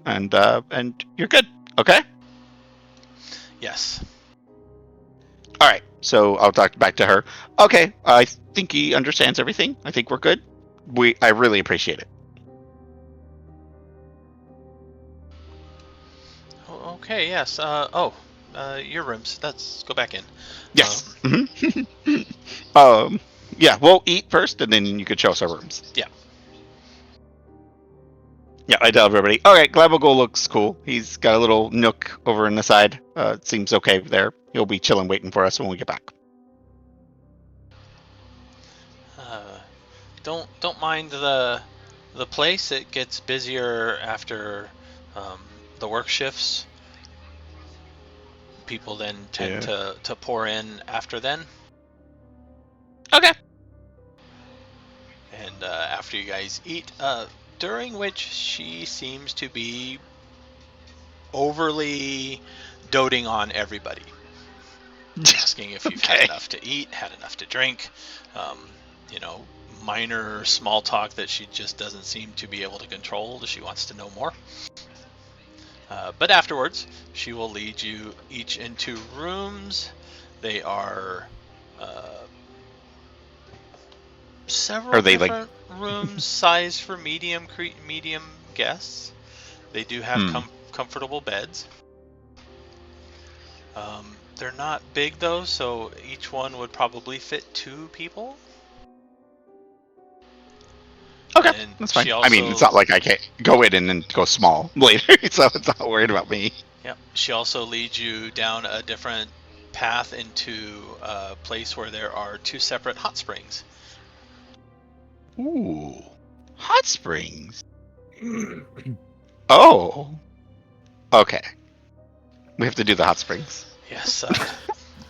and you're good. Okay? Yes. All right. So I'll talk back to her. Okay. I think he understands everything. I think we're good. I really appreciate it. Okay. Yes. Your rooms. Let's go back in. Yes. Yeah. We'll eat first, and then you could show us our rooms. Yeah. Yeah, I tell everybody. Okay, Glabagul looks cool. He's got a little nook over in the side. Seems okay there. He'll be chilling, waiting for us when we get back. Don't mind the place. It gets busier after the work shifts. People then tend to pour in after then. Okay. And after you guys eat, during which she seems to be overly doting on everybody. Asking if you've had enough to eat, had enough to drink, minor small talk that she just doesn't seem to be able to control. She wants to know more. But afterwards, she will lead you each into rooms. They are several different rooms sized for medium guests. They do have comfortable beds. They're not big though, so each one would probably fit 2 people. Okay, that's fine. I mean, it's not like I can't go in and then go small later, so it's not worried about me. Yep. She also leads you down a different path into a place where there are 2 separate hot springs. Ooh, hot springs. Oh, okay. We have to do the hot springs. Yes,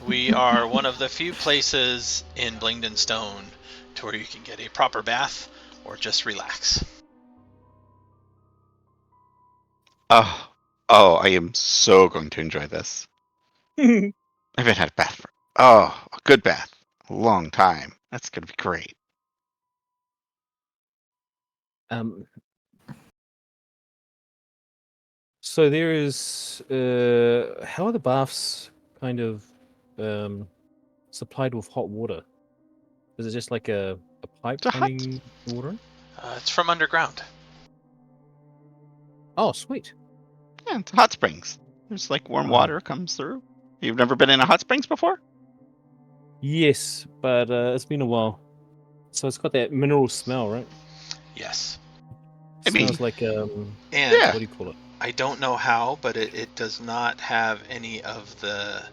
we are one of the few places in Blingdenstone to where you can get a proper bath or just relax. Oh, I am so going to enjoy this. I haven't had a bath for a good bath, a long time. That's gonna be great. So there is. How are the baths kind of supplied with hot water? Is it just like a pipe It's a hut. running water? It's from underground. Oh, sweet. Yeah, it's hot springs. There's like warm water comes through. You've never been in a hot springs before? Yes, but it's been a while. So it's got that mineral smell, right? Yes. I mean- Smells like And Yeah. what do you call it? I don't know how, but it does not have any of the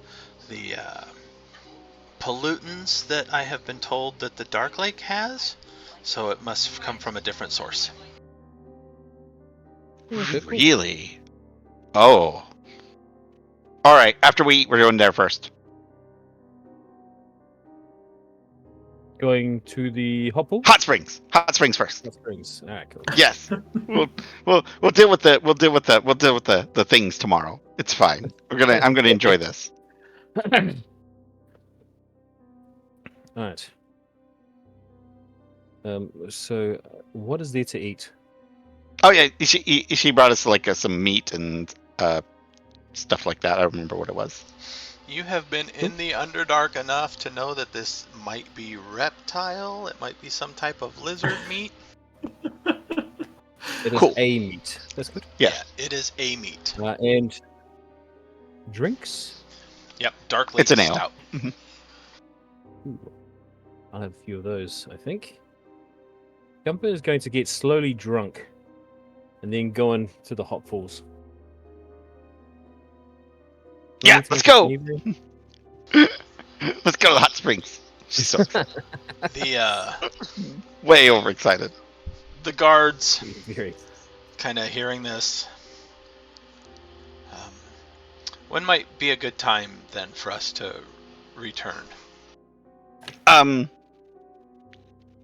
pollutants that I have been told that the Dark Lake has. So it must come from a different source. Okay, cool. Really? Oh. All right. After we eat, we're going there first. Going to the hot pool? Hot springs. Hot springs first. Hot springs. Alright, cool. Yes. we'll deal with the things tomorrow. It's fine. I'm gonna enjoy this. Alright. So what is there to eat? Oh yeah, she brought us like some meat and stuff like that. I don't remember what it was. You have been in the Underdark enough to know that this might be reptile. It might be some type of lizard meat. It is Cool. a meat. That's good. Yeah. It is a meat. And drinks? Yep, Dark Lake It's an ale. Stout. Ooh. I'll have a few of those, I think. Gunther is going to get slowly drunk and then go into the hot pools. Yeah, let's go. Evening? Let's go to the hot springs. She's so The way overexcited. the guards Very. kind of hearing this. When might be a good time then for us to return?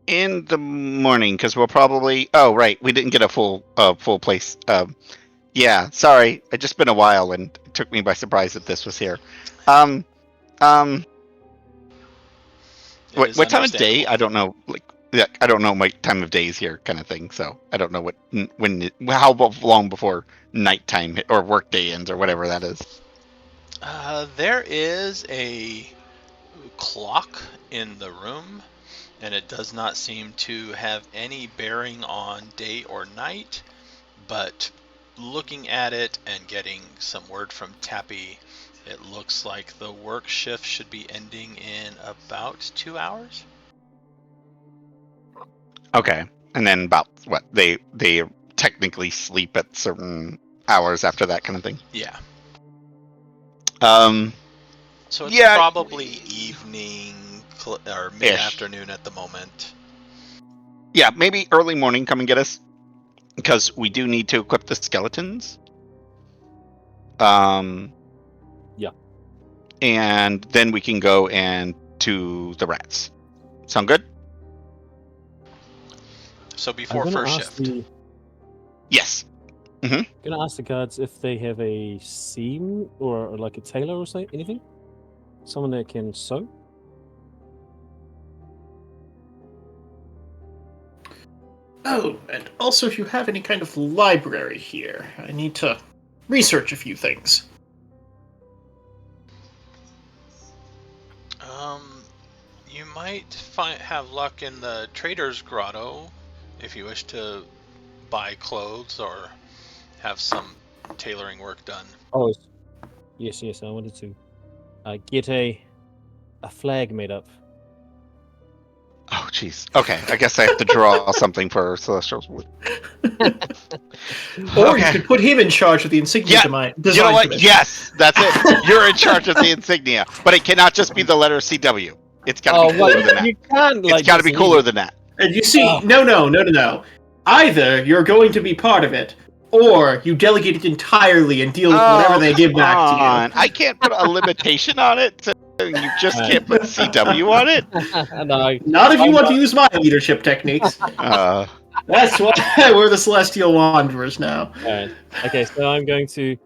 In the morning, because we'll probably. Oh, right, we didn't get a full place. Yeah, sorry, it's just been a while, and it took me by surprise that this was here. It is What time of day? understandable. I don't know. Like, yeah, I don't know my time of days here, kind of thing. So I don't know how long before nighttime or workday ends or whatever that is. There is a clock in the room, and it does not seem to have any bearing on day or night, but looking at it and getting some word from Tappy, it looks like the work shift should be ending in about 2 hours. Okay, and then about what they technically sleep at certain hours after that kind of thing. Yeah. Um, So it's Yeah. probably evening or mid-afternoon at the moment. yeah, maybe early morning. Come and get us, because we do need to equip the skeletons. Yeah. And then we can go and to the rats. Sound good? So I'm before gonna first ask shift. Yes. Gonna ask the guards if they have a seam or like a tailor or something, anything. Someone that can sew. Oh, and also if you have any kind of library here, I need to research a few things. You might have luck in the Trader's Grotto if you wish to buy clothes or have some tailoring work done. Oh, yes. I wanted to get a flag made up. Oh, jeez. Okay, I guess I have to draw something for Celestials. Or you could put him in charge of the insignia design. You know what? Committee. Yes, that's it. You're in charge of the insignia, but it cannot just be the letter CW. It's got to be cooler than that. You can't, It's got to be cooler than that. And you see, no. Either you're going to be part of it, or you delegate it entirely and deal with whatever they give back to you. I can't put a limitation on it. You just can't put CW on it. No. Not if you want to use my leadership techniques. That's why we're the Celestial Wanderers now. Alright. Okay, so I'm going to...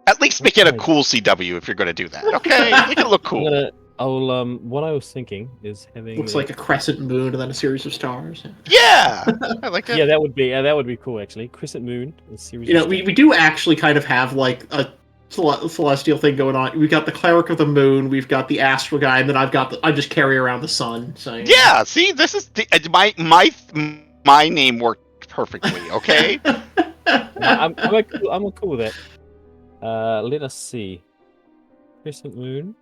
At least make it a cool CW if you're going to do that. Okay, make it look cool. What I was thinking is having... Looks like a crescent moon and then a series of stars. Yeah! I like that. Yeah, that would be cool, actually. Crescent moon, a series You know, of we do actually kind of have, like, a celestial thing going on. We've got the Cleric of the Moon, we've got the Astral guy, and then I just carry around the sun. So yeah, see, this is my name worked perfectly. Okay. I'm cool with that. Let us see. Crescent moon.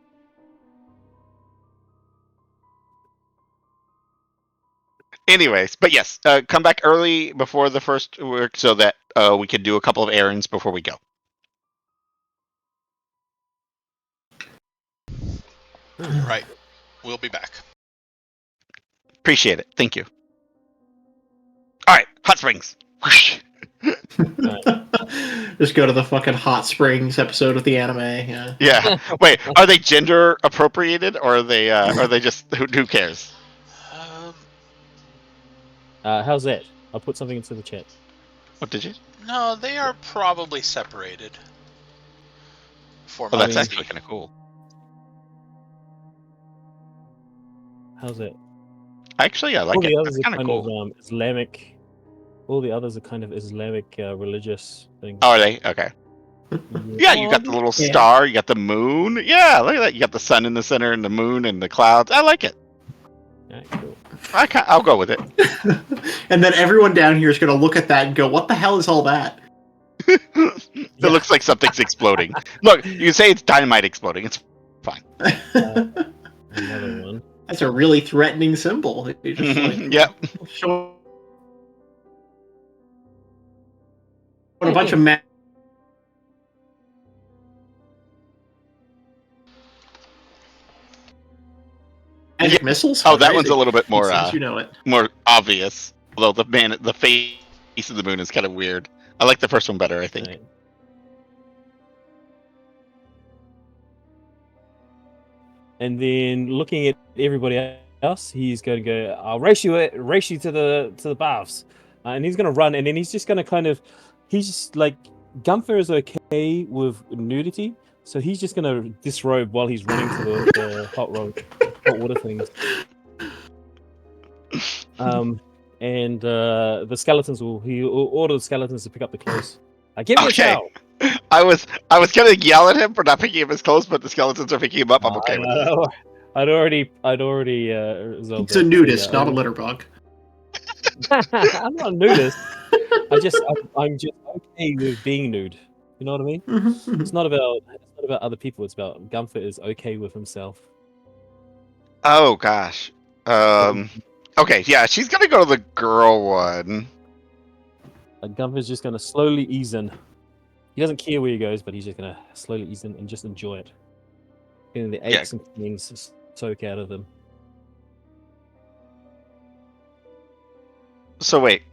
Anyways, but yes, come back early before the first work so that we can do a couple of errands before we go. Right. We'll be back. Appreciate it. Thank you. All right, hot springs. Whoosh. Just go to the fucking Hot Springs episode of the anime. Yeah. Yeah. Wait, are they gender appropriated or are they just who cares? How's that? I'll put something into the chat. What did you? No, they are probably separated. Oh, that's actually kind of cool. How's it? Actually, I like all it. The others That's kind of cool. Of, Islamic. All the others are kind of Islamic religious things. Oh, are they? Okay. Yeah, you got the little star, you got the moon. Yeah, look at that. You got the sun in the center and the moon and the clouds. I like it. Yeah, cool. I'll go with it. And then everyone down here is going to look at that and go, what the hell is all that? It looks like something's exploding. Look, you can say it's dynamite exploding. It's fine. Another one. That's a really threatening symbol. You just, like, yep. Show a bunch of magic missiles. Oh, that one's a little bit more. You know it. More obvious. Although the face of the moon is kind of weird. I like the first one better, I think. Right. And then looking at everybody else, he's going to go, I'll race you to the baths. And he's going to run, and then he's just going to he's just like, Gunther is okay with nudity, so he's just going to disrobe while he's running to the hot water things. And the skeletons he'll order the skeletons to pick up the clothes. Give me a towel. I was gonna yell at him for not picking up his clothes, but the skeletons are picking him up. I'm okay with that. I'd already resolved. It's a nudist, not a litter bug. I'm not a nudist. I'm just okay with being nude. You know what I mean? It's not about other people. It's about Gunther is okay with himself. Oh gosh. Okay, yeah, she's gonna go to the girl one. Gunther's just gonna slowly ease in. He doesn't care where he goes, but he's just gonna slowly ease in and just enjoy it. Getting the aches and pains soak out of him. So wait,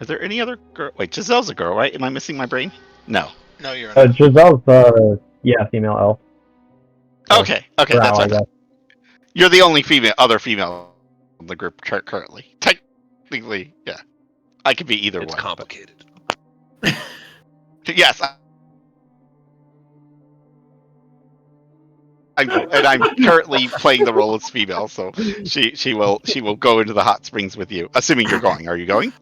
is there any other girl? Wait, Jezelle's a girl, right? Am I missing my brain? No. No, you're not. Jezelle's female elf. Okay, Drow, that's I what. guess. You're the only other female in the group currently. Technically, yeah. I could be either one. It's complicated. Yes. I'm currently playing the role as female, so she will go into the hot springs with you. Assuming you're going. Are you going?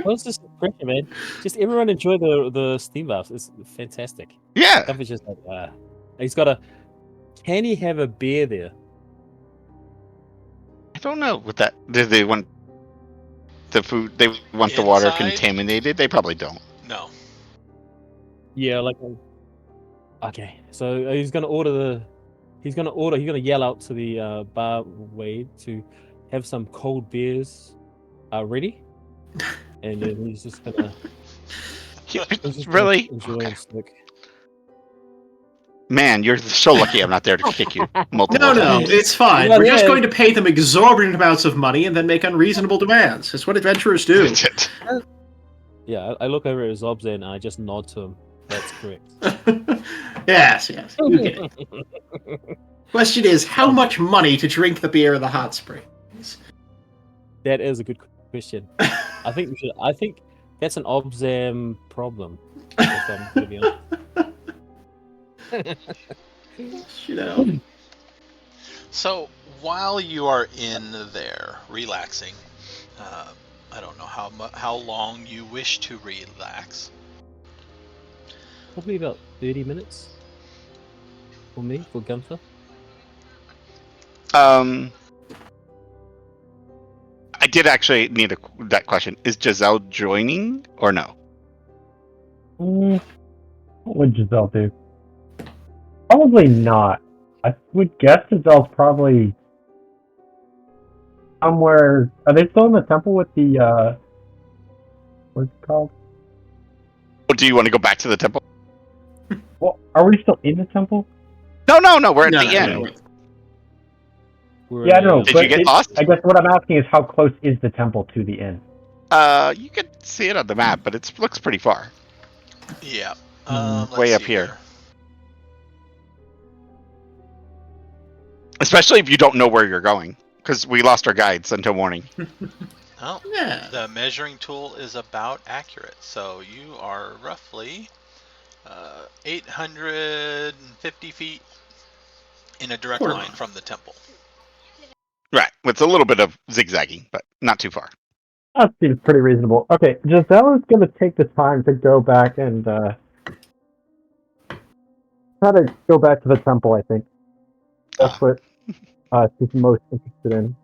What's this pressure, man? Just everyone enjoy the steam baths. It's fantastic. Yeah. Gunther's just like, he's got can he have a beer there? I don't know. With that, do they want the food? They want the water Inside? contaminated? They probably don't. No. Yeah, like. Okay, so he's gonna yell out to the bar Wade to have some cold beers ready, and then he's just gonna Really? enjoy Okay. and stick. Man, you're so lucky I'm not there to kick you multiple No, times. it's fine. Well, We're just yeah. going to pay them exorbitant amounts of money and then make unreasonable demands. It's what adventurers do. That's it. Yeah, I look over at Zobzan and I just nod to him. That's correct. Yes. You get it. Question is, how much money to drink the beer in the hot springs? That is a good question. I think that's an Obzam problem. If I'm gonna be honest. You know. So while you are in there relaxing, I don't know how long you wish to relax. Probably about 30 minutes for me, for Gunther. I did actually need that question. Is Jezelle joining or no? What would Jezelle do? Probably not. I would guess Gizelle's probably somewhere. Are they still in the temple with the what's it called? Or do you want to go back to the temple? Well, are we still in the temple? No. We're at the end. No. Yeah, no. Did but you get lost? I guess what I'm asking is how close is the temple to the inn? You can see it on the map, but it looks pretty far. Yeah. Way Let's up see here. Especially if you don't know where you're going, because we lost our guides until morning. Oh, Yeah. the measuring tool is about accurate. So you are roughly 850 feet in a direct Quarter line mile. from the temple. Right, with a little bit of zigzagging, but not too far. That seems pretty reasonable. Okay, Jezelle is going to take the time to go back and try to go back to the temple, I think. That's what she's most interested in.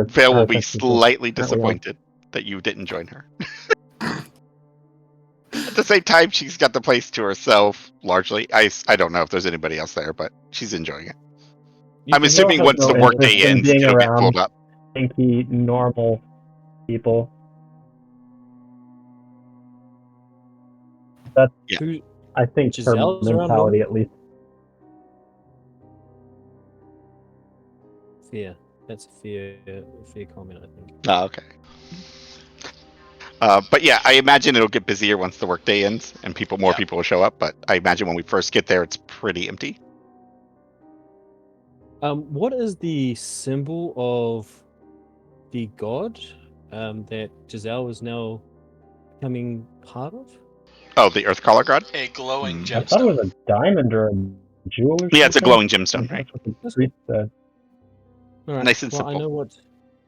Vale will be attention to slightly currently on. disappointed that you didn't join her. At the same time, she's got the place to herself, largely. I don't know if there's anybody else there, but she's enjoying it. I'm assuming Jezelle has once no the workday interest in ends, being it'll get around pulled up. stinky, normal people. That's, Yeah. Who, I think, her Giselle's around mentality, at least. fair. That's a fair comment, I think. Oh, okay. But yeah, I imagine it'll get busier once the workday ends and more people will show up. But I imagine when we first get there, it's pretty empty. What is the symbol of the god that Jezelle is now becoming part of? Oh, the Earthcaller God? A glowing I thought it was gemstone. a diamond or a jewel or something. Yeah, it's a glowing gemstone, right? That's what the priest said. All right. Nice and well, simple.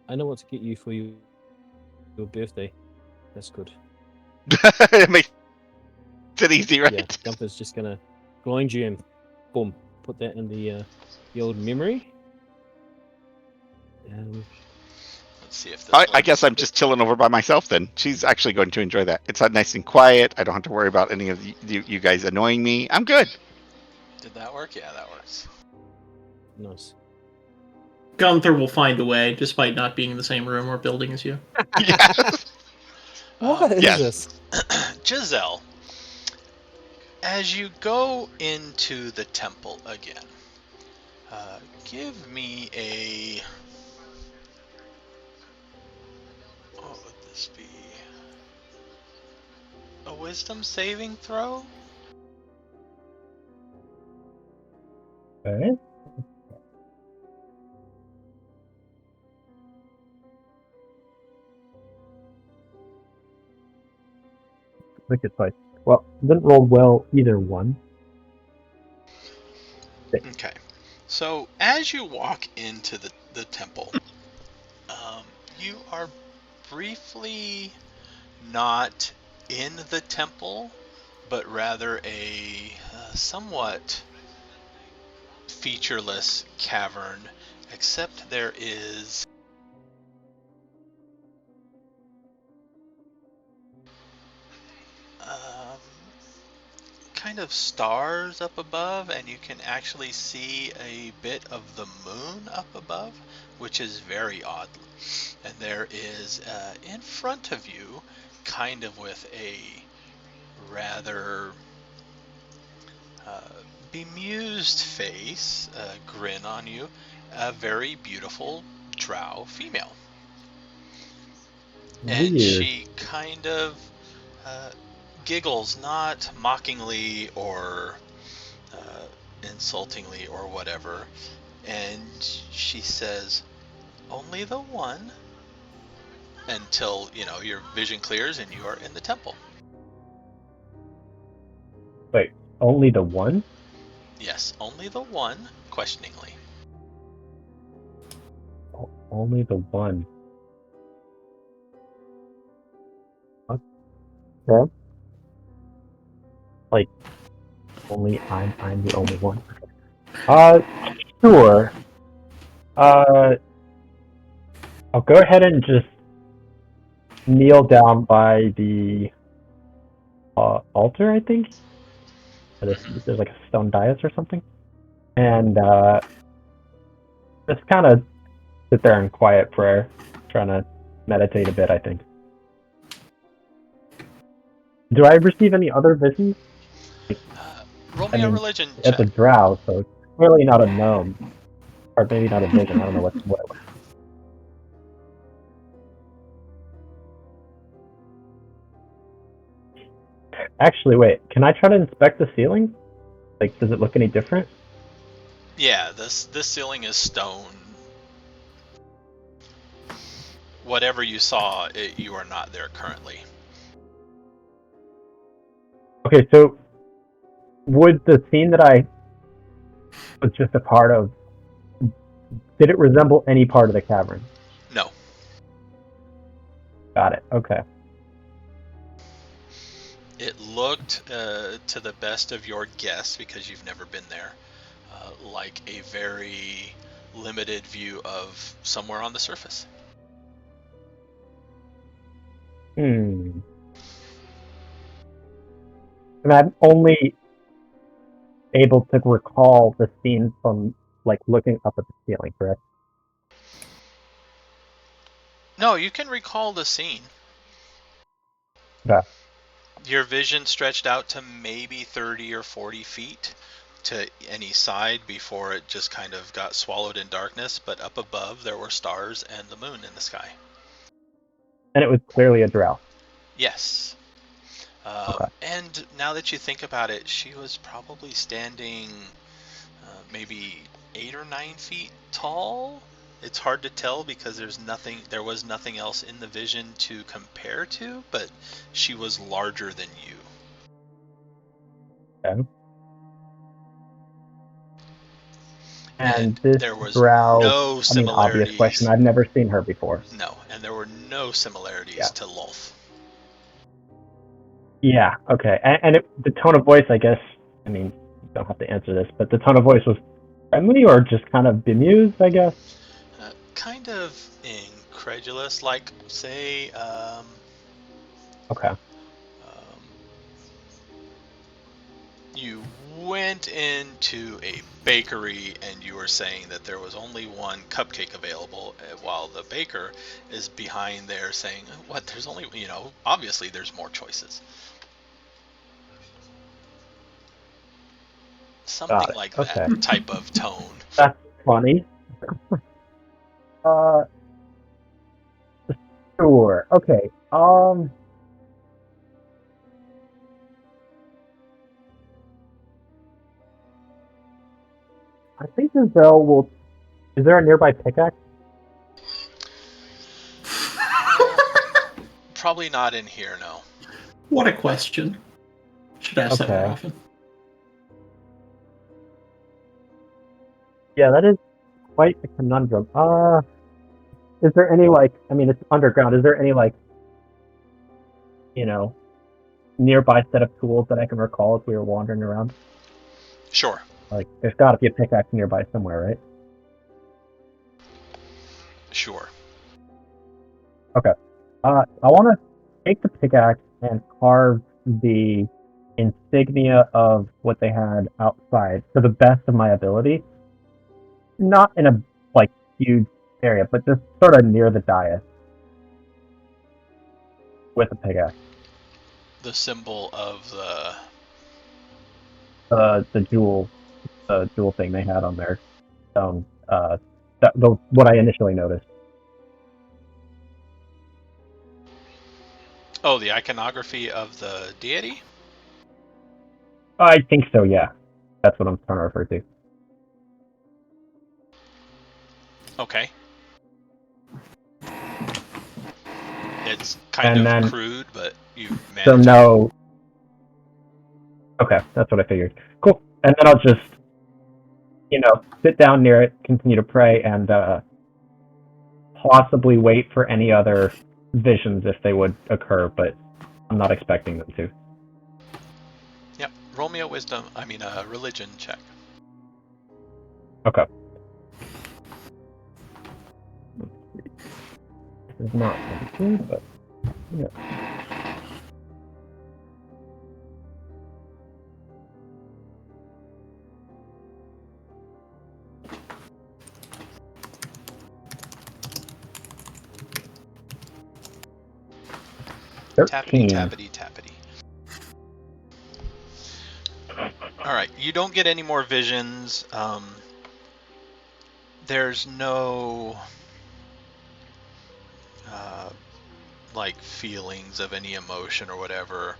I know what to get you for your birthday. That's good. It makes it easy, right? Yeah, Gunther's just gonna glowing gem. Boom. Put that in the old memory. Let's see if this I guess I'm just chilling over by myself then. She's actually going to enjoy that. It's nice and quiet. I don't have to worry about any of you guys annoying me. I'm good. Did that work? Yeah, that works. Nice. Gunther will find a way, despite not being in the same room or building as you. Yeah. What is yes. this? Jezelle, as you go into the temple again, give me a... What would this be? A wisdom saving throw? Okay. Look at like, well, didn't roll well either one. Okay. So, as you walk into the temple, you are briefly not in the temple, but rather a somewhat featureless cavern, except there is kind of stars up above, and you can actually see a bit of the moon up above, which is very odd. And there is in front of you, kind of with a rather bemused face, grin on you, a very beautiful drow female. And Weird. she kind of giggles, not mockingly or insultingly or whatever, and she says, "Only the one," until, your vision clears and you are in the temple. Wait, only the one? Yes, only the one, questioningly. Only the one. Okay. Like, only I'm the only one. Sure. I'll go ahead and just kneel down by the altar, I think. There's like a stone dais or something. And just kind of sit there in quiet prayer, trying to meditate a bit, I think. Do I receive any other visions? Roll me a religion It's check. a drow, so it's clearly not a gnome. Or maybe not a vision, I don't know what it was. Actually, wait, can I try to inspect the ceiling? Like, does it look any different? Yeah, this ceiling is stone. Whatever you saw, you are not there currently. Okay, so would the scene that I was just a part of, did it resemble any part of the cavern? No. Got it, okay. It looked, to the best of your guess, because you've never been there, like a very limited view of somewhere on the surface. And I'm only able to recall the scene from, like, looking up at the ceiling, correct? No, you can recall the scene. Yeah. Your vision stretched out to maybe 30 or 40 feet to any side before it just kind of got swallowed in darkness, but up above there were stars and the moon in the sky. And it was clearly a drow. Yes. Okay. And now that you think about it, she was probably standing maybe 8 or 9 feet tall. It's hard to tell because there was nothing else in the vision to compare to, but she was larger than you. Okay. And this there was drow, no similarities. Obvious question, I've never seen her before. No, and there were no similarities to Lolth. Yeah, okay. And the tone of voice, I guess, you don't have to answer this, but the tone of voice was friendly or just kind of bemused, I guess? Kind of incredulous, like, say, Okay. You went into a bakery and you were saying that there was only one cupcake available, while the baker is behind there saying, what, there's only, obviously there's more choices. Something like that type of tone. That's funny. Sure. Okay. I think Jezelle will. Is there a nearby pickaxe? Probably not in here, no. What a question. Should ask that more often. Yeah, that is quite a conundrum. Is there any, it's underground, is there any, nearby set of tools that I can recall as we were wandering around? Sure. There's gotta be a pickaxe nearby somewhere, right? Sure. Okay. I want to take the pickaxe and carve the insignia of what they had outside to the best of my ability. Not in a like huge area, but just sort of near the dais with a pickaxe. The symbol of The jewel thing they had on their stone. What I initially noticed. the iconography of the deity? I think so. Yeah, that's what I'm trying to refer to. Okay. It's kind of crude, but you managed. So no. Okay, that's what I figured. Cool. And then I'll just, sit down near it, continue to pray, and possibly wait for any other visions if they would occur, but I'm not expecting them to. Yep. Roll me a religion check. Okay. This is not 17, but yeah. Tappity, tappity, tappity. Alright, you don't get any more visions. There's no feelings of any emotion or whatever.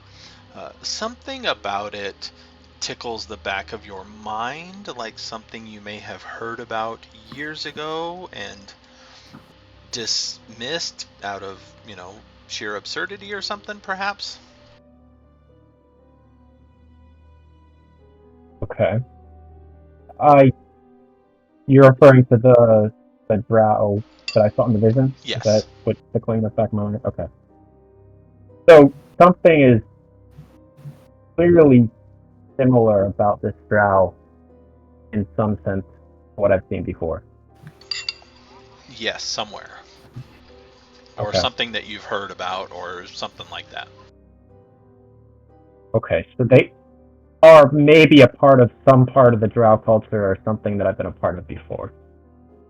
Something about it tickles the back of your mind, like something you may have heard about years ago and dismissed out of, sheer absurdity or something, perhaps? Okay. You're referring to the drow that I saw in the vision? Yes. Is that what's tickling the back of my mind? Okay. So something is clearly similar about this drow in some sense to what I've seen before. Yes, somewhere. Or something that you've heard about, or something like that. Okay, so they are maybe a part of some part of the drow culture or something that I've been a part of before.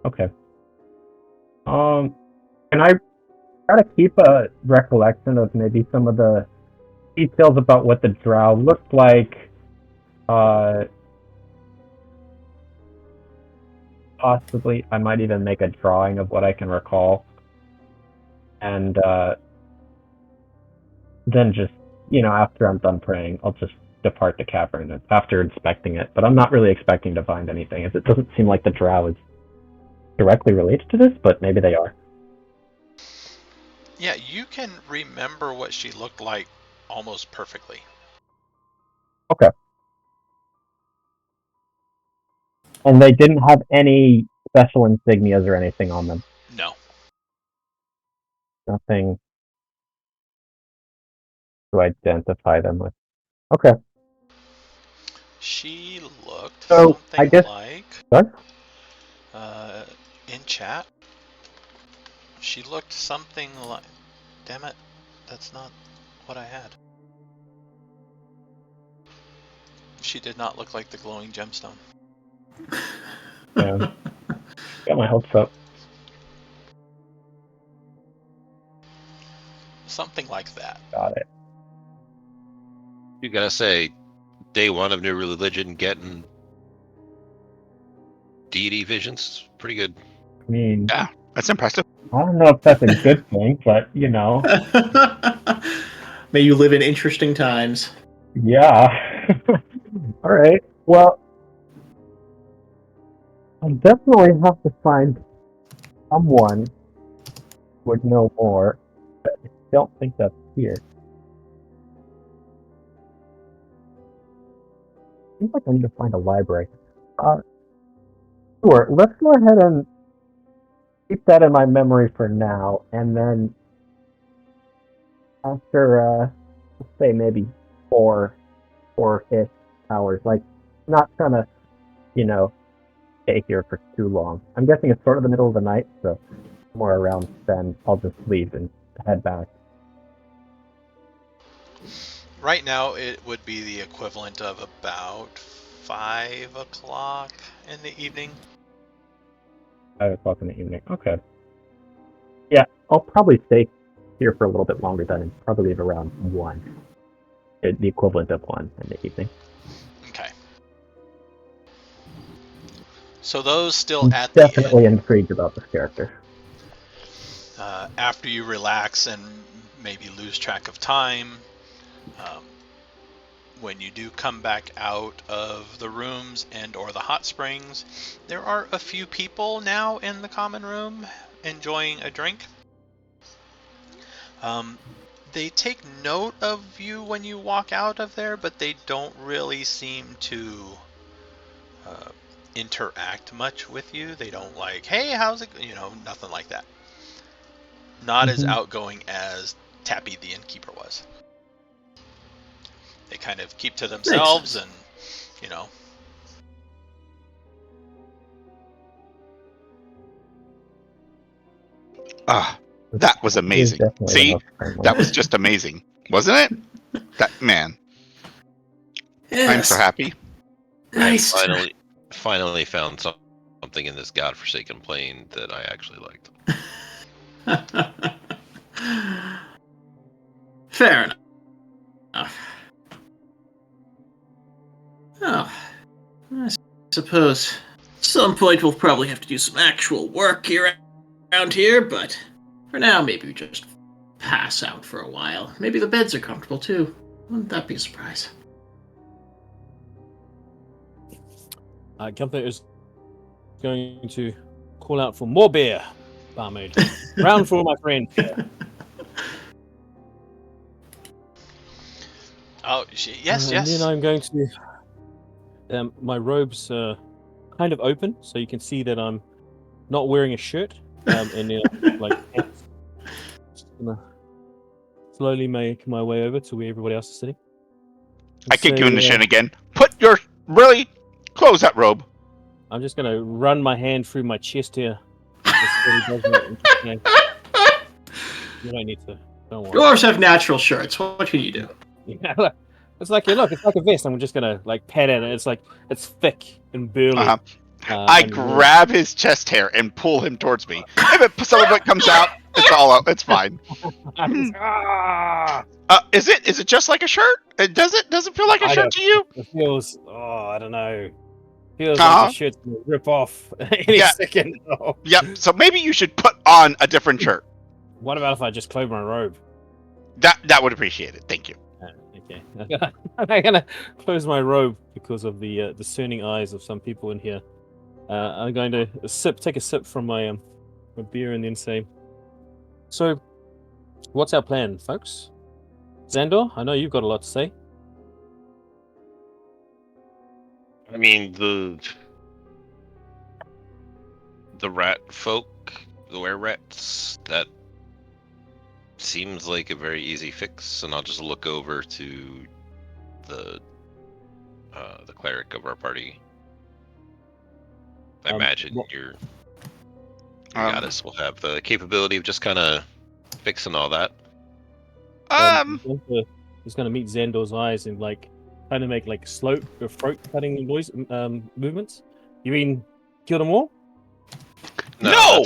Okay. Can I try to keep a recollection of maybe some of the details about what the drow looked like? Possibly, I might even make a drawing of what I can recall. And then just, after I'm done praying, I'll just depart the cavern after inspecting it. But I'm not really expecting to find anything, as it doesn't seem like the drow is directly related to this, but maybe they are. Yeah, you can remember what she looked like almost perfectly. Okay. And they didn't have any special insignias or anything on them? No. Nothing to identify them with. Okay. She looked So, something I guess... like... What? In chat, she looked something like... Damn it, that's not what I had. She did not look like the glowing gemstone. Yeah. Got my hopes up. Something like that. Got it. You gotta say, day one of new religion getting deity visions, pretty good. I mean... Yeah, that's impressive. I don't know if that's a good thing, but, May you live in interesting times. Yeah. All right. Well, I definitely have to find someone who would know more, but I don't think that's here. Seems like I need to find a library. Sure, let's go ahead and keep that in my memory for now, and then after, let's say maybe 4-ish hours, like, not trying to, stay here for too long. I'm guessing it's sort of the middle of the night, so somewhere around then I'll just leave and head back. Right now, it would be the equivalent of about 5 o'clock in the evening. 5 o'clock in the evening. Okay. Yeah, I'll probably stay here for a little bit longer then, and probably leave around 1. The equivalent of 1 in the evening. Okay. So those still I'm at the definitely inn, intrigued about this character. after you relax and maybe lose track of time, when you do come back out of the rooms and or the hot springs, there are a few people now in the common room enjoying a drink. They take note of you when you walk out of there, but they don't really seem to interact much with you. They don't like, hey, how's it, nothing like that. Not as outgoing as Tappy the innkeeper was. They kind of keep to themselves and, That was He's amazing. definitely the See, most friendly. that was just amazing, wasn't it? That man, I'm so happy. Nice. I finally found something in this godforsaken plane that I actually liked. Fair enough. Oh, I suppose at some point we'll probably have to do some actual work here around here, but for now, maybe we just pass out for a while. Maybe the beds are comfortable too. Wouldn't that be a surprise? Gunther is going to call out for more beer, barmaid. Round for my friend. Oh, yes. And then I'm going to. My robe's kind of open, so you can see that I'm not wearing a shirt. And like, just gonna slowly make my way over to where everybody else is sitting. I kick you in the shin again. Close that robe. I'm just gonna run my hand through my chest here. You don't need to. Don't worry. Dwarves have natural shirts. What can you do? Yeah, look, it's like a vest. I'm just gonna like pat at it. It's thick and burly. Uh-huh. I grab his chest hair and pull him towards me. If some of it comes out, it's all out. It's fine. Is it just like a shirt? Does it feel like a shirt to you? It feels. I don't know. Feels like the shirt's gonna rip off any second. Oh. Yep. So maybe you should put on a different shirt. What about if I just close my robe? That would appreciate it. Thank you. Okay. I'm gonna close my robe because of the discerning eyes of some people in here. I'm going to take a sip from my beer, and then say, "So, what's our plan, folks? Zahndohr, I know you've got a lot to say." I mean, the rat folk, the were-rats, that seems like a very easy fix, and I'll just look over to the cleric of our party. I imagine your goddess will have the capability of just kind of fixing all that. Gunther is going to meet Zahndohr's eyes and like kind of make like slow throat cutting noise movements. You mean kill them all? No!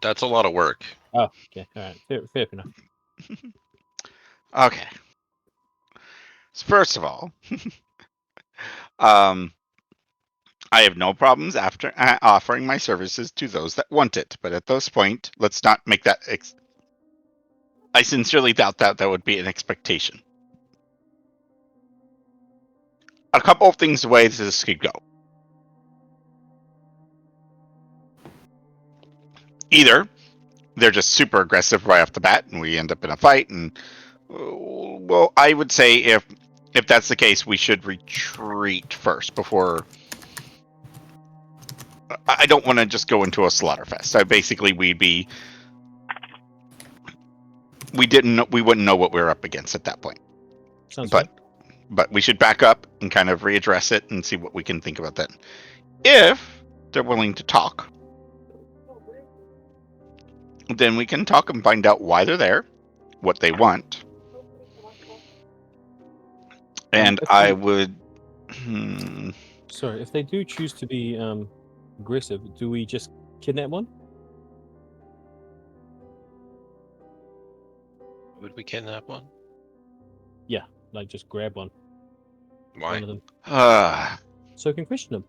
That's a lot of work. Oh, okay, all right, fair enough. Okay. So first of all, I have no problems after offering my services to those that want it, but at this point, let's not make that. I sincerely doubt that would be an expectation. A couple of things the way this could go. Either they're just super aggressive right off the bat, and we end up in a fight. And well, I would say if that's the case, we should retreat first before. I don't want to just go into a slaughterfest. So basically, we wouldn't know what we were up against at that point. Sounds but we should back up and kind of readdress it and see what we can think about that. If they're willing to talk, then we can talk and find out why they're there, what they want, And If I they- would. Sorry, if they do choose to be aggressive, do we just kidnap one? Would we kidnap one? Like just grab one Why? of them, Uh, so we can question them.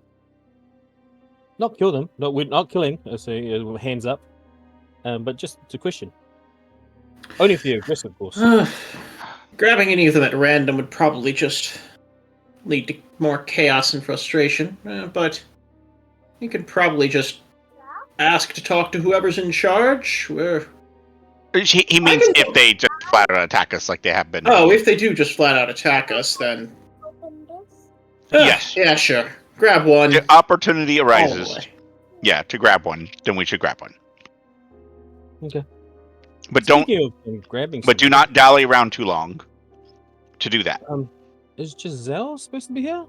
Not kill them. No, we're not killing. I say hands up. But just to question. Only if they're aggressive, of course. Grabbing any of them at random would probably just lead to more chaos and frustration, but you could probably just ask to talk to whoever's in charge. he means if they just flat out attack us like they have been. Oh, if they do just flat out attack us, then... Yes. Yeah, sure. Grab one. The opportunity all the arises. way. Yeah, to grab one, then we should grab one. Okay. But don't. Speaking of grabbing, But do not dally around too long to do that. Is Jezelle supposed to be here?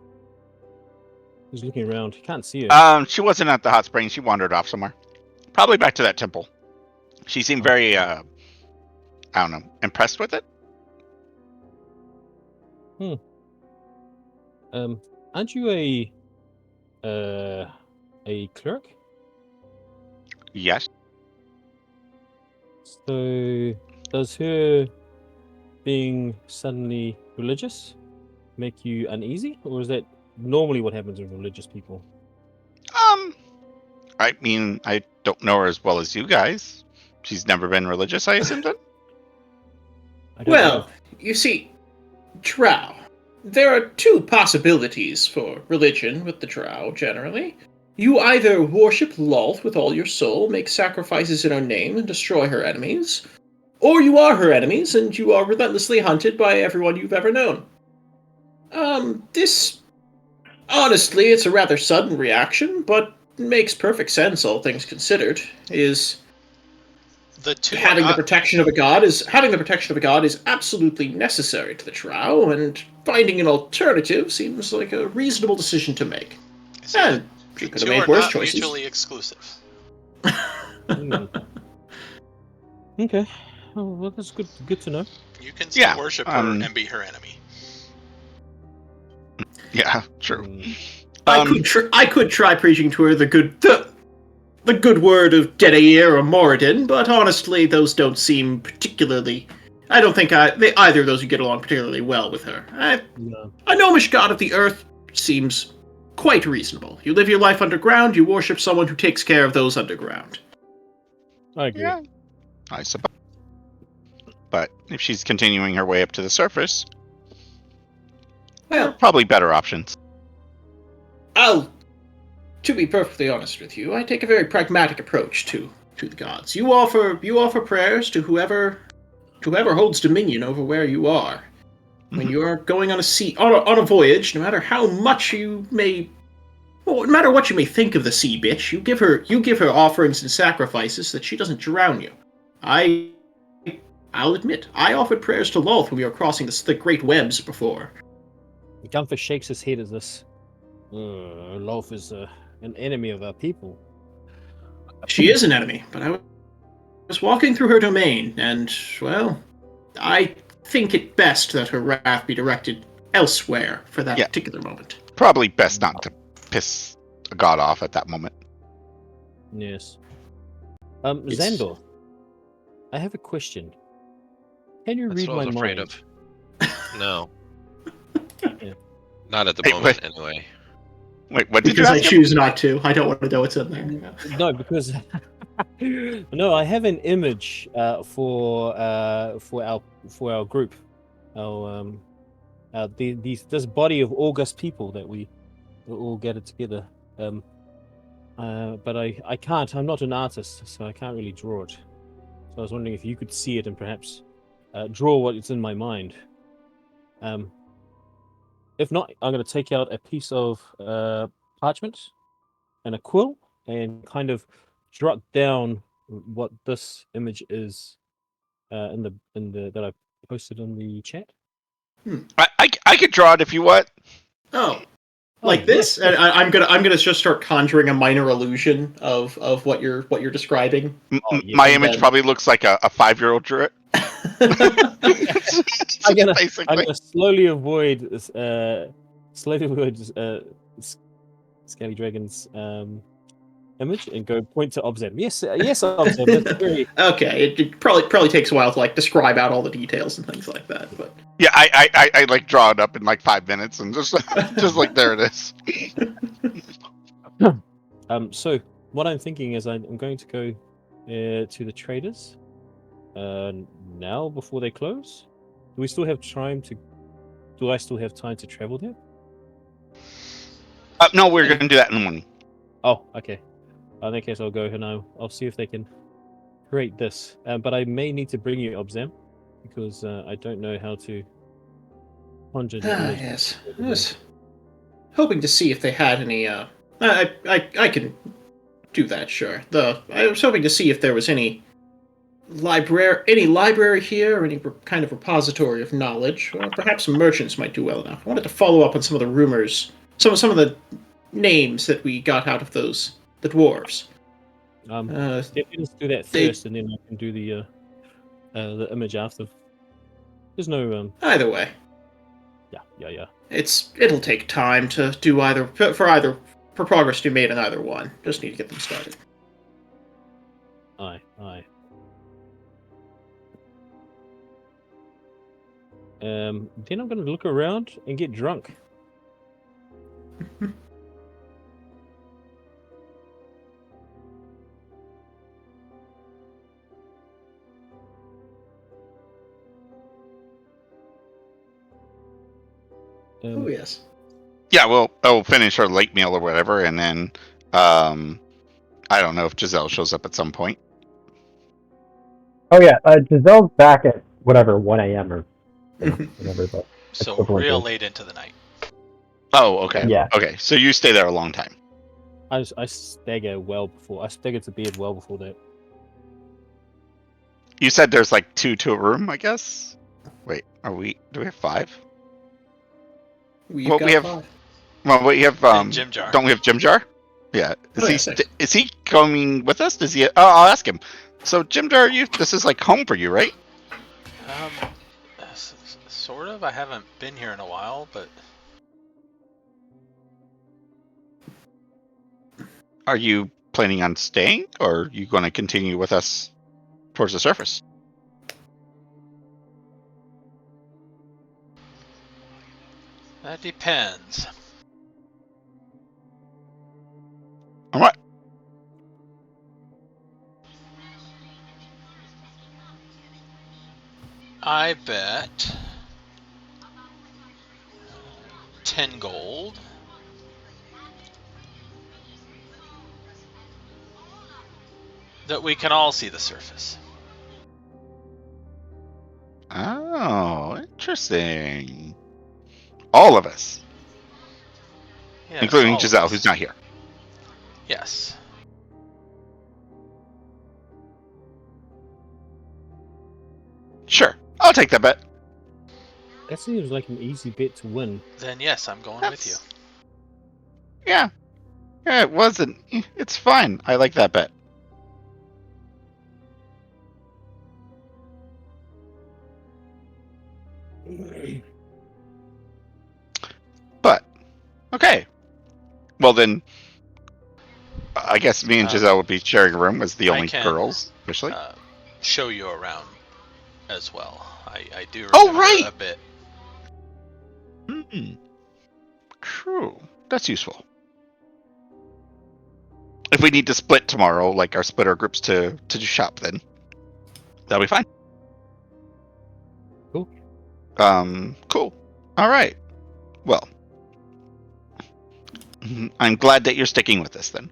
He's looking around. He can't see her. She wasn't at the hot spring. She wandered off somewhere. Probably back to that temple. She seemed very, I don't know, impressed with it. Aren't you a cleric? Yes. So does her being suddenly religious make you uneasy, or is that normally what happens with religious people? I mean, I don't know her as well as you guys. She's never been religious, I assume, then? I don't Well, know. you see, Drow. There are two possibilities for religion with the Drow, generally. You either worship Lolth with all your soul, make sacrifices in her name, and destroy her enemies, or you are her enemies, and you are relentlessly hunted by everyone you've ever known. This... Honestly, it's a rather sudden reaction, but makes perfect sense, all things considered, is... The two Having the protection of a god is absolutely necessary to the Drow, and finding an alternative seems like a reasonable decision to make. And she could have made worse choices. Mutually exclusive. Hmm. Okay. Oh, well, that's good to know. You can still Yeah, worship her and be her enemy. Yeah, true. I could try preaching to her the good word of Dedair or Moradin, but honestly, those don't seem particularly... I don't think either of those would get along particularly well with her. No. A gnomish god of the earth seems quite reasonable. You live your life underground, you worship someone who takes care of those underground. I agree. Yeah, I suppose. But if she's continuing her way up to the surface, Well, probably better options. to be perfectly honest with you, I take a very pragmatic approach to the gods. You offer prayers to whoever holds dominion over where you are. When you are going on a voyage, no matter how much you may, well, no matter what you may think of the sea bitch, you give her offerings and sacrifices so that she doesn't drown you. I'll admit, I offered prayers to Lolth when we were crossing the great webs before. Gunther shakes his head at this. Lolth is an enemy of our people. She is an enemy, but I was walking through her domain, and, well, I think it best that her wrath be directed elsewhere for that particular moment. Probably best not to piss a god off at that moment. Yes. Zahndohr, I have a question. Can you That's read what I my was mind? afraid of. No. Yeah. Not at the Hey, moment, anyway. Wait, what did Because you I ask? choose not to. I don't want to know what's in there. No, because no, I have an image for our group, this body of august people that we all gathered together. But I can't. I'm not an artist, so I can't really draw it. So I was wondering if you could see it and perhaps draw what is in my mind. If not, I'm going to take out a piece of parchment and a quill and kind of jot down what this image is in the that I posted in the chat. I could draw it if you want. Oh, like this? And I'm gonna just start conjuring a minor illusion of what you're describing. My image then- probably looks like a 5-year-old drew it. I'm gonna basically. slowly avoid Scaly Dragon's image and go point to Obzam. Yes, Obzam. That's very Okay, it probably takes a while to like describe out all the details and things like that, but Yeah, I like draw it up in like 5 minutes and just like there it is. So what I'm thinking is I'm going to go to the traders now before they close. Do we still have time to? Do I still have time to travel there? No, we're gonna do that in the morning. Oh, okay. In that case, I'll go and I'll see if they can create this. But I may need to bring you Obzam because I don't know how to conjure the image. yes. I was hoping to see if they had any. I can do that, sure. I was hoping to see if there was any library here, or any kind of repository of knowledge, or perhaps some merchants might do well enough. I wanted to follow up on some of the rumors, some of the names that we got out of the dwarves. Let's do that first, and then I can do the image after. There's no Either way, yeah. It'll take time to do for progress to be made in either one. Just need to get them started. Aye. Then I'm going to look around and get drunk. Oh yes. Yeah, we'll finish our late meal or whatever, and then I don't know if Jezelle shows up at some point. Oh yeah, Giselle's back at whatever 1 a.m. or whatever. But So real late into the night. Oh, okay. Yeah. Okay, so you stay there a long time. I stagger well before. I stagger to bed well before that. You said there's like 2 to a room, I guess. Wait, do we have 5? We have. five. Well, we have. And Jim Jar. Don't we have Jim Jar? Yeah. Six. Is he coming with us? Does he? Oh, I'll ask him. So, Jim Jar, this is like home for you, right? Sort of. I haven't been here in a while, but Are you planning on staying, or are you going to continue with us towards the surface? that depends. All right. I bet 10 gold. That we can all see the surface. Oh, interesting. All of us, Yes, including all of Jezelle, us. who's not here. Yes. Sure, I'll take that bet. That seems like an easy bet to win. Then yes, I'm going with you. Yeah, it wasn't. It's fine. I like that bet. But okay, well then, I guess me and Jezelle would be sharing a room as the I only can, girls, officially. Show you around as well. I do remember Oh, right! a bit. True. That's useful. If we need to split tomorrow, like split our groups to do shop, then that'll be fine. Cool. Cool. All right. Well, I'm glad that you're sticking with us then.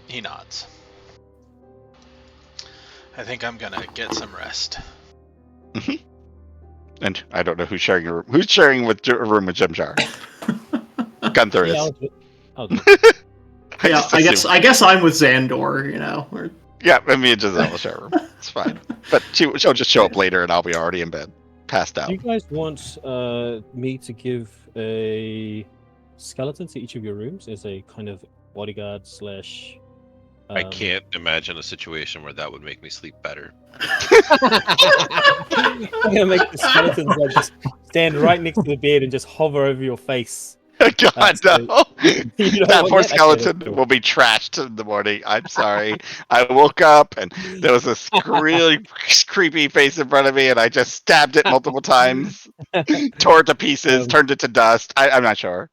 He nods. I think I'm gonna get some rest. And I don't know who's sharing a room. Who's sharing with a room with Jim Jar? Gunther is. I'll do it. Yeah, I guess I'm with Zahndohr. Yeah, me and Jezelle will share a room. It's fine. But she'll just show up later, and I'll be already in bed, passed out. Do you guys want me to give a skeleton to each of your rooms as a kind of bodyguard / I can't imagine a situation where that would make me sleep better. I'm gonna make the skeletons like just stand right next to the bed and just hover over your face. God, so no. you don't That want poor that? Okay, that's skeleton cool. will be trashed in the morning. I'm sorry. I woke up and there was this really creepy face in front of me, and I just stabbed it multiple times, tore it to pieces, turned it to dust. I'm not sure.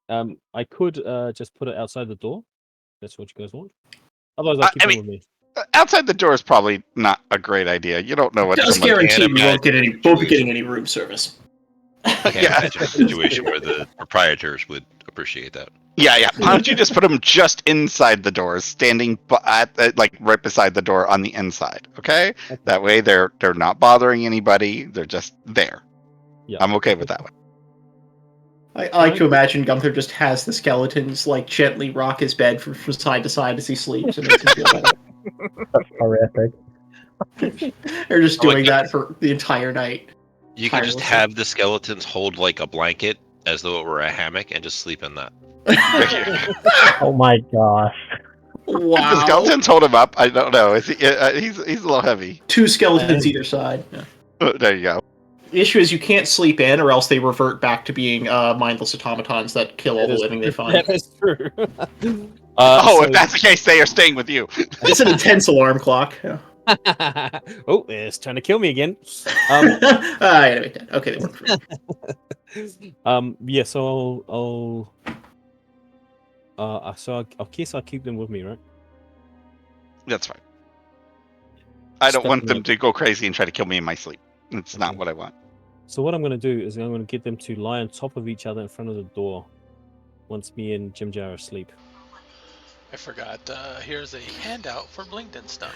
I could just put it outside the door. That's what you guys want. Otherwise, I'll keep I them mean, with me. outside the door is probably not a great idea. You don't know what Just someone. guarantee can't we won't get imagine won't be getting any room service. Can't Yeah. imagine a situation where the proprietors would appreciate that. Yeah. Why don't you just put them just inside the doors, standing like right beside the door on the inside? Okay. That way they're not bothering anybody. They're just there. Yeah. I'm okay with that one. I like to imagine Gunther just has the skeletons like gently rock his bed from side to side as he sleeps, and makes him feel better. That's horrific. They're just I like doing that. that for the entire night. You could just have the skeletons hold like a blanket as though it were a hammock and just sleep in that. Oh my gosh. Wow. The skeletons hold him up. I don't know. He's a little heavy. 2 skeletons either side. Yeah. There you go. The issue is you can't sleep in, or else they revert back to being mindless automatons that kill all the living they find. That is true. If that's the case, they are staying with you. It's an intense alarm clock. Yeah. Oh, it's trying to kill me again. I gotta make that. Okay, they work for me. Yeah. So I guess I'll keep them with me, right? That's fine. I don't Stuff want them them up. to go crazy and try to kill me in my sleep. It's not what I want. So what I'm going to do is I'm going to get them to lie on top of each other in front of the door once me and Jim Jar are asleep. I forgot. Here's a handout for Blingdenstone.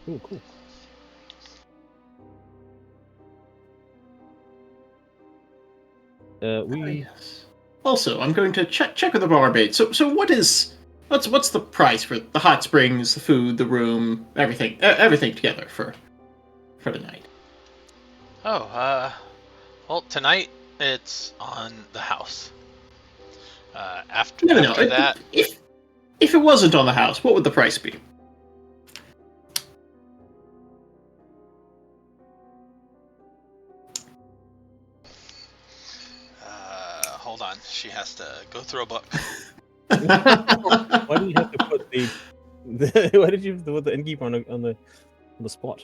Ooh, cool. Yes. Also, I'm going to check with the barmaid. So what's the price for the hot springs, the food, the room, everything together for the night? Oh, well, tonight it's on the house. After No. that, If it wasn't on the house, what would the price be? hold on. She has to go through a book. Why did you have to put why did you have to put the innkeeper on the spot?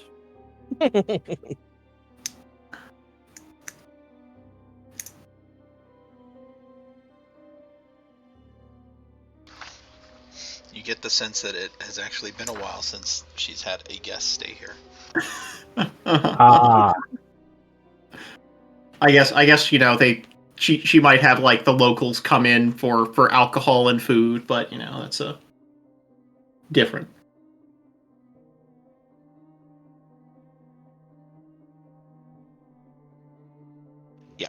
You get the sense that it has actually been a while since she's had a guest stay here. Ah, I guess she might have like the locals come in for alcohol and food, but that's different. Yeah.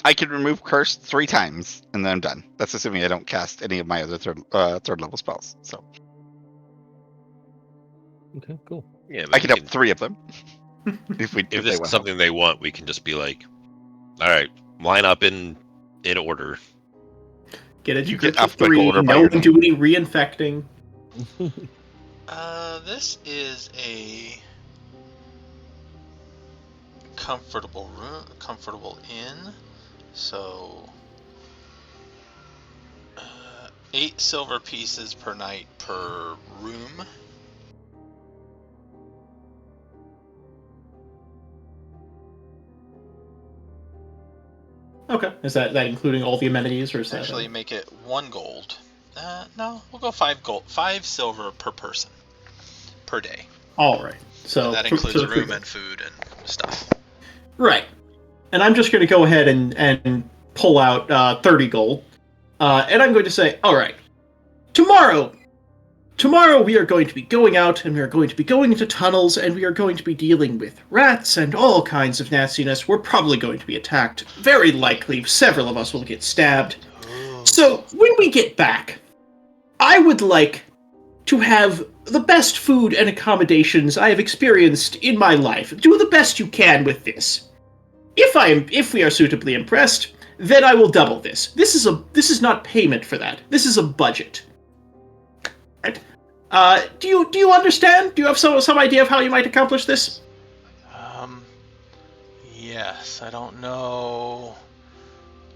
I can remove curse 3 times and then I'm done. That's assuming I don't cast any of my other third level spells. So Okay, cool. Yeah, I can up 3 of them. if If they this is want. something they want, we can just be like, all right, line up in order. Get it? You You get get alphabetical 3. order by No your one do any reinfecting. This is a comfortable room, comfortable inn. So, 8 silver pieces per night per room. Okay. Is that including all the amenities, or is that Actually, make it 1 gold. No, we'll go 5 gold, 5 silver per person per day. all right? So And that includes room and food and stuff. Right. And I'm just going to go ahead and pull out 30 gold. And I'm going to say, all right, tomorrow we are going to be going out, and we are going to be going into tunnels, and we are going to be dealing with rats and all kinds of nastiness. We're probably going to be attacked. Very likely, several of us will get stabbed. So when we get back, I would like to have the best food and accommodations I have experienced in my life. Do the best you can with this. If we are suitably impressed, Then I will double this. This is not payment for that. This is a budget. Right? Do you understand? Do you have some idea of how you might accomplish this? Yes. I don't know.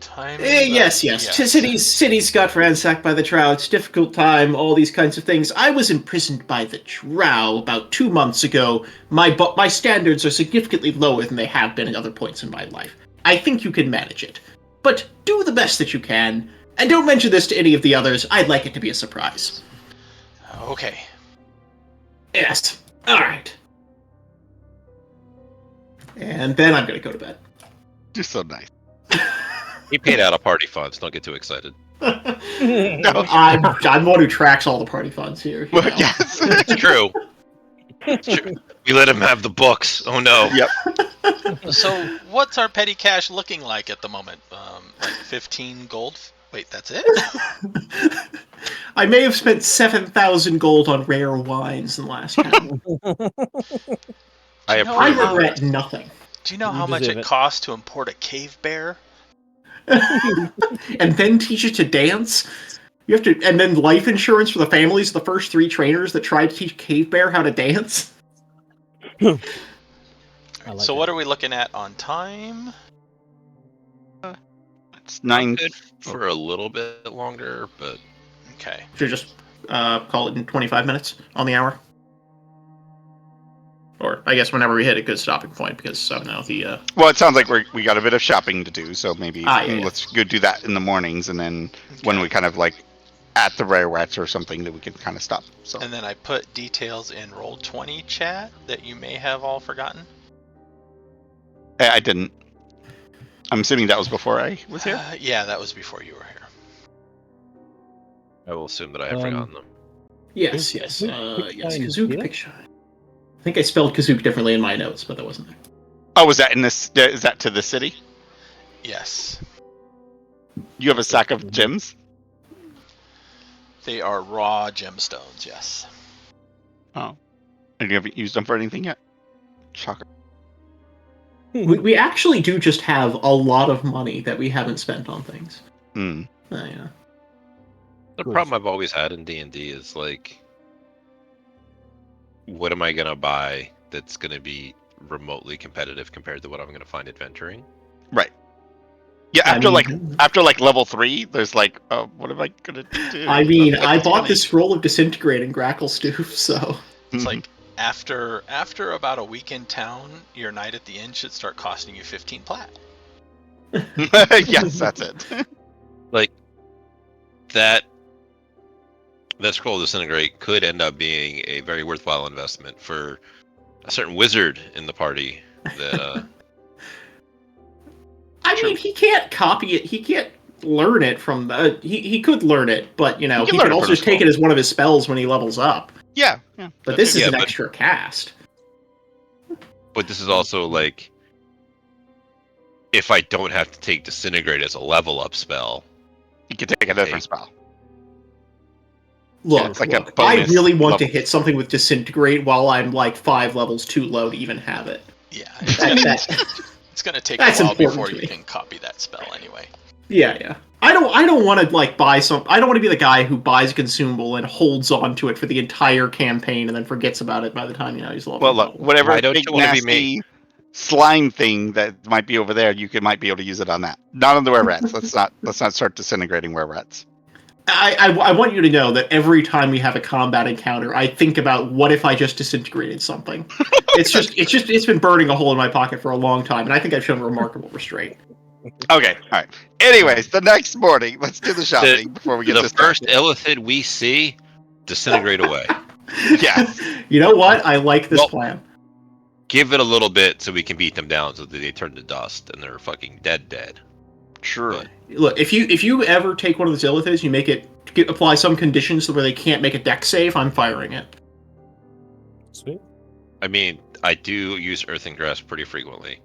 Time. Yes. Cities got ransacked by the Drow. It's a difficult time. All these kinds of things. I was imprisoned by the Drow about 2 months ago. My standards are significantly lower than they have been at other points in my life. I think you can manage it, but do the best that you can, and don't mention this to any of the others. I'd like it to be a surprise. Okay. Yes. All right. And then I'm gonna go to bed. You're so nice. He paid out of party funds. Don't get too excited. I'm the one who tracks all the party funds here. Well, yes. It's true. It's true. We let him have the books. Oh no. Yep. So, what's our petty cash looking like at the moment? Like 15 gold? Wait, that's it? I may have spent 7,000 gold on rare wines in the last count. I I approve. regret nothing. Do you know You how much deserve it it. costs to import a cave bear? And then teach it to dance? You have to, and then life insurance for the families of the first 3 trainers that tried to teach Cave Bear how to dance? I like So that. what are we looking at on time? It's 9. Good for a little bit longer, but Okay. Should just call it in 25 minutes on the hour? Or, I guess, whenever we hit a good stopping point, because I don't know, the... Well, it sounds like we got a bit of shopping to do, so maybe yeah. let's go do that in the mornings, and then when we kind of like at the rare rats or something, that we can kind of stop. So And then I put details in Roll20 chat that you may have all forgotten. I didn't. I'm assuming that was before I was here. Yeah, that was before you were here. I will assume that I have forgotten them. Yes, Pick- yes. pick Yes, shine, Kazook yeah? Pick Shine. I think I spelled Kazook differently in my notes, but that wasn't there. Oh, was that in this? Is that to the city? Yes. You have a sack of gems. They are raw gemstones, yes. Oh, and you haven't used them for anything yet. Shocker. We actually do just have a lot of money that we haven't spent on things. Hmm. Yeah. The Cool. problem I've always had in D&D is like, what am I gonna buy that's gonna be remotely competitive compared to what I'm gonna find adventuring? Right. Yeah. I After mean- after level 3, there's like, what am I gonna do? I mean, I bought funny. this scroll of Disintegrate and Grackle Stoof, so... It's like after about a week in town, your night at the inn should start costing you 15 plat. Yes, that's it. Like that scroll of disintegrate could end up being a very worthwhile investment for a certain wizard in the party that I mean, he can't copy it. He can't learn it from the... He could learn it, but, you know, He can he learn could it also from the just take it scroll. as one of his spells when he levels up. Yeah. But this is Yeah, an but- extra cast. but this is also like, if I don't have to take disintegrate as a level up spell, You can take a different Okay. spell. Look, it's like a look, I bonus really want to level. hit something with Disintegrate while I'm like 5 levels too low to even have it. Yeah, That- it's gonna take That's a while important before to you me. can copy that spell anyway. yeah. I don't want to like buy some. I don't want to be the guy who buys a consumable and holds on to it for the entire campaign and then forgets about it by the time he's level. Well, look, whatever Why don't big you wanna be nasty slime thing that might be over there, might be able to use it on that. Not on the were rats. let's not start disintegrating were rats. I want you to know that every time we have a combat encounter, I think about what if I just disintegrated something. It's been burning a hole in my pocket for a long time, and I think I've shown remarkable restraint. Okay, all right. Anyways, the next morning, let's do the shopping before we get the this. first illithid we see, disintegrate away. Yes. You know what? I like this Well- plan. Give it a little bit so we can beat them down so that they turn to dust and they're fucking dead. True. Look, if you ever take one of those illithids, you make it apply some conditions where they can't make a deck save, I'm firing it. Sweet. I mean, I do use earth and grass pretty frequently.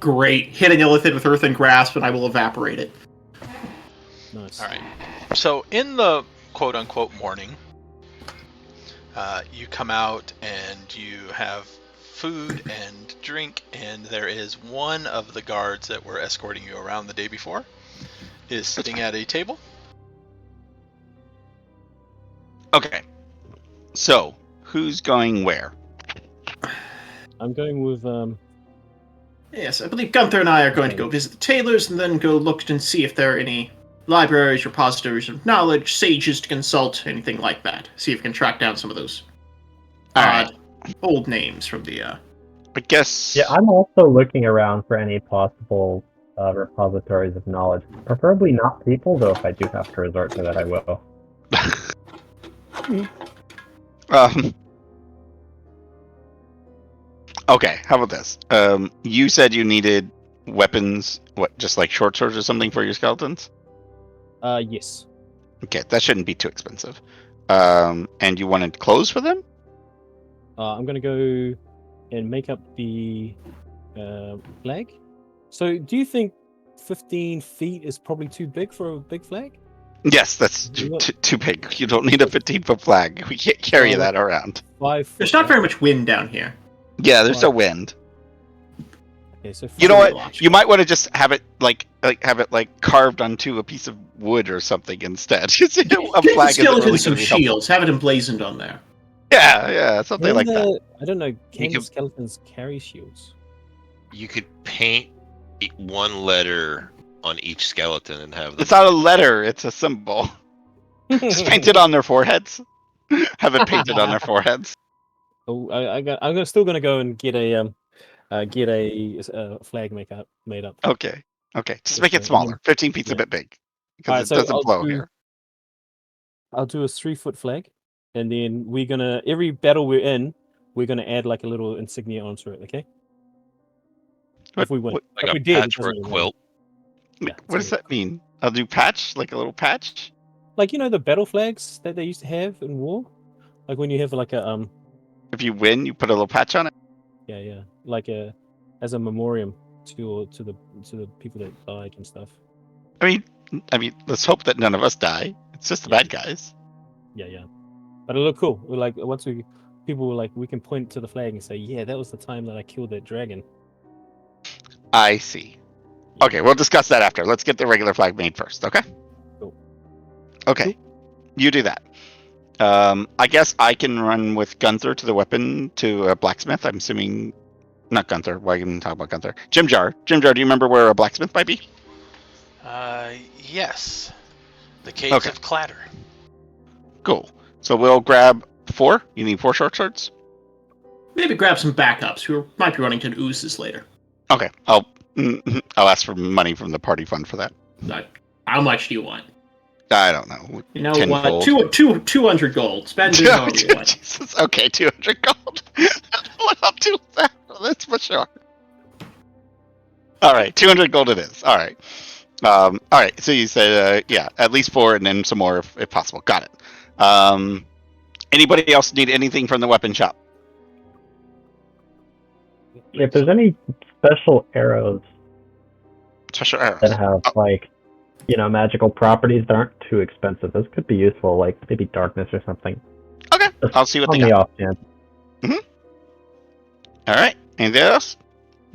Great. Hit an illithid with Earth and Grasp, and I will evaporate it. Nice. All right. So in the quote-unquote morning, you come out and you have food and drink, and there is one of the guards that were escorting you around the day before is sitting at a table. Okay. So, who's going where? I'm going with Yes, I believe Gunther and I are going to go visit the tailors and then go look and see if there are any libraries, repositories of knowledge, sages to consult, anything like that. See if we can track down some of those Alright. old names from the. I guess. Yeah, I'm also looking around for any possible repositories of knowledge. Preferably not people, though if I do have to resort to that, I will. Okay, how about this? You said you needed weapons, what, just like short swords or something for your skeletons? yes. Okay, that shouldn't be too expensive. And you wanted clothes for them? I'm gonna go and make up the flag. So, do you think 15 feet is probably too big for a big flag? Yes, that's too big. You don't need a 15-foot flag. We can't carry that around. 5 foot. There's not very much wind down here. Yeah, there's no wind. Okay, so You know what? Logical. You might want to just have it carved onto a piece of wood or something instead. A Give the flag isn't really skeletons going some to be helpful. shields. Have it emblazoned on there. Yeah, something like that. I don't know. Can You the could- skeletons carry shields? You could paint one letter on each skeleton and have them. It's not a letter; it's a symbol. Just paint it on their foreheads. Have it painted on their foreheads. Oh, I'm still gonna go and get a flag made up. Okay. Just Just make it and smaller. then- 15 feet's a yeah. bit big because Alright, it so doesn't I'll blow do- here. I'll do a 3-foot flag, and then we're gonna every battle we're in, we're gonna add like a little insignia onto it. Okay. If we win, like if a we did, it patchwork doesn't really quilt. matter. What does that mean? I'll do patch, like a little patch. Like the battle flags that they used to have in war, like when you have like a If you win, you put a little patch on it. yeah, like as a memoriam to the people that died and stuff. I mean, let's hope that none of us die. It's just the Yeah. bad guys. Yeah. But it looked cool. We're like once people were like we can point to the flag and say, yeah, that was the time that I killed that dragon. I see. Okay, we'll discuss that after. Let's get the regular flag made first, okay? Cool. Okay, you do that. I guess I can run with Gunther to the weapon to a blacksmith. I'm assuming, not Gunther. Why even talk about Gunther? Jimjar, do you remember where a blacksmith might be? Yes. The Caves of Clatter. Cool. So we'll grab 4. You need 4 short swords. Maybe grab some backups who might be running to the oozes later. Okay, I'll ask for money from the party fund for that. How much do you want? I don't know. You know 10 what? gold. 200 gold. Spend it however you want. Jesus. Okay, 200 gold. What I'll do with that? That's for sure. All right, 200 gold it is. All right. All right. So you said, at least 4, and then some more if possible. Got it. Anybody else need anything from the weapon shop? If there's any special arrows Special arrows. that have magical properties that aren't too expensive, those could be useful, like maybe darkness or something. Okay, I'll see what On they the got. off chance. All right. Anything else?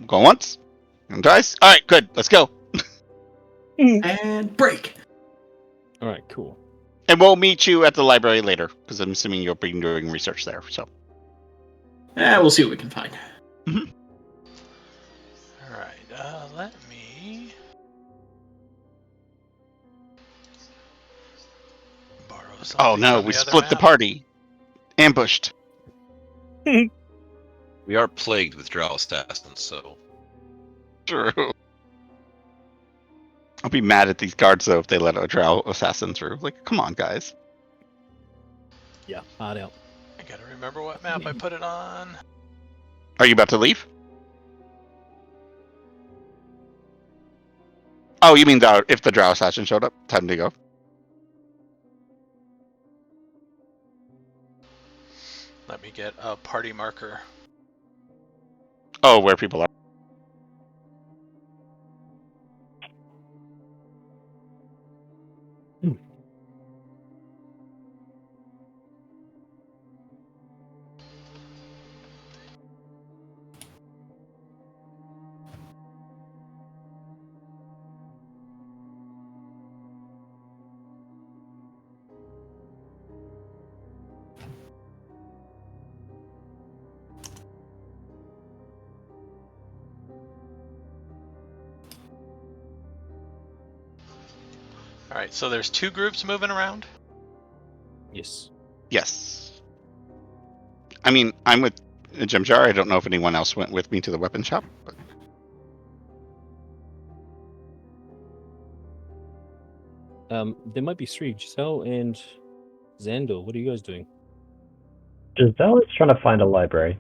Go once. And twice. All right. Good. Let's go. And break. All right, cool. And we'll meet you at the library later, because I'm assuming you'll be doing research there. So. We'll see what we can find. All right. Let me borrow something. Oh no, from we the other split the map. party. Ambushed. We are plagued with drow assassins, so True. I'll be mad at these guards though if they let a drow assassin through. Like, come on, guys. Yeah, hard out. I gotta remember what map I put it on. Are you about to leave? Oh, you mean if the drow assassin showed up? Time to go. Let me get a party marker. Oh, where people are. right, so there's 2 groups moving around. Yes. Yes. I mean, I'm with Jimjar. I don't know if anyone else went with me to the weapon shop. But... There might be 3. Jezelle and Zahndohr. What are you guys doing? Jezelle is trying to find a library.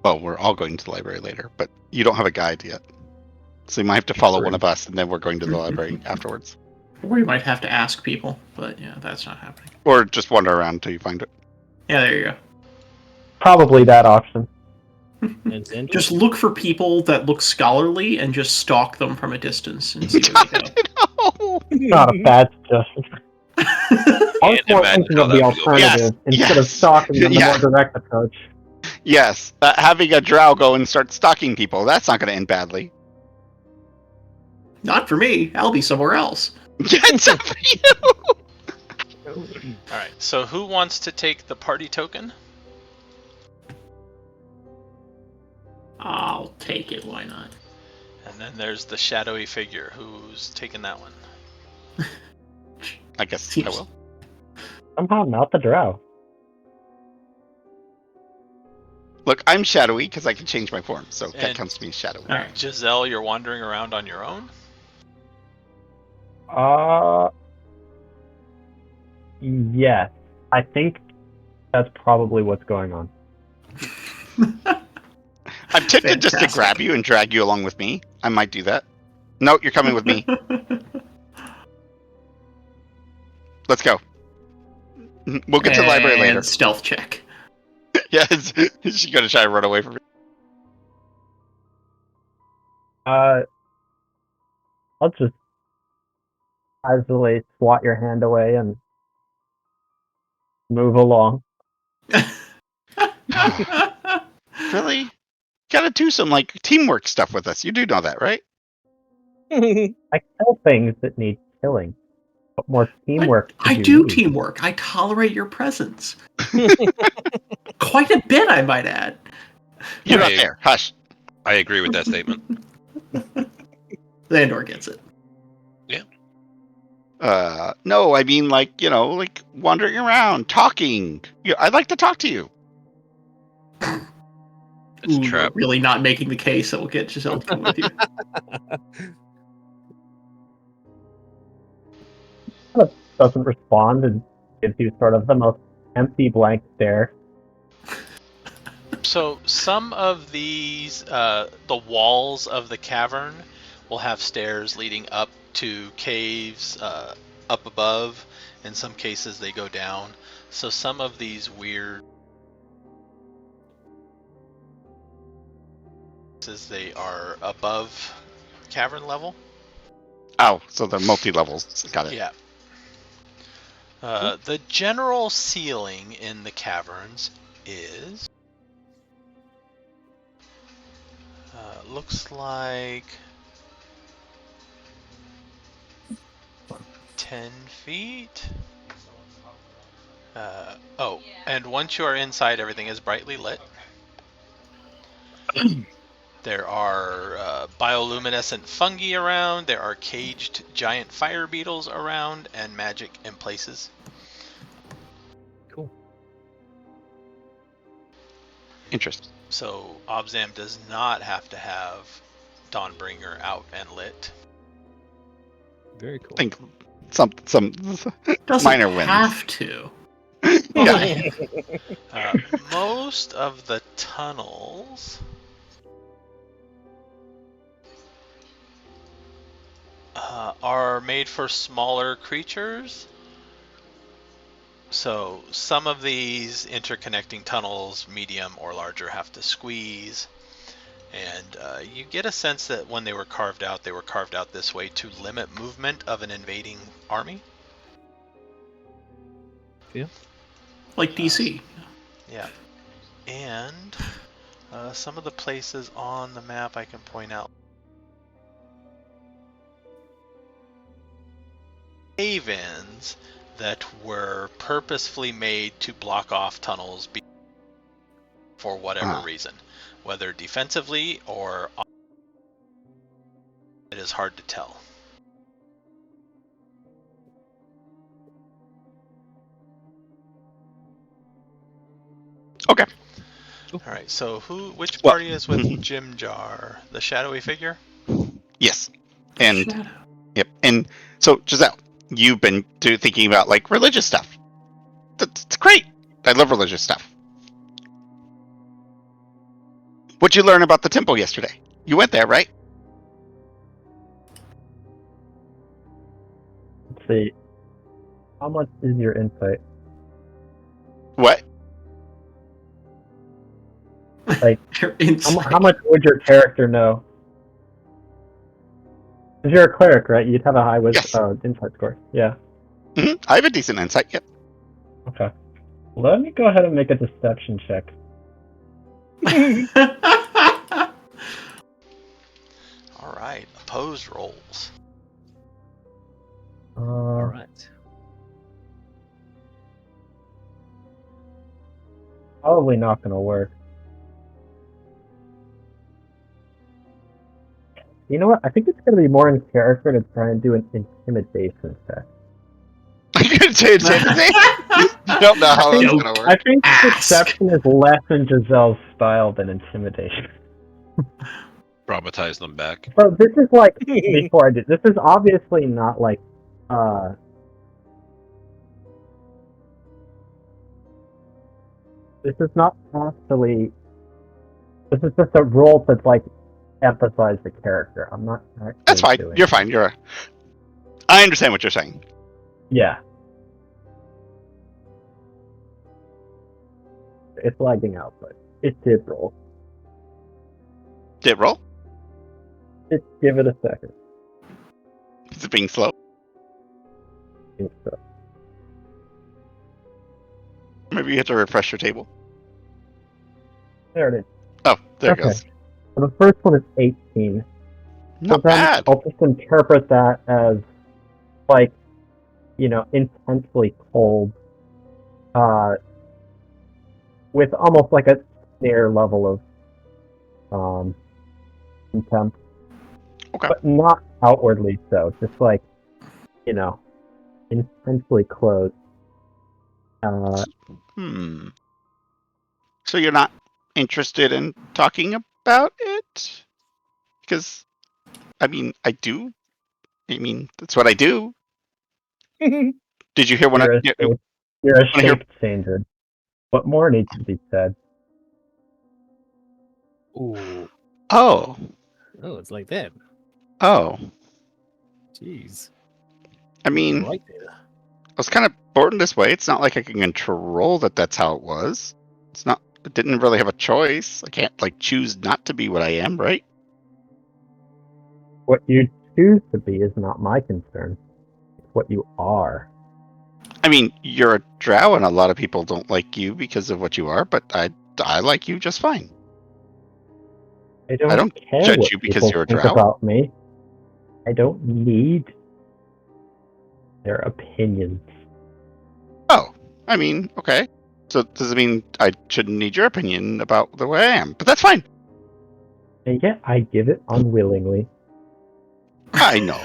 Well, we're all going to the library later, but you don't have a guide yet. So you might have to follow one of us, and then we're going to the library afterwards. Or you might have to ask people, but yeah, that's not happening. Or just wander around until you find it. Yeah, there you go. Probably that option. And Zahndohr? Just look for people that look scholarly and just stalk them from a distance and see where they go. Not a bad suggestion. I was Can't more imagine thinking how of the that would go. alternative instead of Yes. stalking them, the Yeah. more direct approach. Yes, having a drow go and start stalking people, that's not going to end badly. Not for me. I'll be somewhere else. It's up for you! All right, so who wants to take the party token? I'll take it. Why not? And then there's the shadowy figure. Who's taking that one? I guess I Seems- will. Somehow not the drow. Look, I'm shadowy because I can change my form, so that And- counts to me as shadowy. All right. Jezelle, you're wandering around on your own? Yes. I think that's probably what's going on. I'm tempted just to Fantastic. grab you and drag you along with me. I might do that. No, you're coming with me. Let's go. We'll get to the library later. And stealth check. Yes, she's gonna try to run away from me. I'll just casually swat your hand away and move along. Really? Gotta do some like teamwork stuff with us. You do know that, right? I kill things that need killing. What more teamwork I could do you need? teamwork. I tolerate your presence. Quite a bit, I might add. You're Right. not there. Hush. I agree with that statement. Zahndohr gets it. No, I mean like, like wandering around, talking. I'd like to talk to you. It's a Ooh, you're trap. really not making the case that will get Jezelle to come with you. Doesn't respond and gives you sort of the most empty blank stare. So some of these, the walls of the cavern will have stairs leading up to caves up above. In some cases, they go down. So some of these weird, they are above cavern level. Oh, so they're multi-levels. Got it. Yeah. The general ceiling in the caverns is looks like 10 feet. And once you are inside, everything is brightly lit. There are bioluminescent fungi around, there are caged giant fire beetles around, and magic in places. Cool. Interesting. So Obzam does not have to have Dawnbringer out and lit. Very cool. I think some Doesn't minor wins. have to. Yeah. Most of the tunnels are made for smaller creatures. So some of these interconnecting tunnels, medium or larger, have to squeeze. And you get a sense that when they were carved out this way to limit movement of an invading army. Like DC. Yeah. And some of the places on the map I can point out. Cave-ins that were purposefully made to block off tunnels for whatever reason. Whether defensively or... It is hard to tell. Okay. All right. So which Well- party is with Jim Jar? The shadowy figure? Yes. And Shadow. yep. And so, Giselle, you've been thinking about like religious stuff. That's great. I love religious stuff. What'd you learn about the temple yesterday? You went there, right? Let's see. How much is your insight? What? Like, Your insight. how much would your character know? Because you're a cleric, right? You'd have a high Yes. insight score. Yeah. I have a decent insight. Yep. Okay. Let me go ahead and make a deception check. All right. Opposed rolls. All right. Probably not going to work. You know what? I think it's going to be more in character to try and do an intimidation check. You could say the same thing. You don't know how that's gonna work. I think Ask. deception is less in Giselle's style than intimidation. Traumatize them back. So this is like, before I did, this is obviously not like, this is not actually, this is just a role to like emphasize the character. I'm not actually That's fine. doing You're it. fine. I understand what you're saying. Yeah. It's lagging out, but it did roll. Did it roll? Give it a second. Is it being slow? Think so. Maybe you have to refresh your table. There it is. Oh, there it Okay. goes. So the first one is 18. Not so then bad. I'll just interpret that as, like, intensely cold, with almost like a near level of contempt. Okay. But not outwardly so. Just like, intensely closed. So you're not interested in talking about it? Because, I mean, I do. I mean, that's what I do. Did you hear when You're a I hear- shape changer. What more needs to be said? Ooh. Oh. Oh, it's like that. Oh. Jeez. I mean, Right there. I was kind of born this way. It's not like I can control that's how it was. It's not. I didn't really have a choice. I can't like choose not to be what I am, right? What you choose to be is not my concern. It's what you are. I mean, you're a drow, and a lot of people don't like you because of what you are. But I like you just fine. I don't care judge what you because people you're a think drow. about me. I don't need their opinions. Oh, I mean, okay. So does it mean I shouldn't need your opinion about the way I am? But that's fine. And yet I give it unwillingly. I know.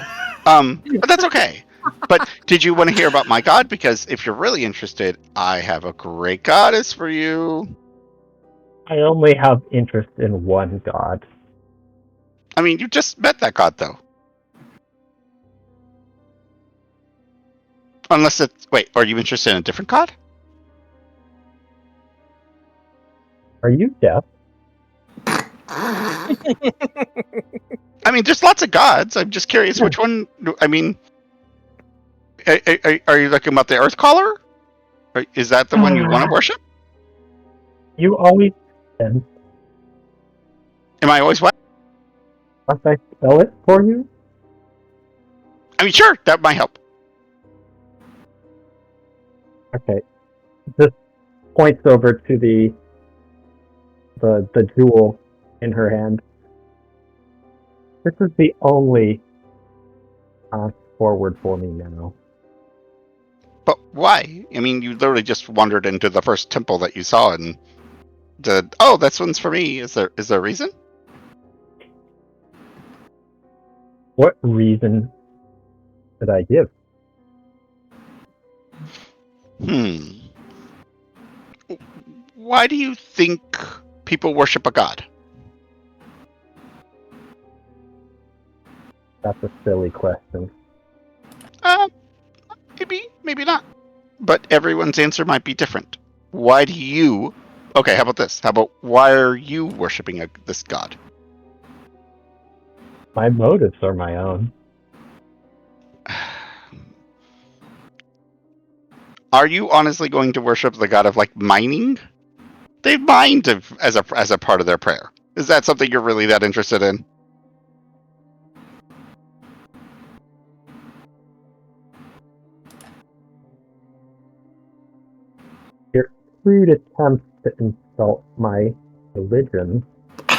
But that's okay. But did you want to hear about my god? Because if you're really interested, I have a great goddess for you. I only have interest in one god. I mean, you just met that god, though. Unless it's... Wait, are you interested in a different god? Are you deaf? I mean, there's lots of gods. I'm just curious which one... I mean... Are you looking about the Earthcaller? Is that the one you want to worship? You always said, Am I always what? must I spell it for you? I mean, sure, that might help. Okay. Just points over to the jewel in her hand. This is the only path forward for me now. But why? I mean, you literally just wandered into the first temple that you saw and said, "Oh, this one's for me." Is there a reason? What reason did I give? why do you think people worship a god? That's a silly question. Maybe not. But everyone's answer might be different. Why do you... Okay, how about this? How about why are you worshipping this god? My motives are my own. Are you honestly going to worship the god of, like, mining? They mined as a part of their prayer. Is that something you're really that interested in? Your crude attempts to insult my religion.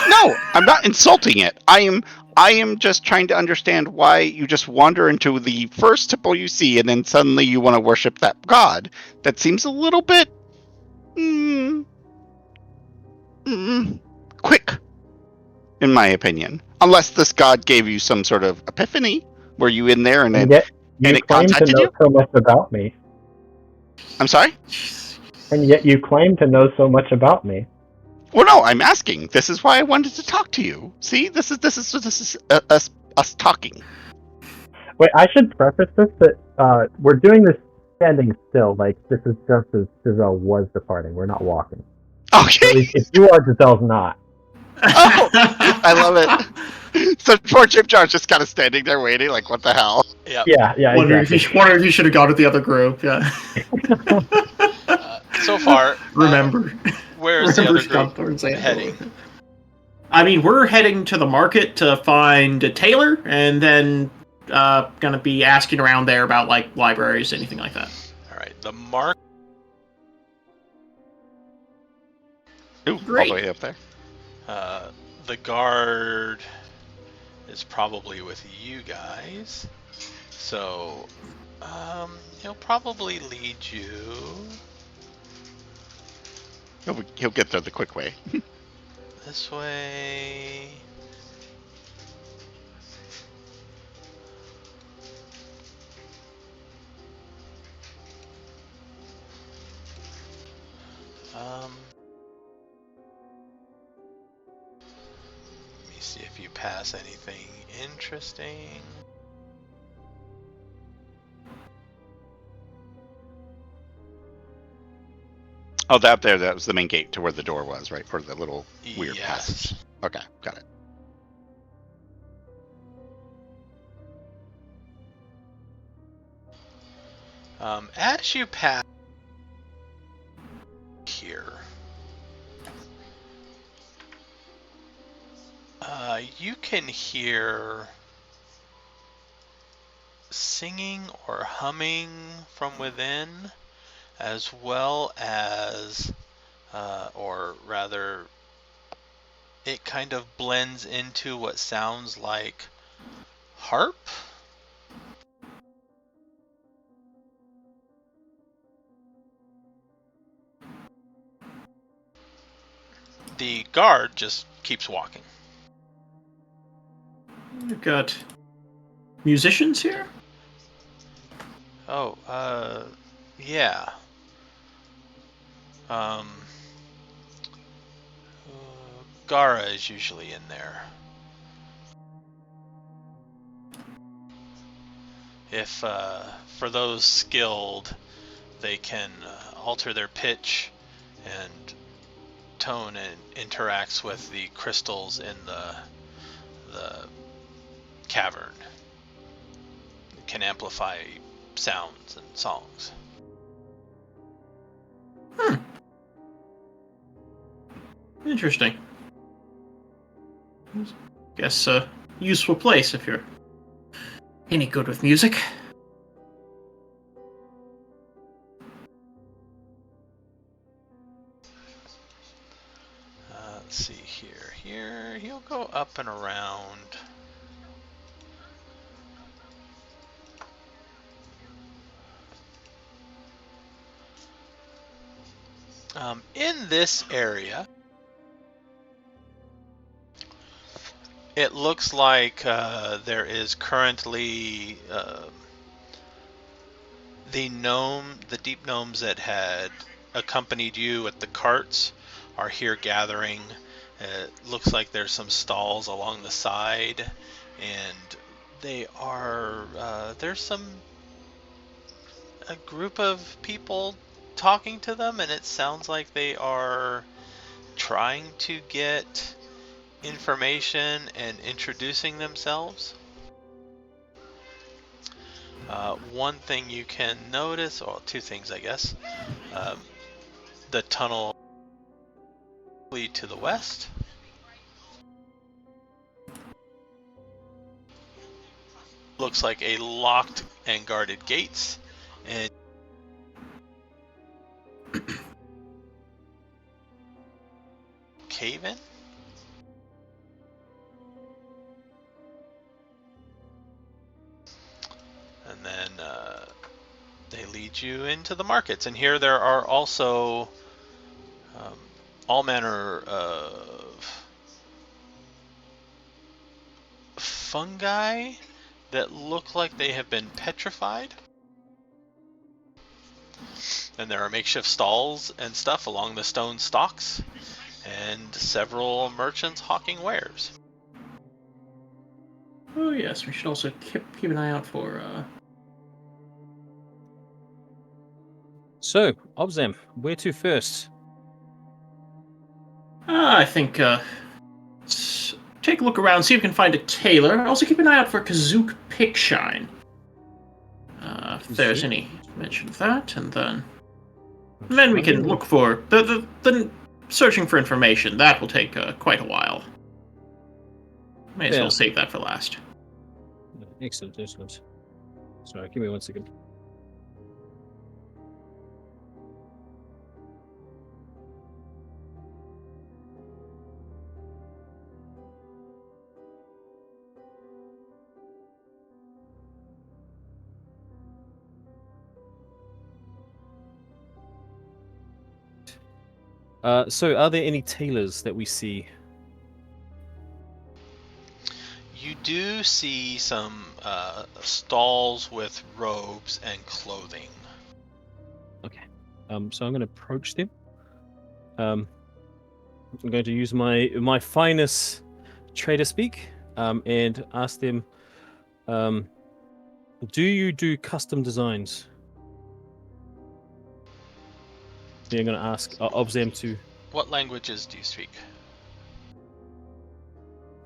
No, I'm not insulting it. I am just trying to understand why you just wander into the first temple you see and then suddenly you want to worship that god. That seems a little bit quick, in my opinion. Unless this god gave you some sort of epiphany. Were you in there and yet you it claim to contacted know you? so much about me. I'm sorry? And yet you claim to know so much about me. Well, no, I'm asking. This is why I wanted to talk to you. See, this is us talking. Wait, I should preface this that we're doing this standing still. Like, this is just as Jezelle was departing. We're not walking. Okay. At least if you are, Giselle's not. Oh, I love it. So poor Chip Jar's just kind of standing there waiting, like, what the hell? Yep. Yeah, Wondering exactly. if you should have gone with the other group. Yeah. So far, Remember. where's the other Remember group Zahndohr. heading? I mean, we're heading to the market to find a tailor, and then gonna be asking around there about, like, libraries, anything like that. All right, the mark. Ooh, Great. all the way up there. The guard is probably with you guys, so he'll probably lead you. He'll get there the quick way. This way. Let me see if you pass anything interesting. Oh, that was the main gate to where the door was, right? For the little weird Yes. passage. Okay, got it. As you pass here, you can hear singing or humming from within, as well as, or rather, it kind of blends into what sounds like harp. The guard just keeps walking. We've got musicians here? Oh, yeah. Gara is usually in there. If, for those skilled, they can alter their pitch and tone and interacts with the crystals in the cavern. It can amplify sounds and songs. Interesting. Guess a useful place if you're any good with music. Let's see here. Here, he'll go up and around. In this area, it looks like there is currently the deep gnomes that had accompanied you with the carts are here gathering. It looks like there's some stalls along the side, and they are there's a group of people talking to them, and it sounds like they are trying to get information and introducing themselves. One thing you can notice, or two things I guess, the tunnel lead to the west. Looks like a locked and guarded gates, and cave in. And then they lead you into the markets, and here there are also all manner of fungi that look like they have been petrified. And there are makeshift stalls and stuff along the stone stalks, and several merchants hawking wares. Oh yes, we should also keep an eye out for. So, Obzam, where to first? I think let's take a look around, see if we can find a tailor. Also, keep an eye out for Kazook Pickshine. If there's any mention of that, and then we can look for the searching for information. That will take quite a while. May as well save that for last. Excellent, excellent. Sorry, give me 1 second. So are there any tailors that we see? You do see some stalls with robes and clothing. Okay. So I'm going to approach them. I'm going to use my finest trader speak and ask them, do you do custom designs? Then I'm going to ask Obzam to... What languages do you speak?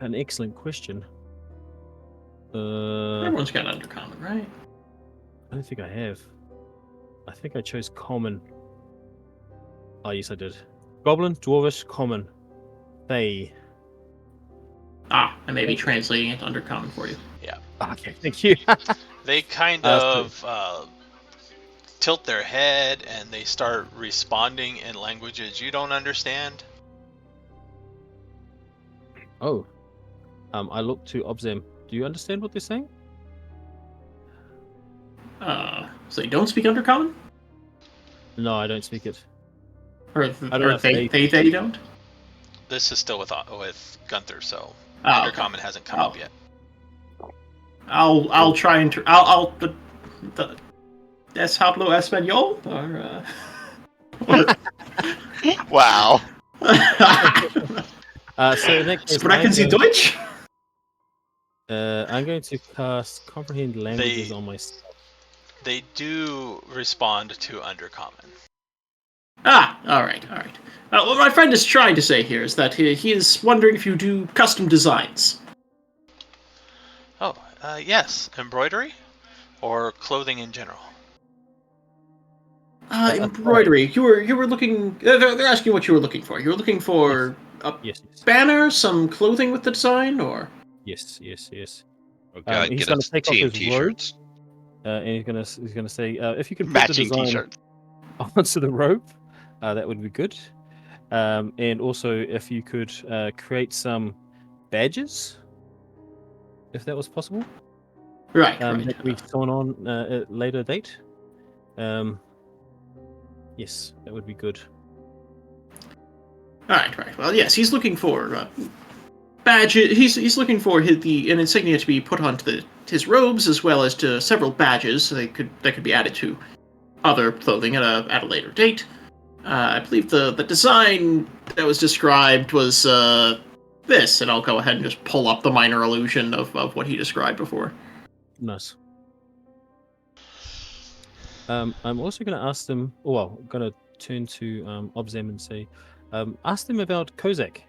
An excellent question. Everyone's got Undercommon, right? I don't think I have. I think I chose Common. Oh, yes, I did. Goblin, Dwarvish, Common. They. I may be translating it to Undercommon for you. Yeah. Okay, thank you. They kind of tilt their head and they start responding in languages you don't understand. Oh. I look to Obzam. Do you understand what they're saying? So you don't speak Undercommon? No, I don't speak it. Or they don't? This is still with Gunther, so Undercommon hasn't come up yet. I'll try and Es hablo español or Wow. So in that case, Sprechen Sie Deutsch? I'm going to cast Comprehend Languages on myself. They do respond to Undercommon. Alright. What my friend is trying to say here is that he is wondering if you do custom designs. Oh, yes. Embroidery? Or clothing in general? Embroidery. You were looking... They're asking what you were looking for. You were looking for Yes. banner, some clothing with the design, or... Yes. Okay, He's get going us to take off team his t-shirts. robe, and he's gonna say, if you can put Matching the design t-shirts. onto the robe, that would be good. And also, if you could create some badges, if that was possible. Right. That we sewn on at a later date. Yes, that would be good. Right. Well, yes, he's looking for badges. He's looking for an insignia to be put onto his robes, as well as to several badges, so that could be added to other clothing at a later date. I believe the design that was described was this, and I'll go ahead and just pull up the minor illusion of what he described before. Nice. I'm also going to ask them. Well, I'm going to turn to Obzam and say, ask them about Kozak,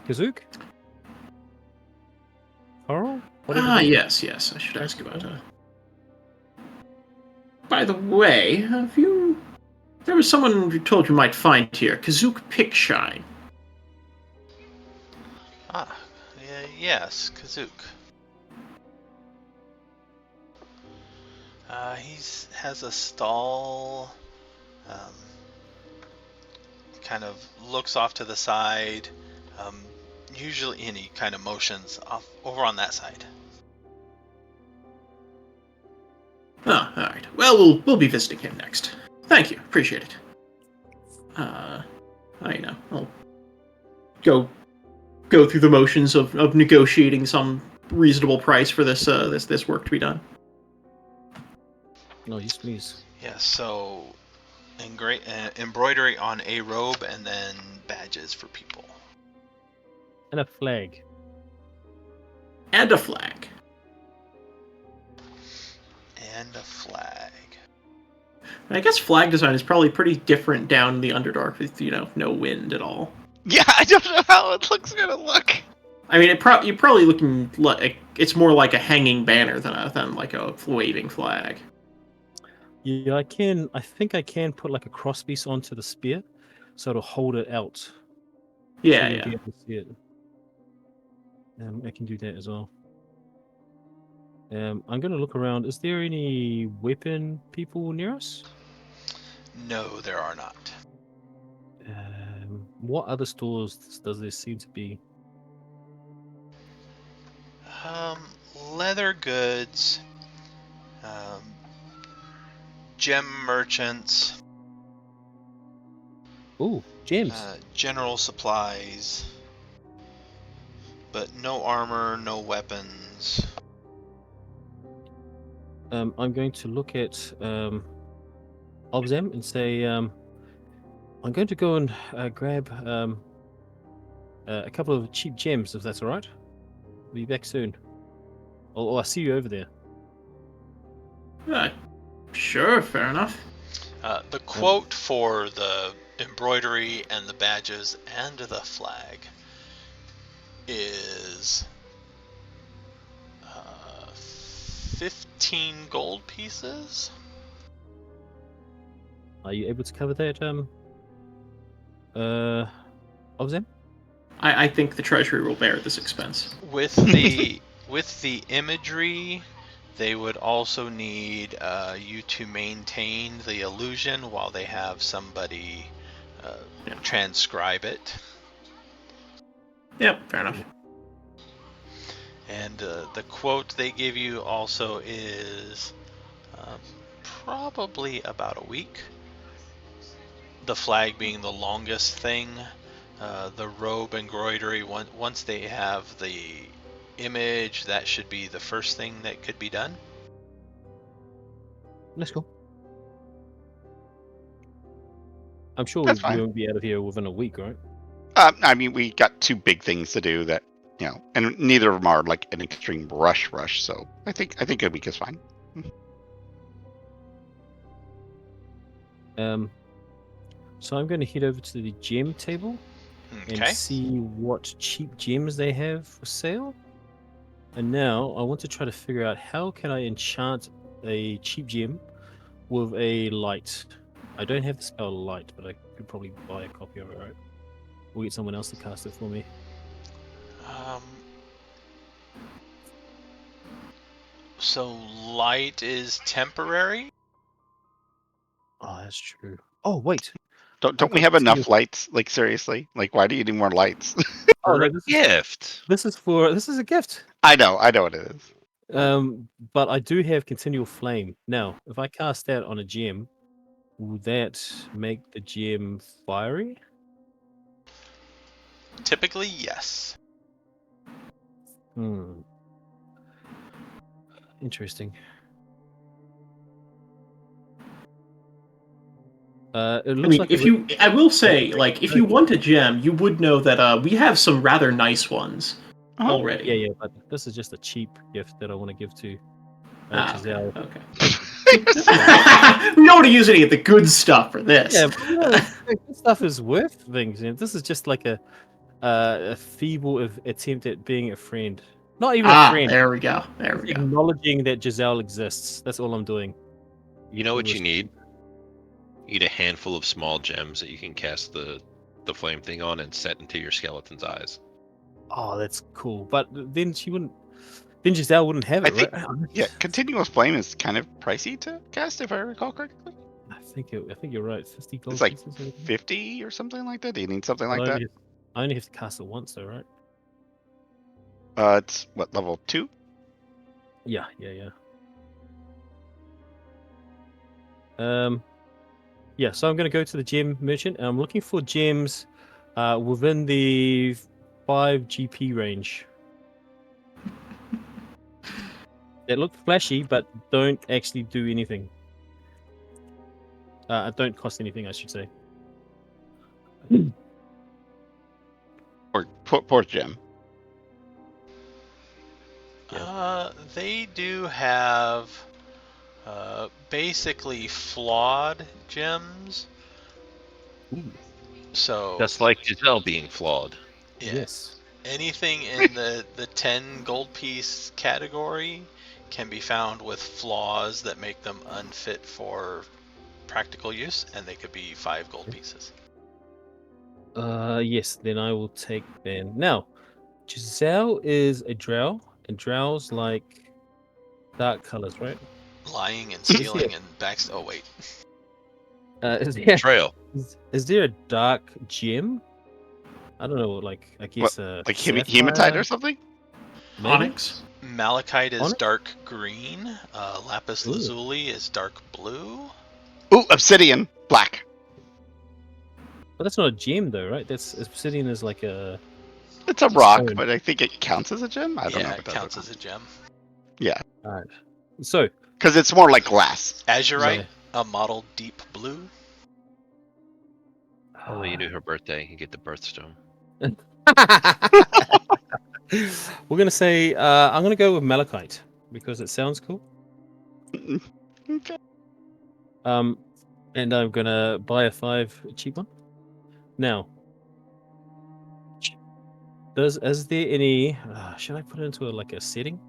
Kazook, Carl. Yes. I should ask about. By the way, have you? There was someone you told you might find here, Kazook Pickshine. Yes, Kazook. He has a stall. Kind of looks off to the side. Usually, and he kind of motions off over on that side. Oh, all right. Well, we'll be visiting him next. Thank you. Appreciate it. I'll go through the motions of negotiating some reasonable price for this work to be done. No, yes, please. Yeah, so embroidery on a robe and then badges for people. And a flag. And a flag. I guess flag design is probably pretty different down in the Underdark with, no wind at all. Yeah, I don't know how it looks gonna look. I mean, you're probably looking like it's more like a hanging banner than like a waving flag. Yeah, I think I can put like a crosspiece onto the spear, so it'll hold it out. Yeah, so you'll be able to see it. I can do that as well. I'm going to look around. Is there any weapon people near us? No, there are not. What other stores does there seem to be? Leather goods, gem merchants. Ooh, gems. General supplies, but no armor, no weapons. I'm going to look at Obzam and say, I'm going to go and grab a couple of cheap gems, if that's all right. I'll be back soon. Oh, I see you over there. Sure, fair enough. The quote for the embroidery and the badges and the flag is 15 gold pieces. Are you able to cover that, Obzam? I think the treasury will bear this expense. With the imagery, they would also need you to maintain the illusion while they have somebody transcribe it. Yep, fair enough. And the quote they give you also is probably about a week. The flag being the longest thing. The robe embroidery, once they have the image, that should be the first thing that could be done. Let's go. I'm sure That's we fine. won't be out of here within a week, right? I mean, we got two big things to do that, and neither of them are like an extreme rush. So I think a week is fine. So I'm going to head over to the gem table and see what cheap gems they have for sale. And now I want to try to figure out how can I enchant a cheap gem with a light. I don't have the spell light, but I could probably buy a copy of it, right? Or get someone else to cast it for me. So light is temporary? Oh, that's true. Oh, wait. Don't we have enough lights? Like, seriously? Like, why do you need more lights? Oh, no, Gift. This is a gift. I know what it is. But I do have continual flame. Now, if I cast that on a gem, will that make the gem fiery? Typically, yes. Interesting. It I looks mean, like I will say, like, if you want a gem, you would know that we have some rather nice ones Uh-huh. already. Yeah, but this is just a cheap gift that I want to give to Jezelle. Okay. Yes. We don't want to use any of the good stuff for this. Yeah, but, this stuff is worth things. This is just like a feeble attempt at being a friend. Not even a friend. There we go. There we go. Acknowledging that Jezelle exists. That's all I'm doing. You know what you need? You need a handful of small gems that you can cast the flame thing on and set into your skeleton's eyes. Oh, that's cool. But then she wouldn't. Then Jezelle wouldn't have it, I right? Yeah, continuous flame is kind of pricey to cast, if I recall correctly. I think you're right. 50 gold It's like pieces, I think. 50 or something like that. Do you need something But like that? I only have to cast it once, though, right? It's what, level 2? Yeah. Yeah. So I'm going to go to the gem merchant, and I'm looking for gems within the 5 GP range. That look flashy, but don't actually do anything. Don't cost anything, I should say. Or poor gem. They do have basically flawed gems. Ooh. So Just like Jezelle being flawed. yeah, Yes. anything in the 10 gold piece category can be found with flaws that make them unfit for practical use, and they could be 5 gold pieces. Yes. Then I will take them. Now, Jezelle is a drow, and drows like dark colors, right? Lying and stealing and oh wait. Trail. Is there a dark gem? I don't know, like I guess Like sapphire? hematite or something? Maybe? Onyx. Malachite is Onyx? dark green. Lapis Ooh. lazuli is dark blue. Ooh, obsidian, black. But that's not a gem, though, right? That's obsidian is like a. It's a rock, Stone. but I think it counts as a gem. I don't know Yeah, if it it counts does. as a gem. Alright. So. Because it's more like glass. Azurite, a mottled deep blue. Oh, you knew her birthday. You get the birthstone. We're gonna say I'm gonna go with malachite because it sounds cool. Okay. And I'm gonna buy a 5 cheap one. Now, is there any? Should I put it into a setting?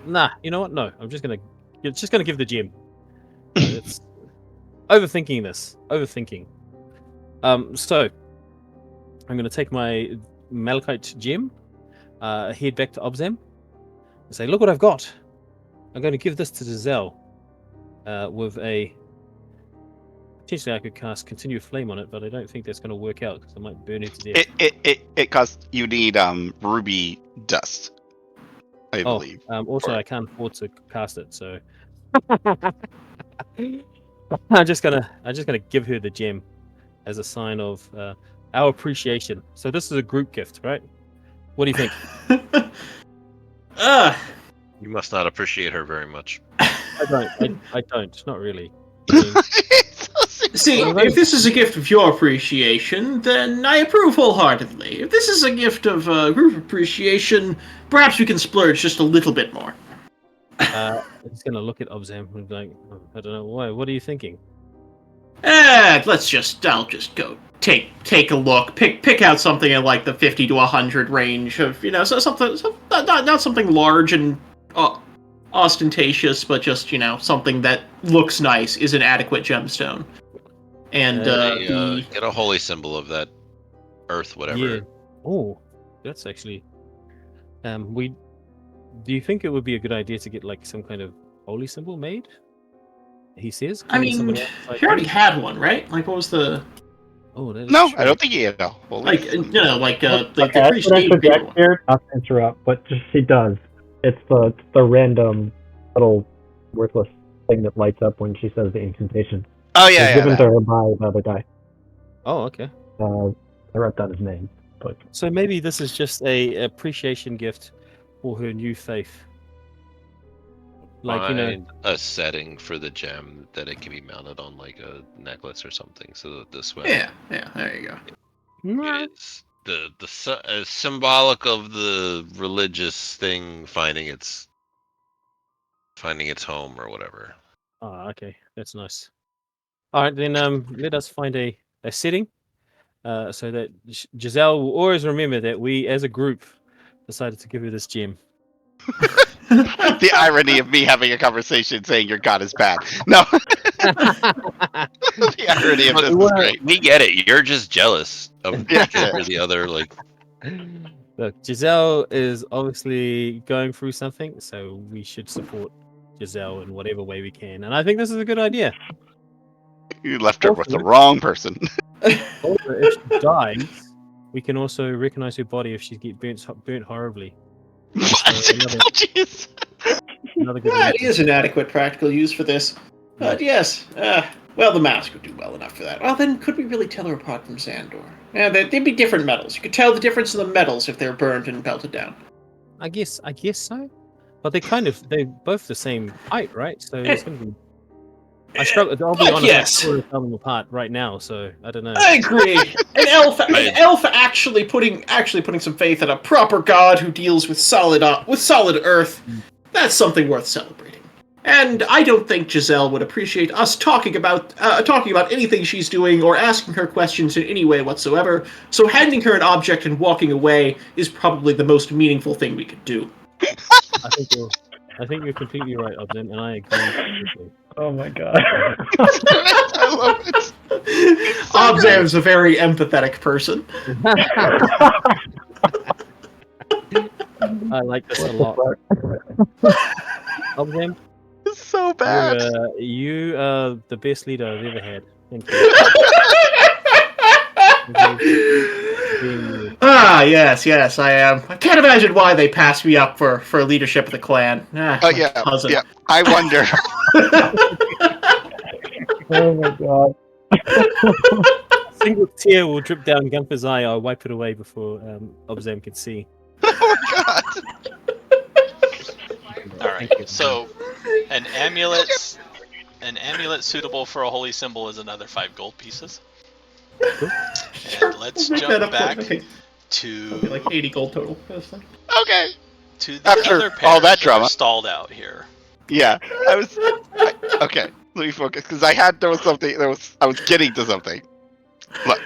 Nah. You know what? No. I'm just gonna give the gem. It's overthinking this. Overthinking. So I'm gonna take my malachite gem, head back to Obzam, and say, "Look what I've got. I'm going to give this to Jezelle with a. Potentially, I could cast Continue Flame on it, but I don't think that's going to work out because I might burn it to death." It costs, you need ruby dust, I believe. Also, or- I can't afford to cast it, so I'm just gonna give her the gem as a sign of our appreciation. So this is a group gift, right? What do you think? You must not appreciate her very much. I don't. Not really. I mean, See, if this is a gift of your appreciation, then I approve wholeheartedly. If this is a gift of group appreciation, perhaps we can splurge just a little bit more. I'm just gonna look at Obzam and be like, I don't know why. What are you thinking? I'll just go take a look, pick out something in like the 50 to 100 range of, something not something large and ostentatious, but just, something that looks nice, is an adequate gemstone. And Get a holy symbol of that earth, whatever. Yeah. Oh, that's actually. Do you think it would be a good idea to get like some kind of holy symbol made? He says. I mean, he already had one, right? Like, what was the? Oh, that is No, true. I don't think he had a holy. The I priest should gave interject people one. here, not to interrupt, but just he does. It's the random little worthless thing that lights up when she says the incantation. Oh It was yeah, given yeah. to her by the other guy. Oh, okay. I wrote down his name, but So maybe this is just a appreciation gift for her new faith. Like, you know, Find a setting for the gem that it can be mounted on, like a necklace or something, so that this way Yeah, there you go. it's symbolic of the religious thing finding its home or whatever. Ah, okay, that's nice. All right, then let us find a setting, so that Jezelle will always remember that we, as a group, decided to give her this gem. The irony of me having a conversation saying your god is bad. No. The irony of this is great. We get it. You're just jealous of Yeah. you're the other like. Look, Jezelle is obviously going through something, so we should support Jezelle in whatever way we can. And I think this is a good idea. You left her with the wrong person. Also, if she dies, we can also recognize her body if she gets burnt horribly. Jeez. Another good That reason. is an adequate practical use for this. But yes, well, the mask would do well enough for that. Well, then, could we really tell her apart from Zahndohr? Yeah, they'd be different metals. You could tell the difference in the metals if they're burned and melted down. I guess so. But they're both the same height, right? So it's gonna be. I struggle. I'll be honest. Yes. I'm trying to tell them apart right now, so I don't know. I agree. An elf actually putting some faith in a proper god who deals with solid earth. That's something worth celebrating. And I don't think Jezelle would appreciate us talking about anything she's doing or asking her questions in any way whatsoever. So handing her an object and walking away is probably the most meaningful thing we could do. I think you're completely right, Obzam, and I agree completely. Oh my god. I love it. Obzam's a very empathetic person. I like this a lot. Obzam, It's so bad. you are the best leader I've ever had. Thank you. Yes, I am. I can't imagine why they passed me up for leadership of the clan. Cousin. Yeah. I wonder. Oh my god. A single tear will drip down Gunther's eye. I'll wipe it away before Obzam can see. Oh god. All right. So, an amulet suitable for a holy symbol is another 5 gold pieces. And let's Make that jump up back It'll be to like 80 gold total. That's fine. Okay. the After other all that pairs are drama. stalled out here. Yeah. Okay. Let me focus because I was getting to something. Look.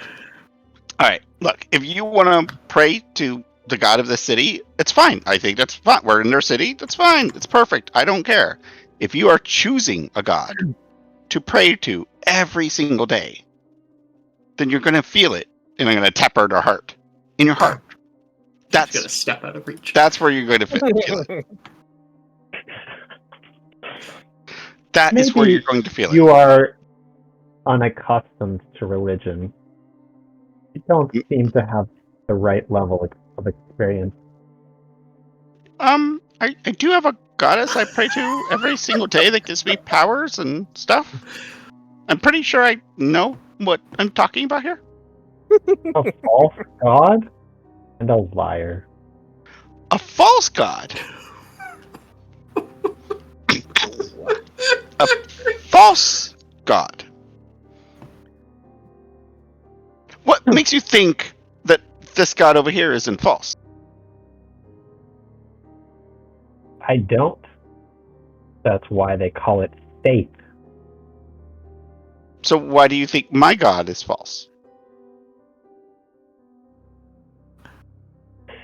All right. Look. If you want to pray to the god of the city, it's fine. I think that's fine. We're in their city. That's fine. It's perfect. I don't care. If you are choosing a god to pray to every single day, then you're going to feel it, and I'm going to tap her in her heart. In your heart. That's gonna step out of reach. That's where you're going to feel it. That is where Maybe you're going to feel it. You are unaccustomed to religion. You don't seem to have the right level of experience. I do have a goddess I pray to every single day that gives me powers and stuff. I'm pretty sure I know what I'm talking about here. A false god and a liar. A false god. A false god. What makes you think that this god over here isn't false? I don't. That's why they call it faith. So why do you think my god is false?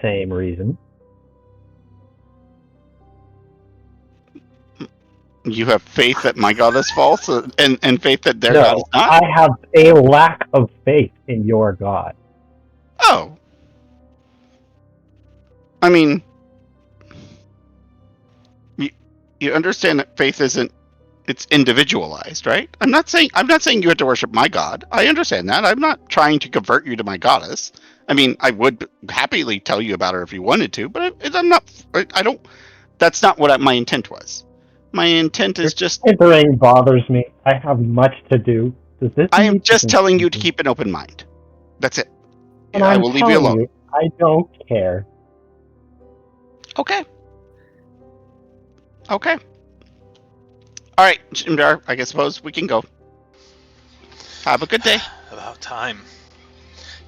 Same reason. You have faith that my god is false, and faith that their god is No, not? I have a lack of faith in your god. Oh. I mean, you understand that faith isn't, it's individualized, right? I'm not saying you have to worship my god. I understand that. I'm not trying to convert you to my goddess. I mean, I would happily tell you about her if you wanted to, but I'm not. I don't. That's not what my intent was. My intent is just. Entering bothers me. I have much to do. Does this? I am need just telling you to continue? keep an open mind. That's it. And I I'm will leave you telling alone. I don't care. Okay. Okay. All right, Jimdar, I suppose we can go. Have a good day. About time.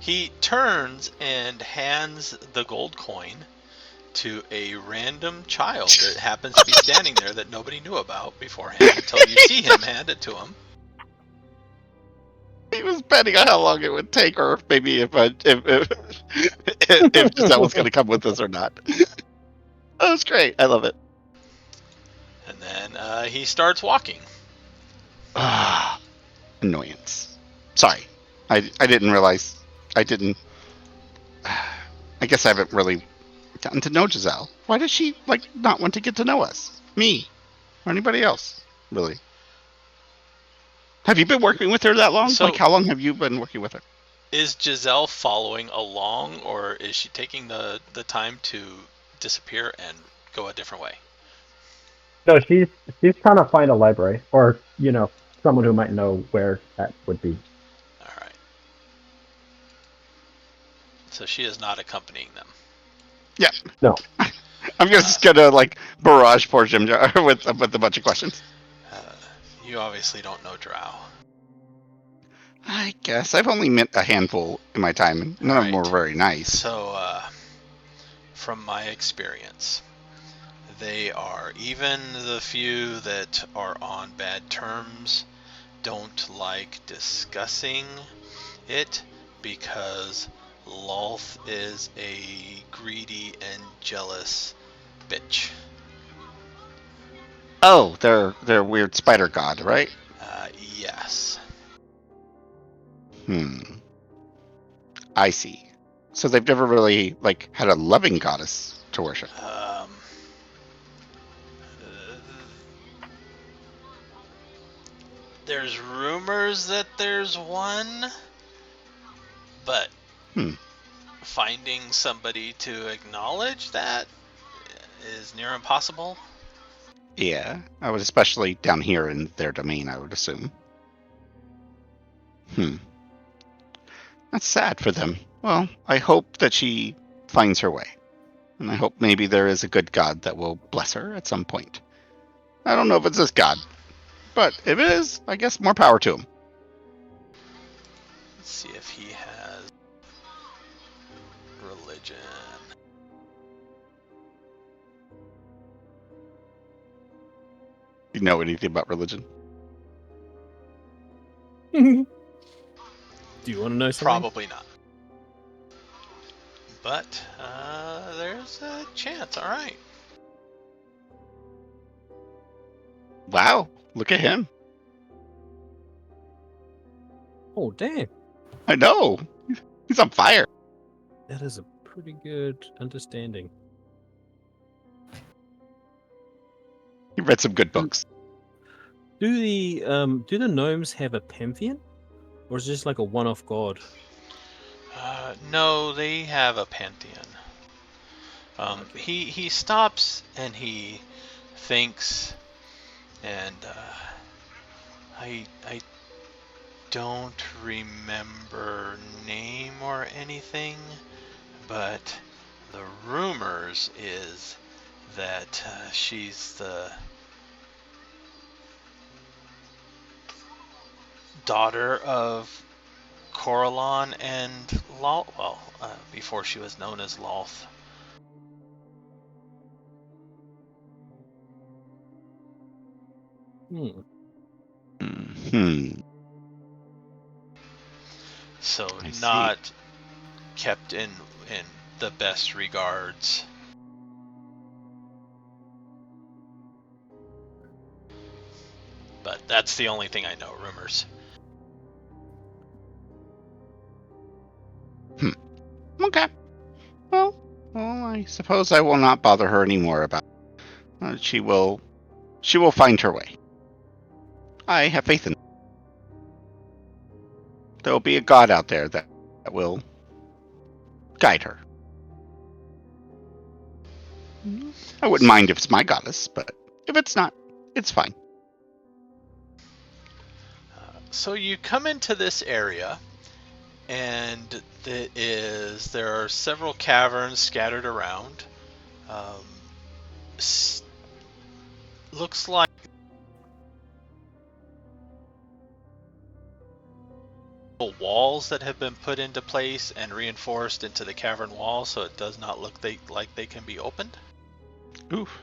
He turns and hands the gold coin to a random child that happens to be standing there that nobody knew about beforehand until you see him hand it to him. He was betting on how long it would take, or maybe if Giselle was going to come with us or not. That was great. I love it. And then he starts walking. Ah, annoyance. Sorry, I didn't realize. I didn't. I guess I haven't really gotten to know Giselle. Why does she not want to get to know us? Me, or anybody else? Really? Have you been working with her that long? So- How long have you been working with her? Is Jezelle following along, or is she taking the time to disappear and go a different way? No, she's trying to find a library, or someone who might know where that would be. All right. So she is not accompanying them. Yeah. No. I'm just gonna barrage poor Jim with a bunch of questions. You obviously don't know Drow. I guess I've only met a handful in my time, and none of them were Right. very nice. So, from my experience, they are, even the few that are on bad terms, don't like discussing it because Lolth is a greedy and jealous bitch. Oh, they're weird spider god, right? Yes. I see. So they've never really had a loving goddess to worship. There's rumors that there's one, but finding somebody to acknowledge that is near impossible. Yeah, I would, especially down here in their domain, I would assume. That's sad for them. Well, I hope that she finds her way. And I hope maybe there is a good god that will bless her at some point. I don't know if it's this god, but if it is, I guess more power to him. Let's see if he has religion. You know anything about religion? Do you want to know something? Probably not. But there's a chance, alright. Wow, look at him. Oh, damn. I know. He's on fire. That is a pretty good understanding. He read some good books. Do the gnomes have a pantheon? Or is it just like a one-off god? No, they have a pantheon. He stops and he thinks, and I don't remember name or anything, but the rumors is that she's the daughter of Coralon and Lolth, before she was known as Lolth. So I see. not kept in the best regards. But that's the only thing I know, rumors. Okay. Well, I suppose I will not bother her anymore about it. She will find her way. I have faith in her. There will be a god out there that will guide her. I wouldn't mind if it's my goddess, but if it's not, it's fine. So you come into this area, and there are several caverns scattered around. Looks like walls that have been put into place and reinforced into the cavern wall, so it does not look like they can be opened. Oof.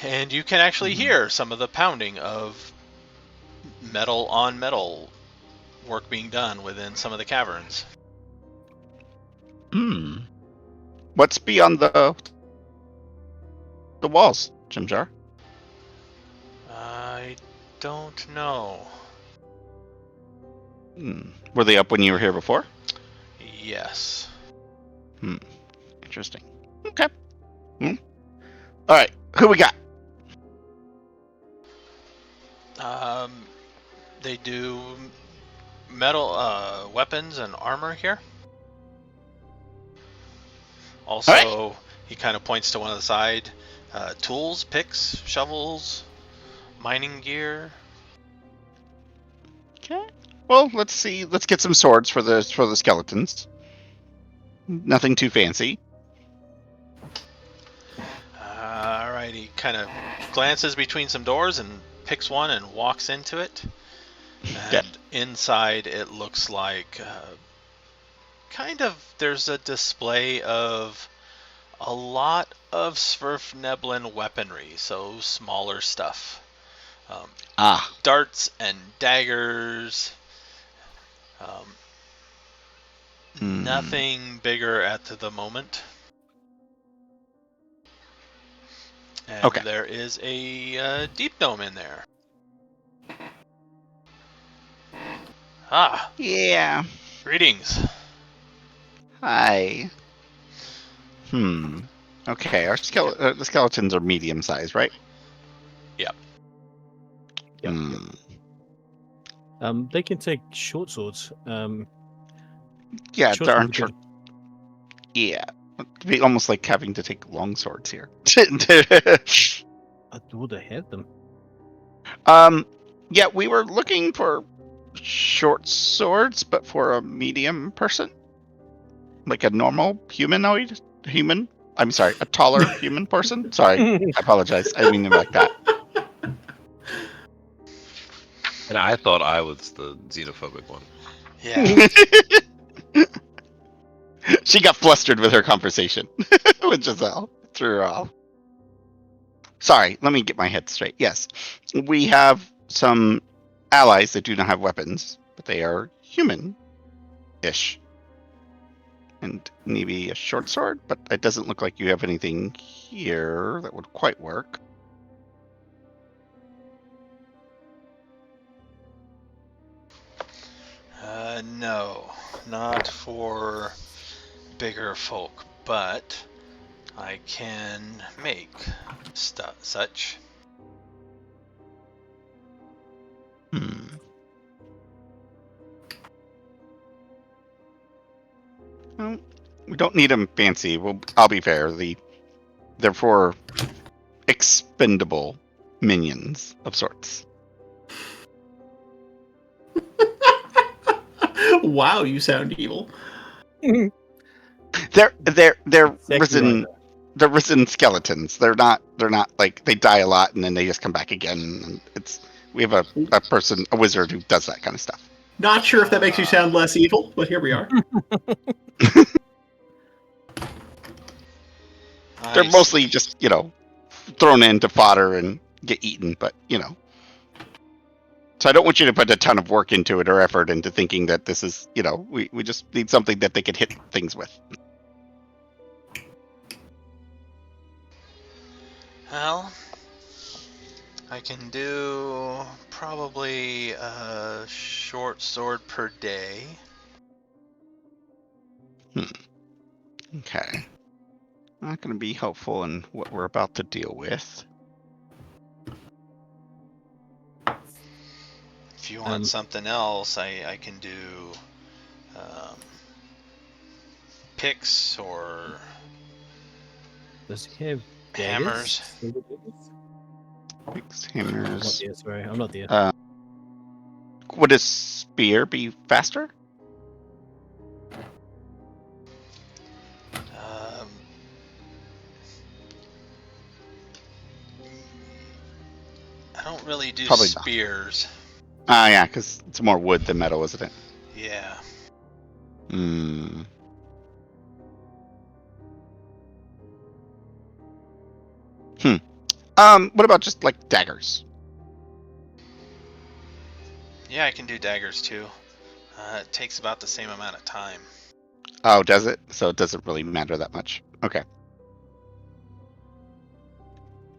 And you can actually hear some of the pounding of metal on metal work being done within some of the caverns. Hmm. What's beyond the walls, Jimjar? I don't know. Were they up when you were here before? Yes. Interesting. Okay. All right. Who we got? They do metal weapons and armor here. Also, Alright. he kind of points to one of the side tools, picks, shovels, mining gear. Okay. Well, let's see. Let's get some swords for the skeletons. Nothing too fancy. Alright, he kind of glances between some doors and picks one and walks into it. And inside it looks like there's a display of a lot of Svirfneblin weaponry, so smaller stuff. Darts and daggers. Nothing bigger at the moment. And there is a deep gnome in there. Yeah. Greetings. Hi. Okay, our the skeletons are medium sized, right? Yep. They can take short swords. Yeah, short there swords aren't are short. good. Yeah, it'd be almost like having to take long swords here. Would I have them? Yeah, we were looking for short swords, but for a medium person, like a normal human. I'm sorry, a taller human person. Sorry, I apologize. I didn't mean it like that. And I thought I was the xenophobic one. Yeah. She got flustered with her conversation with Jezelle. Threw her off. Sorry, let me get my head straight. Yes, we have some allies that do not have weapons, but they are human-ish. And maybe a short sword, but it doesn't look like you have anything here that would quite work. No, not for bigger folk, but I can make such. Well, we don't need them fancy. I'll be fair. They're for expendable minions of sorts. Wow, you sound evil. They're Exactly risen. right. They're risen skeletons. They're not like they die a lot and then they just come back again. And we have a wizard who does that kind of stuff. Not sure if that makes you sound less evil, but here we are. They're mostly just thrown into fodder and get eaten, but So I don't want you to put a ton of work into it or effort into thinking that this is we just need something that they could hit things with. Well, I can do probably a short sword per day. Okay. Not going to be helpful in what we're about to deal with. If you want something else, I can do picks or Does he have hammers. Picks, hammers. I'm not there. Would a spear be faster? I don't really do Probably not. spears. Yeah, because it's more wood than metal, isn't it? Yeah. Hmm. What about just like daggers? Yeah, I can do daggers too. It takes about the same amount of time. Oh, does it? So it doesn't really matter that much. Okay.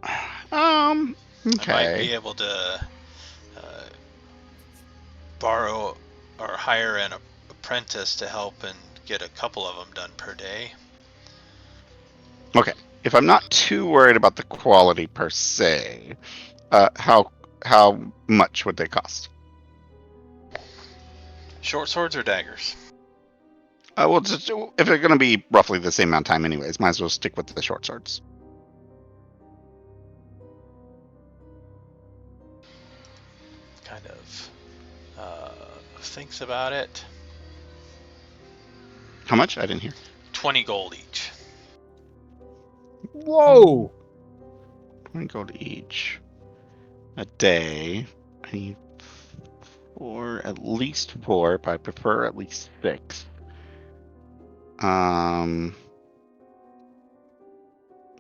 I might Okay. be able to uh, borrow or hire an apprentice to help and get a couple of them done per day. Okay. If I'm not too worried about the quality per se, how much would they cost? Short swords or daggers? Well, just, if they're going to be roughly the same amount of time, anyways, might as well stick with the short swords. Kind of thinks about it. How much? I didn't hear. 20 gold each. Whoa! 20 gold each a day. I need at least 4, but I prefer at least 6.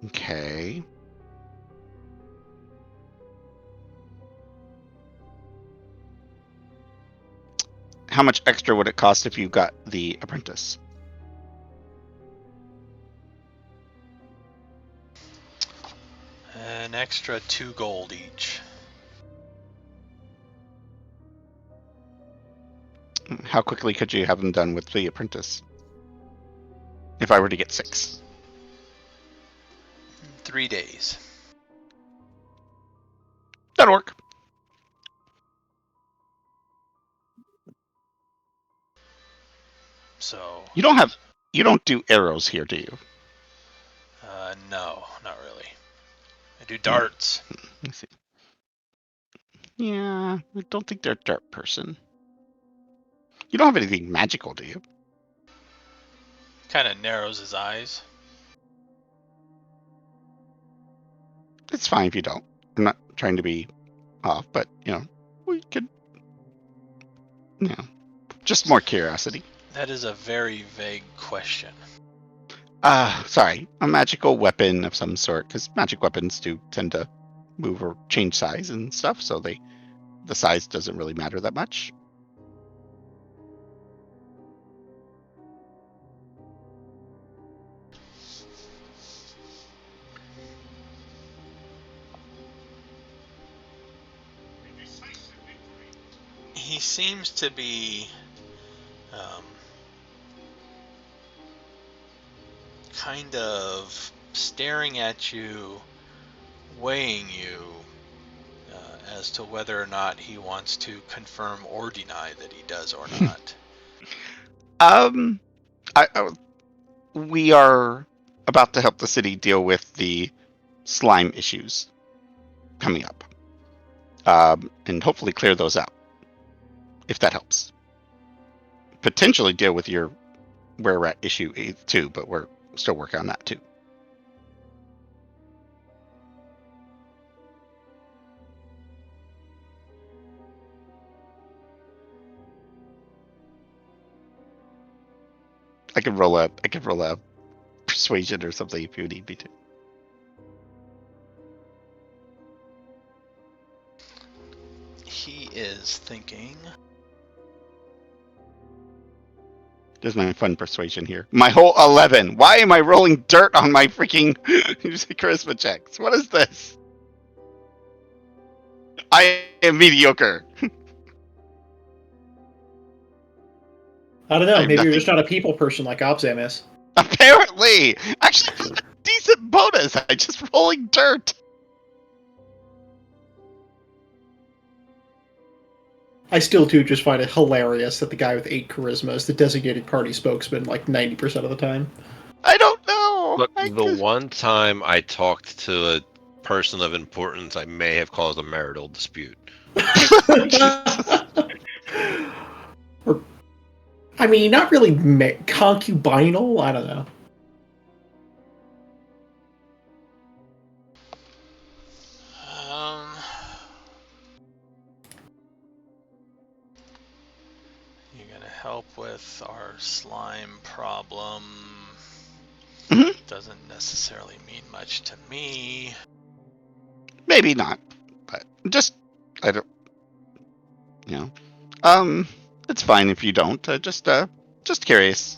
Okay. How much extra would it cost if you got the apprentice? An extra 2 gold each. How quickly could you have them done with the apprentice? If I were to get 6. 3 days. That'll work. So, You don't do arrows here, do you? no, not really. I do darts. Let's see. Yeah, I don't think they're a dart person. You don't have anything magical, do you? Kind of narrows his eyes. It's fine if you don't. I'm not trying to be off, but we could. Just more curiosity. That is a very vague question. Sorry, a magical weapon of some sort, because magic weapons do tend to move or change size and stuff, so the size doesn't really matter that much. He seems to be kind of staring at you, weighing you as to whether or not he wants to confirm or deny that he does or not. We are about to help the city deal with the slime issues coming up, and hopefully clear those out, if that helps. Potentially deal with your were-rat issue too, but we're still working on that too. I could roll a persuasion or something if you need me to. He is thinking. There's my fun persuasion here. My whole 11. Why am I rolling dirt on my freaking charisma checks? What is this? I am mediocre. I don't know. I'm Maybe you're nothing. just not a people person like Obzam is. Apparently, actually, that's a decent bonus. I just rolling dirt. I still do just find it hilarious that the guy with 8 charisma is the designated party spokesman like 90% of the time. I don't know. Look, the one time I talked to a person of importance, I may have caused a marital dispute. Or, I mean, not really concubinal. I don't know. gonna help with our slime problem. Mhm. Doesn't necessarily mean much to me. Maybe not, but I don't, it's fine if you don't. Just curious.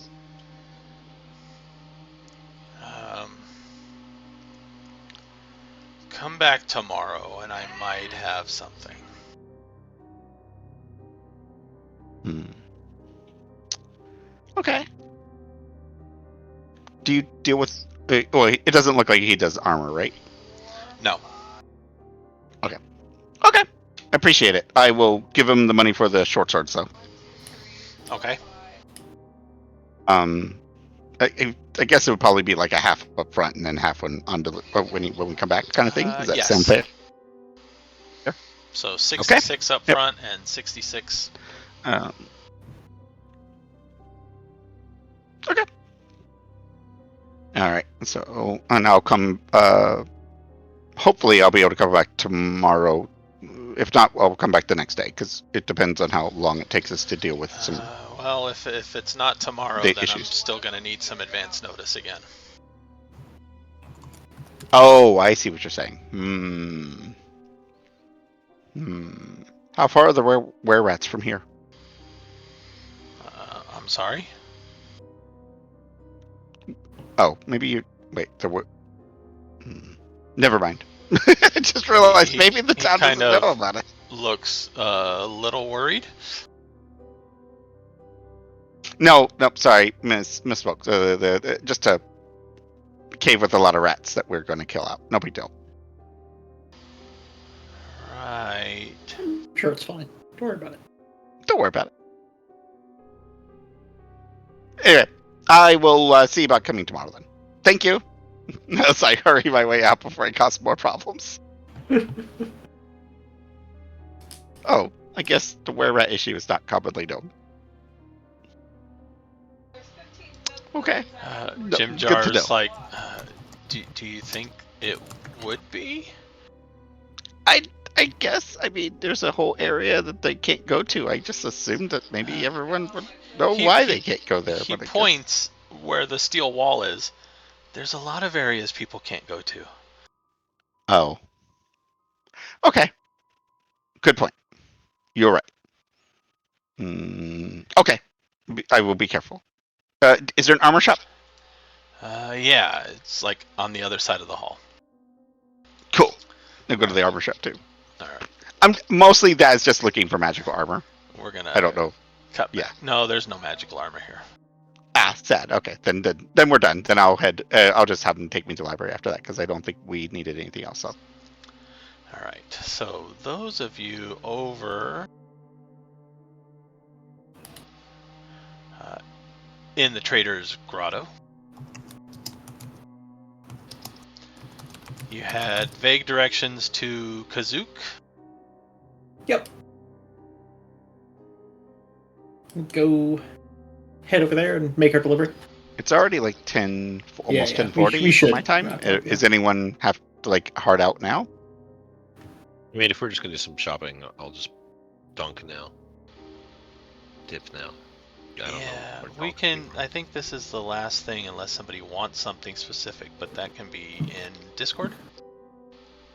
Come back tomorrow and I might have something. Okay. Do you deal with? Well, it doesn't look like he does armor, right? No. Okay. I appreciate it. I will give him the money for the short swords, though. Okay. I guess it would probably be like a half up front and then half when we come back, kind of thing. Does that Yes. sound fair? Yeah. So 66 up Yep. front and 66. Okay. All right. So, and I'll come. Hopefully, I'll be able to come back tomorrow. If not, I'll come back the next day because it depends on how long it takes us to deal with some. Well, if it's not tomorrow, The then I'm issues. still going to need some advance notice again. Oh, I see what you're saying. How far are the were rats from here? I'm sorry? Oh, maybe you. Wait, there were. Never mind. I just realized maybe the town doesn't know about it. Looks a little worried. No, sorry, misspoke. The just a cave with a lot of rats that we're going to kill out. No big deal. Right. Sure, it's fine. Don't worry about it. Don't worry about it. Anyway, I will see about coming tomorrow then. Thank you. As I hurry my way out before I cause more problems. Oh, I guess the were-rat issue is not commonly known. Okay. Jim good to know. Jar's like, do you think it would be? I guess. I mean, there's a whole area that they can't go to. I just assumed that maybe everyone would know why they can't go there. He points where the steel wall is. There's a lot of areas people can't go to. Oh. Okay. Good point. You're right. Okay. I will be careful. Is there an armor shop? Yeah, it's like on the other side of the hall. Cool. I'll go to the armor shop too. All right. I'm mostly that's just looking for magical armor. We're gonna. I don't know. Cut back. Yeah. No, there's no magical armor here. Ah, sad. Okay, then we're done. Then I'll head. I'll just have them take me to the library after that because I don't think we needed anything else. So. All right. So those of you over in the Trader's Grotto, you had vague directions to Kazook. Yep. Go head over there and make our delivery. It's already like 10, almost Yeah. 10:40 we for should my time. wrap up, Is anyone have to like hard out now? I mean, if we're just gonna do some shopping, I'll just dunk now. Dip now. I don't know. We can. I think this is the last thing, unless somebody wants something specific, but that can be in Discord.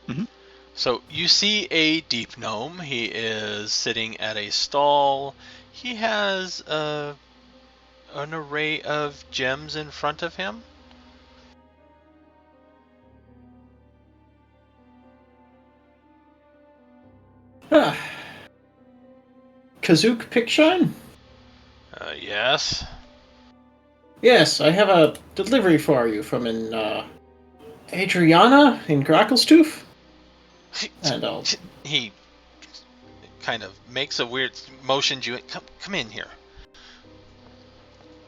Mhm. So you see a deep gnome. He is sitting at a stall. He has an array of gems in front of him. Kazook Pickshine? Yes. Yes, I have a delivery for you from Adriana in Gracklestooth. And He kind of makes a weird motion. You come in here.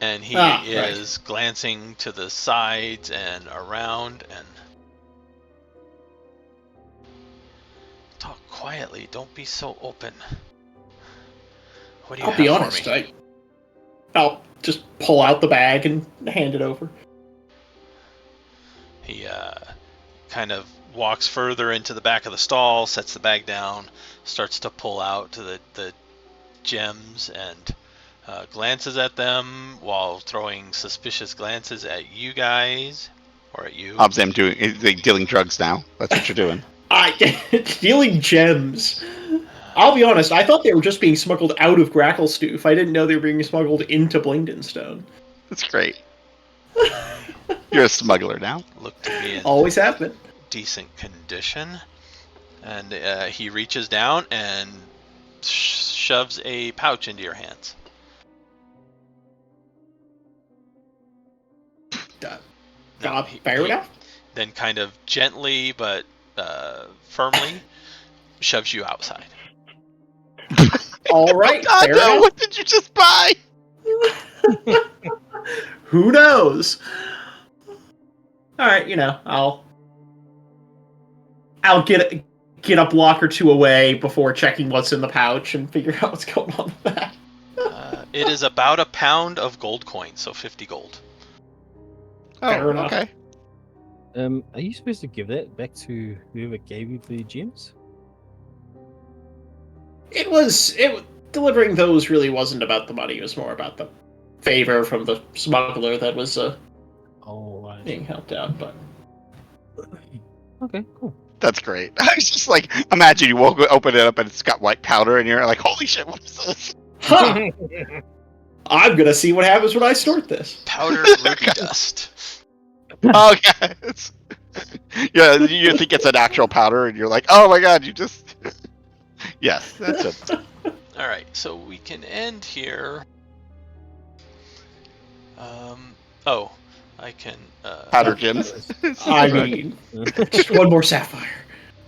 And he is glancing to the sides and around and talk quietly. Don't be so open. What do you I'll be have honest, for me? I'll just pull out the bag and hand it over. He kind of walks further into the back of the stall, sets the bag down, starts to pull out the gems, and glances at them while throwing suspicious glances at you guys, or at you. Obzam dealing drugs now. That's what you're doing. Stealing gems. I'll be honest, I thought they were just being smuggled out of Gracklestoof. I didn't know they were being smuggled into Blingdenstone. That's great. You're a smuggler now. Look to be in Always have been. decent condition. And he reaches down and shoves a pouch into your hands. Fair enough. Then kind of gently but firmly shoves you outside. All right, God, fair no, enough. what did you just buy? Who knows? All right, I'll get a block or two away before checking what's in the pouch and figure out what's going on with that. It is about a pound of gold coins, so 50 gold. Fair enough. Okay. Are you supposed to give that back to whoever gave you the gems? Delivering those really wasn't about the money. It was more about the favor from the smuggler that was being helped out. But okay, cool. That's great. I was just like, imagine you open it up and it's got white powder, and you're like, holy shit, what is this? huh. I'm gonna see what happens when I snort this. Powdered ruby dust. Oh, yeah. Yeah, you think it's an actual powder, and you're like, oh my god, you just... Yes, that's it. All right, so we can end here. I can. Powder gems. I mean, just one more sapphire.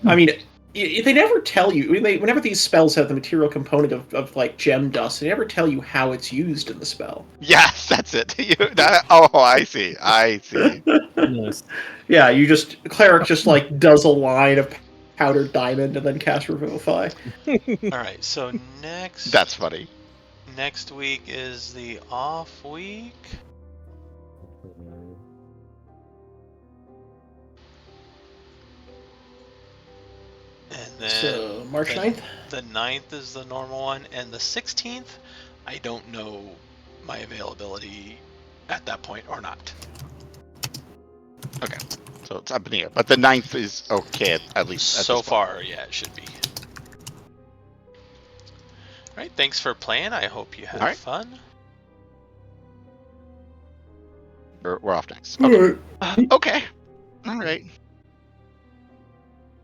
I mean, they never tell you. Whenever these spells have the material component of like gem dust, they never tell you how it's used in the spell. Yes, that's it. I see. Nice. Yeah, cleric just like does a line of powdered diamond and then cast Revivify. All right, so That's funny. next week is the off week. And then So, March 9th? The 9th is the normal one, and the 16th, I don't know my availability at that point or not. Okay, so it's up in the air. But the 9th is okay, at least. So far, yeah, it should be. Alright, thanks for playing. I hope you had fun. We're off next. Okay. Okay. All right.